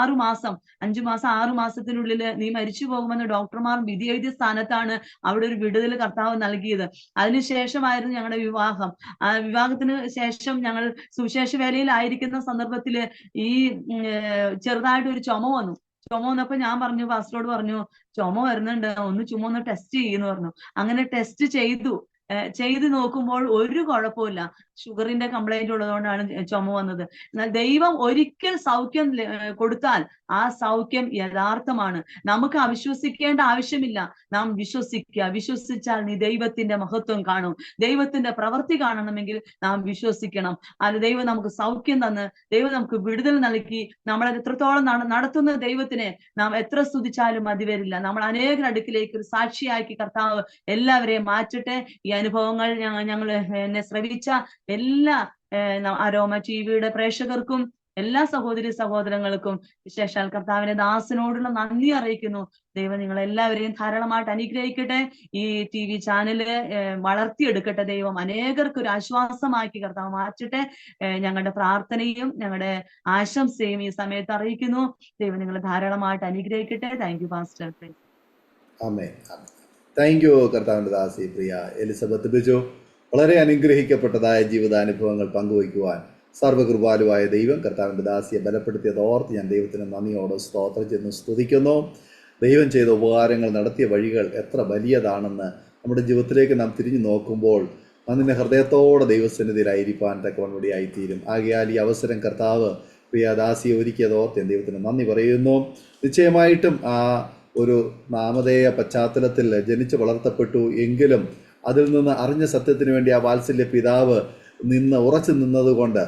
6 മാസം 5 മാസം 6 മാസത്തിനുള്ളിൽ നീ മരിച്ചു പോകുമെന്ന് ഡോക്ടർമാർ വിധി എഴുതിയ സ്ഥാനത്താണ് അവിടെ ഒരു വിടുതൽ കർത്താവ് നൽകിയത്. അതിനുശേഷമായിരുന്നു ഞങ്ങളുടെ വിവാഹം. ആ വിവാഹത്തിന് ശേഷം ഞങ്ങൾ സുവിശേഷ വേലയിലായിരിക്കുന്ന സന്ദർഭത്തില് ഈ ചെറുതായിട്ട് ഒരു ചുമ വന്നു. ചുമ വന്നപ്പോ ഞാൻ പറഞ്ഞു, പാസ്റ്ററോട് പറഞ്ഞു, ചുമ വരുന്നുണ്ട്, ചുമ ഒന്ന് ടെസ്റ്റ് ചെയ്യുന്നു പറഞ്ഞു. അങ്ങനെ ടെസ്റ്റ് ചെയ്ത് നോക്കുമ്പോൾ ഒരു കുഴപ്പമില്ല. ഷുഗറിന്റെ കംപ്ലൈന്റ് ഉള്ളതുകൊണ്ടാണ് ചുമ വന്നത്. എന്നാൽ ദൈവം ഒരിക്കൽ സൗഖ്യം കൊടുത്താൽ ആ സൗഖ്യം യഥാർത്ഥമാണ്. നമുക്ക് അവിശ്വസിക്കേണ്ട ആവശ്യമില്ല. നാം വിശ്വസിച്ചാൽ നീ ദൈവത്തിന്റെ മഹത്വം കാണും. ദൈവത്തിന്റെ പ്രവൃത്തി കാണണമെങ്കിൽ നാം വിശ്വസിക്കണം. അത് ദൈവം നമുക്ക് സൗഖ്യം തന്ന് ദൈവം നമുക്ക് വിടുതൽ നൽകി നമ്മളെ എത്രത്തോളം നടത്തുന്ന ദൈവത്തിനെ നാം എത്ര സ്തുതിച്ചാലും മതി വരില്ല. നമ്മൾ അനേകരുടെ അടുക്കിലേക്ക് ഒരു സാക്ഷിയാക്കി കർത്താവ് എല്ലാവരെയും മാറ്റട്ടെ. ഈ അനുഭവങ്ങൾ ഞങ്ങൾ എന്നെ ശ്രവിച്ച എല്ലാ അരോമ TVയുടെ പ്രേക്ഷകർക്കും എല്ലാ സഹോദരി സഹോദരങ്ങൾക്കും വിശേഷാൽ കർത്താവിന്റെ ദാസനോടുള്ള നന്ദി അറിയിക്കുന്നു. ദൈവം നിങ്ങളെല്ലാവരെയും ധാരാളമായിട്ട് അനുഗ്രഹിക്കട്ടെ. ഈ TV ചാനല് വളർത്തിയെടുക്കട്ടെ. ദൈവം അനേകർക്ക് ഒരു ആശ്വാസമാക്കി കർത്താവ് മാറ്റട്ടെ. ഞങ്ങളുടെ പ്രാർത്ഥനയും ഞങ്ങളുടെ ആശംസയും ഈ സമയത്ത് അറിയിക്കുന്നു. ദൈവം നിങ്ങളെ ധാരാളമായിട്ട് അനുഗ്രഹിക്കട്ടെ. Thank you pastor. Amen. Thank you കർത്താവിൻ്റെ ദാസി പ്രിയ എലിസബത്ത് ബിജു. വളരെ അനുഗ്രഹിക്കപ്പെട്ടതായ ജീവിതാനുഭവങ്ങൾ പങ്കുവയ്ക്കുവാൻ സർവ്വകൃപാലുവായ ദൈവം കർത്താവിൻ്റെ ദാസിയെ ബലപ്പെടുത്തിയത് ഓർത്ത് ഞാൻ ദൈവത്തിന് നന്ദിയോടെ സ്തോത്രം ചെന്ന് സ്തുതിക്കുന്നു. ദൈവം ചെയ്ത ഉപകാരങ്ങൾ, നടത്തിയ വഴികൾ എത്ര വലിയതാണെന്ന് നമ്മുടെ ജീവിതത്തിലേക്ക് നാം തിരിഞ്ഞു നോക്കുമ്പോൾ അതിൻ്റെ ഹൃദയത്തോടെ ദൈവസന്നിധിയിലായിരിക്കാൻ തക്കവണ്ണിയായിത്തീരും. ആകയാൽ ഈ അവസരം കർത്താവ് പ്രിയ ദാസിയെ ഒരുക്കിയത് ഓർത്ത് ഞാൻ ദൈവത്തിന് നന്ദി പറയുന്നു. നിശ്ചയമായിട്ടും ആ ഒരു നാമധേയ പശ്ചാത്തലത്തിൽ ജനിച്ച് വളർത്തപ്പെട്ടു എങ്കിലും അതിൽ നിന്ന് അറിഞ്ഞ സത്യത്തിന് വേണ്ടി ആ വാത്സല്യ പിതാവ് ഉറച്ചു നിന്നതുകൊണ്ട്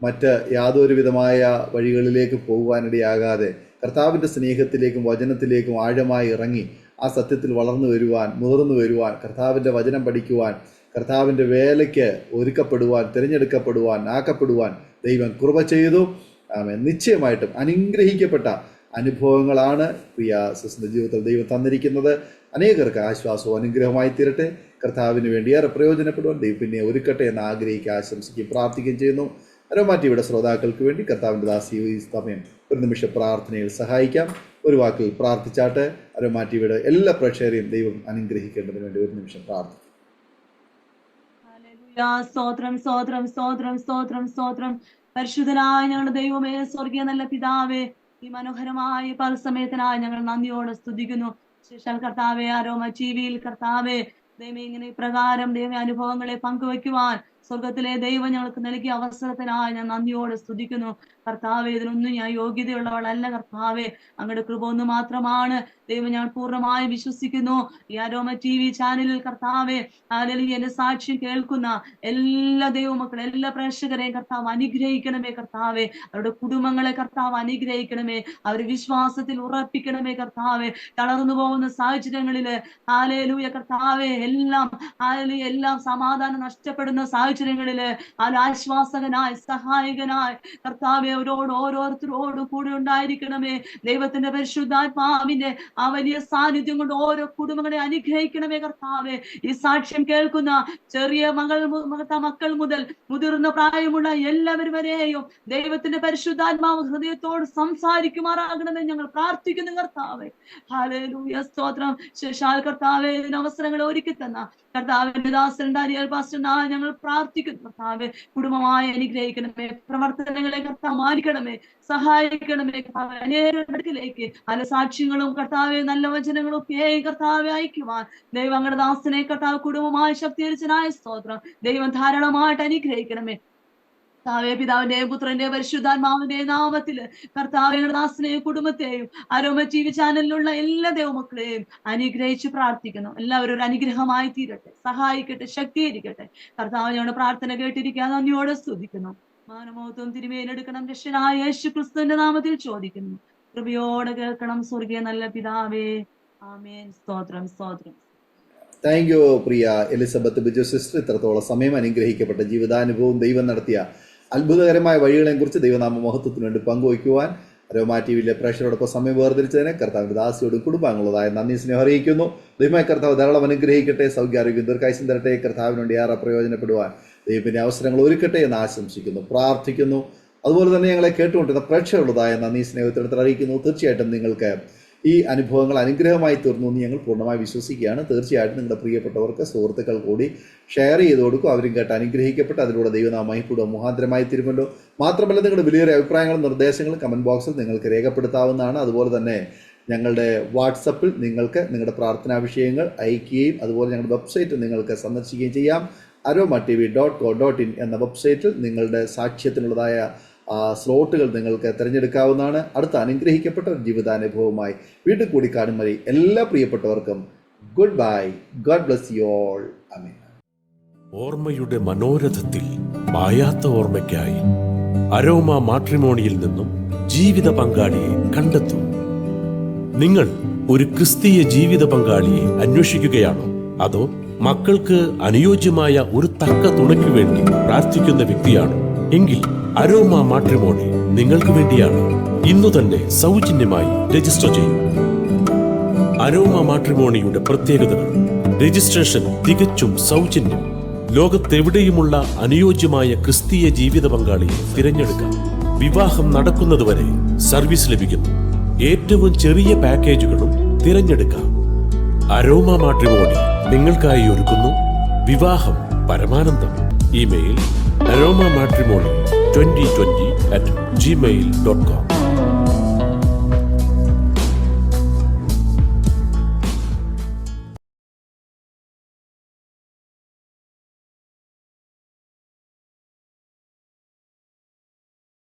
മറ്റ് യാതൊരു വിധമായ വഴികളിലേക്ക് പോകുവാനിടയാകാതെ കർത്താവിൻ്റെ സ്നേഹത്തിലേക്കും വചനത്തിലേക്കും ആഴമായി ഇറങ്ങി ആ സത്യത്തിൽ വളർന്നു വരുവാൻ, മുതിർന്നു വരുവാൻ, കർത്താവിൻ്റെ വചനം പഠിക്കുവാൻ, കർത്താവിൻ്റെ വേലയ്ക്ക് ഒരുക്കപ്പെടുവാൻ, തിരഞ്ഞെടുക്കപ്പെടുവാൻ, ആക്കപ്പെടുവാൻ ദൈവം കൃപ ചെയ്തു. നിശ്ചയമായിട്ടും അനുഗ്രഹിക്കപ്പെട്ട അനുഭവങ്ങളാണ് പ്രിയ സിസ്റ്ററിന്റെ ജീവിതത്തിൽ ദൈവം തന്നിരിക്കുന്നത്. അനേകർക്ക് ആശ്വാസവും അനുഗ്രഹമായി തീരട്ടെ. കർത്താവിന് വേണ്ടി ഏറെ പ്രയോജനപ്പെടുവാൻ ദൈവം പിന്നെ ഒരുക്കട്ടെ എന്ന് ആഗ്രഹിക്കുക, ആശംസിക്കുകയും പ്രാർത്ഥിക്കുകയും ചെയ്യുന്നു. അരോമ ടിവിയുടെ ശ്രോതാക്കൾക്ക് വേണ്ടി കർത്താവിൻ്റെ ദാസി ഈ സമയം ഒരു നിമിഷം പ്രാർത്ഥനയിൽ സഹായിക്കാം. ഒരു വാക്കിൽ പ്രാർത്ഥിച്ചാട്ട് അരോമ ടിവിയുടെ എല്ലാ പ്രേക്ഷകരെയും ദൈവം അനുഗ്രഹിക്കേണ്ടതിന് വേണ്ടി ഒരു നിമിഷം പ്രാർത്ഥിക്കും. സ്തോത്രം സ്തോത്രം സ്തോത്രം സ്തോത്രം സ്തോത്രം. പരിശുദ്ധനായ ഞങ്ങളുടെ ദൈവമേ, സ്വർഗീയ നല്ല പിതാവേ, ഈ മനോഹരമായ പൽസമയത്തിനായി ഞങ്ങൾ നന്ദിയോടെ സ്തുതിക്കുന്നു. ശേഷാൽ കർത്താവേ, ആരോമ ടിവിയിൽ കർത്താവേ, ദൈവമേ, ഇങ്ങനെ പ്രകാരം ദൈവ അനുഭവങ്ങളെ പങ്കുവയ്ക്കുവാൻ സ്വർഗത്തിലെ ദൈവം ഞങ്ങൾക്ക് നൽകിയ അവസരത്തിനായി ഞാൻ നന്ദിയോടെ സ്തുതിക്കുന്നു. കർത്താവേ, ഇതിനൊന്നും ഞാൻ യോഗ്യതയുള്ളവളല്ല കർത്താവേ, അങ്ങയുടെ കൃപ ഒന്ന് മാത്രമാണ് ദൈവം. ഞാൻ പൂർണ്ണമായി വിശ്വസിക്കുന്നു. ഈ അരോമ TV ചാനലിൽ കർത്താവേ, അല്ലെങ്കിൽ എന്റെ സാക്ഷ്യം കേൾക്കുന്ന എല്ലാ ദൈവമക്കളെ, എല്ലാ പ്രേക്ഷകരെയും കർത്താവ് അനുഗ്രഹിക്കണമേ കർത്താവേ. അവരുടെ കുടുംബങ്ങളെ കർത്താവ് അനുഗ്രഹിക്കണമേ, അവരുടെ വിശ്വാസത്തിൽ ഉറപ്പിക്കണമേ കർത്താവേ. തളർന്നു പോകുന്ന സാഹചര്യങ്ങളില് ഹല്ലേലൂയ കർത്താവേ, എല്ലാം സമാധാനം നഷ്ടപ്പെടുന്ന സാഹചര്യങ്ങളില് ആശ്വാസകനായി സഹായകനായി കർത്താവെ ഓരോരുത്തരോടും കൂടെ ഉണ്ടായിരിക്കണമേ. ദൈവത്തിന്റെ പരിശുദ്ധാത്മാവിന്റെ ആ വലിയ സാന്നിധ്യം കൊണ്ട് ഓരോ കുടുംബങ്ങളെ അനുഗ്രഹിക്കണമേ കർത്താവെ. ഈ സാക്ഷ്യം കേൾക്കുന്ന ചെറിയ മക്കൾ മുതൽ മുതിർന്ന പ്രായമുള്ള എല്ലാവരും വരെയും ദൈവത്തിന്റെ പരിശുദ്ധാത്മാവ് ഹൃദയത്തോട് സംസാരിക്കുമാറാകണമേ ഞങ്ങൾ പ്രാർത്ഥിക്കുന്നു കർത്താവെ. ഹല്ലേലൂയ സ്തോത്രം. ശേഷാൽ കർത്താവെ, ഇതിന് അവസരങ്ങൾ ഒരുക്കി തന്ന കർത്താവിന്റെ ദാസൻ അരിയൽ പാസ്റ്ററിനാ ഞങ്ങൾ പ്രാർത്ഥിക്കുന്നു കർത്താവെ. കുടുംബമായി അനുഗ്രഹിക്കണമേ, പ്രവർത്തനങ്ങളെ കർത്താവ് മാനിക്കണമേ, സഹായിക്കണമേ കർത്താവെ. അനേകം അടുക്കിലേക്ക് പല സാക്ഷ്യങ്ങളും കർത്താവെ, നല്ല വചനങ്ങളും ഒക്കെ കർത്താവെ അയക്കുവാൻ ദൈവം അങ്ങയുടെ ദാസനെ കർത്താവ് കുടുംബമായി ശക്തീകരിച്ചനായ സ്തോത്രം. ദൈവം ധാരാളമായിട്ട് അനുഗ്രഹിക്കണമേ കർത്താവെ. പിതാവിന്റെയും പുത്രന്റെയും പരിശുദ്ധാത്മാവിന്റെയും നാമത്തില് കർത്താവെ, ദാസനെയും കുടുംബത്തെയും അരോമ TV ചാനലിലുള്ള എല്ലാ ദൈവമക്കളെയും അനുഗ്രഹിച്ച് പ്രാർത്ഥിക്കുന്നു. എല്ലാവരും ഒരു അനുഗ്രഹമായി തീരട്ടെ, സഹായിക്കട്ടെ, ശക്തീകരിക്കട്ടെ കർത്താവ്. ഞങ്ങളുടെ പ്രാർത്ഥന കേട്ടിരിക്കാൻ നന്ദിയോടെ സ്തുതിക്കുന്നു. മാനമോത്വം തിരുമേലെടുക്കണം രക്ഷനായ യേശു ക്രിസ്തുവിന്റെ നാമത്തിൽ ചോദിക്കുന്നു. കൃപയോടെ കേൾക്കണം സ്വർഗീയ നല്ല പിതാവേ. ആമേൻ. സ്തോത്രം സ്തോത്രം. Thank you Priya Elizabeth Biju sister. ഇത്രത്തോളം സമയം അനുഗ്രഹിക്കപ്പെട്ട ജീവിതാനുഭവവും ദൈവം നടത്തിയ അത്ഭുതകരമായ വഴികളെയും കുറിച്ച് ദൈവനാമ മഹത്വത്തിന് വേണ്ടി പങ്കുവയ്ക്കുവാൻ അരോമ TVയിലെ പ്രേക്ഷകരോടൊപ്പം സമയം വേർതിരിച്ചതിനെ കർത്താവിന്റെ ദാസിയോടും കുടുംബാംഗങ്ങളതായ നന്ദി സ്നേഹം അറിയിക്കുന്നു. ദൈവമായ കർത്താവ് ധാരാളം അനുഗ്രഹിക്കട്ടെ, സൗഖ്യാരോഗ്യം ദീർഘായുസ്സും തരട്ടെ. കർത്താവിന് വേണ്ടി ഏറെ പ്രയോജനപ്പെടുവാൻ ദൈവത്തിന്റെ അവസരങ്ങൾ ഒരുക്കട്ടെ എന്ന് ആശംസിക്കുന്നു, പ്രാർത്ഥിക്കുന്നു. അതുപോലെ തന്നെ ഞങ്ങളെ കേട്ടുകൊണ്ടിരുന്ന പ്രേക്ഷകരുള്ളതായ നന്ദി സ്നേഹത്തിനടുത്ത് അറിയിക്കുന്നു. തീർച്ചയായിട്ടും നിങ്ങൾക്ക് ഈ അനുഭവങ്ങൾ അനുഗ്രഹമായി തീർന്നു എന്ന് ഞങ്ങൾ പൂർണ്ണമായി വിശ്വസിക്കുകയാണ്. തീർച്ചയായിട്ടും നിങ്ങളുടെ പ്രിയപ്പെട്ടവർക്ക്, സുഹൃത്തുക്കൾ കൂടി ഷെയർ ചെയ്ത് കൊടുക്കും. അവരും കേട്ട് അനുഗ്രഹിക്കപ്പെട്ട് അതിലൂടെ ദൈവനാമം മഹിമപ്പെടുവാൻ മുഖാന്തരമായി തീരുമല്ലോ. മാത്രമല്ല, നിങ്ങളുടെ വലിയൊരു അഭിപ്രായങ്ങളും നിർദ്ദേശങ്ങളും കമൻറ്റ് ബോക്സിൽ നിങ്ങൾക്ക് രേഖപ്പെടുത്താവുന്നതാണ്. അതുപോലെ തന്നെ ഞങ്ങളുടെ വാട്സപ്പിൽ നിങ്ങൾക്ക് നിങ്ങളുടെ പ്രാർത്ഥനാ വിഷയങ്ങൾ അയക്കുകയും അതുപോലെ ഞങ്ങളുടെ വെബ്സൈറ്റ് നിങ്ങൾക്ക് സന്ദർശിക്കുകയും ചെയ്യാം. aroma.tv.co.in എന്ന വെബ്സൈറ്റിൽ നിങ്ങളുടെ സാക്ഷ്യത്തിനുള്ളതായ സ്ലോട്ടുകൾ നിങ്ങൾക്ക് തിരഞ്ഞെടുക്കാവുന്നതാണ്. അടുത്ത അനുഗ്രഹിക്കപ്പെട്ട ജീവിതാനുഭവമായി വീട്ടിൽ കൂടി കാണും വരെ എല്ലാ പ്രിയപ്പെട്ടവർക്കും good bye. God bless you all. Amen. ഓർമ്മയുടെ മനോരഥത്തിൽ മായാത്ത ഓർമ്മയ്ക്കായി അരോമ മാട്രിമോണിയിൽ നിന്നും ജീവിത പങ്കാളിയെ കണ്ടെത്തൂ. നിങ്ങൾ ഒരു ക്രിസ്തീയ ജീവിത പങ്കാളിയെ അന്വേഷിക്കുകയാണോ? അതോ മക്കൾക്ക് അനുയോജ്യമായ ഒരു തക്ക തുണയ്ക്ക് വേണ്ടി പ്രാർത്ഥിക്കുന്ന വ്യക്തിയാണോ? എങ്കിൽ അരോമ മാട്രിമോണി നിങ്ങൾക്ക് വേണ്ടിയാണ്. ഇന്നു തന്നെ സൗജന്യമായി രജിസ്റ്റർ ചെയ്യൂ. അരോമ മാട്രിമോണിയുടെ പ്രത്യേകതകൾ: രജിസ്ട്രേഷൻ തികച്ചും സൗജന്യം. ലോകത്തെവിടെയുമുള്ള അനുയോജ്യമായ ക്രിസ്തീയ ജീവിത പങ്കാളിയെ തിരഞ്ഞെടുക്കാം. വിവാഹം നടക്കുന്നതുവരെ സർവീസ് ലഭിക്കുന്നു. ഏറ്റവും ചെറിയ പാക്കേജുകളും തിരഞ്ഞെടുക്കാം. അരോമ മാട്രിമോണി നിങ്ങൾക്കായി ഒരുക്കുന്നു വിവാഹം പരമാനന്ദം. Email aroma matrimony2020@gmail.com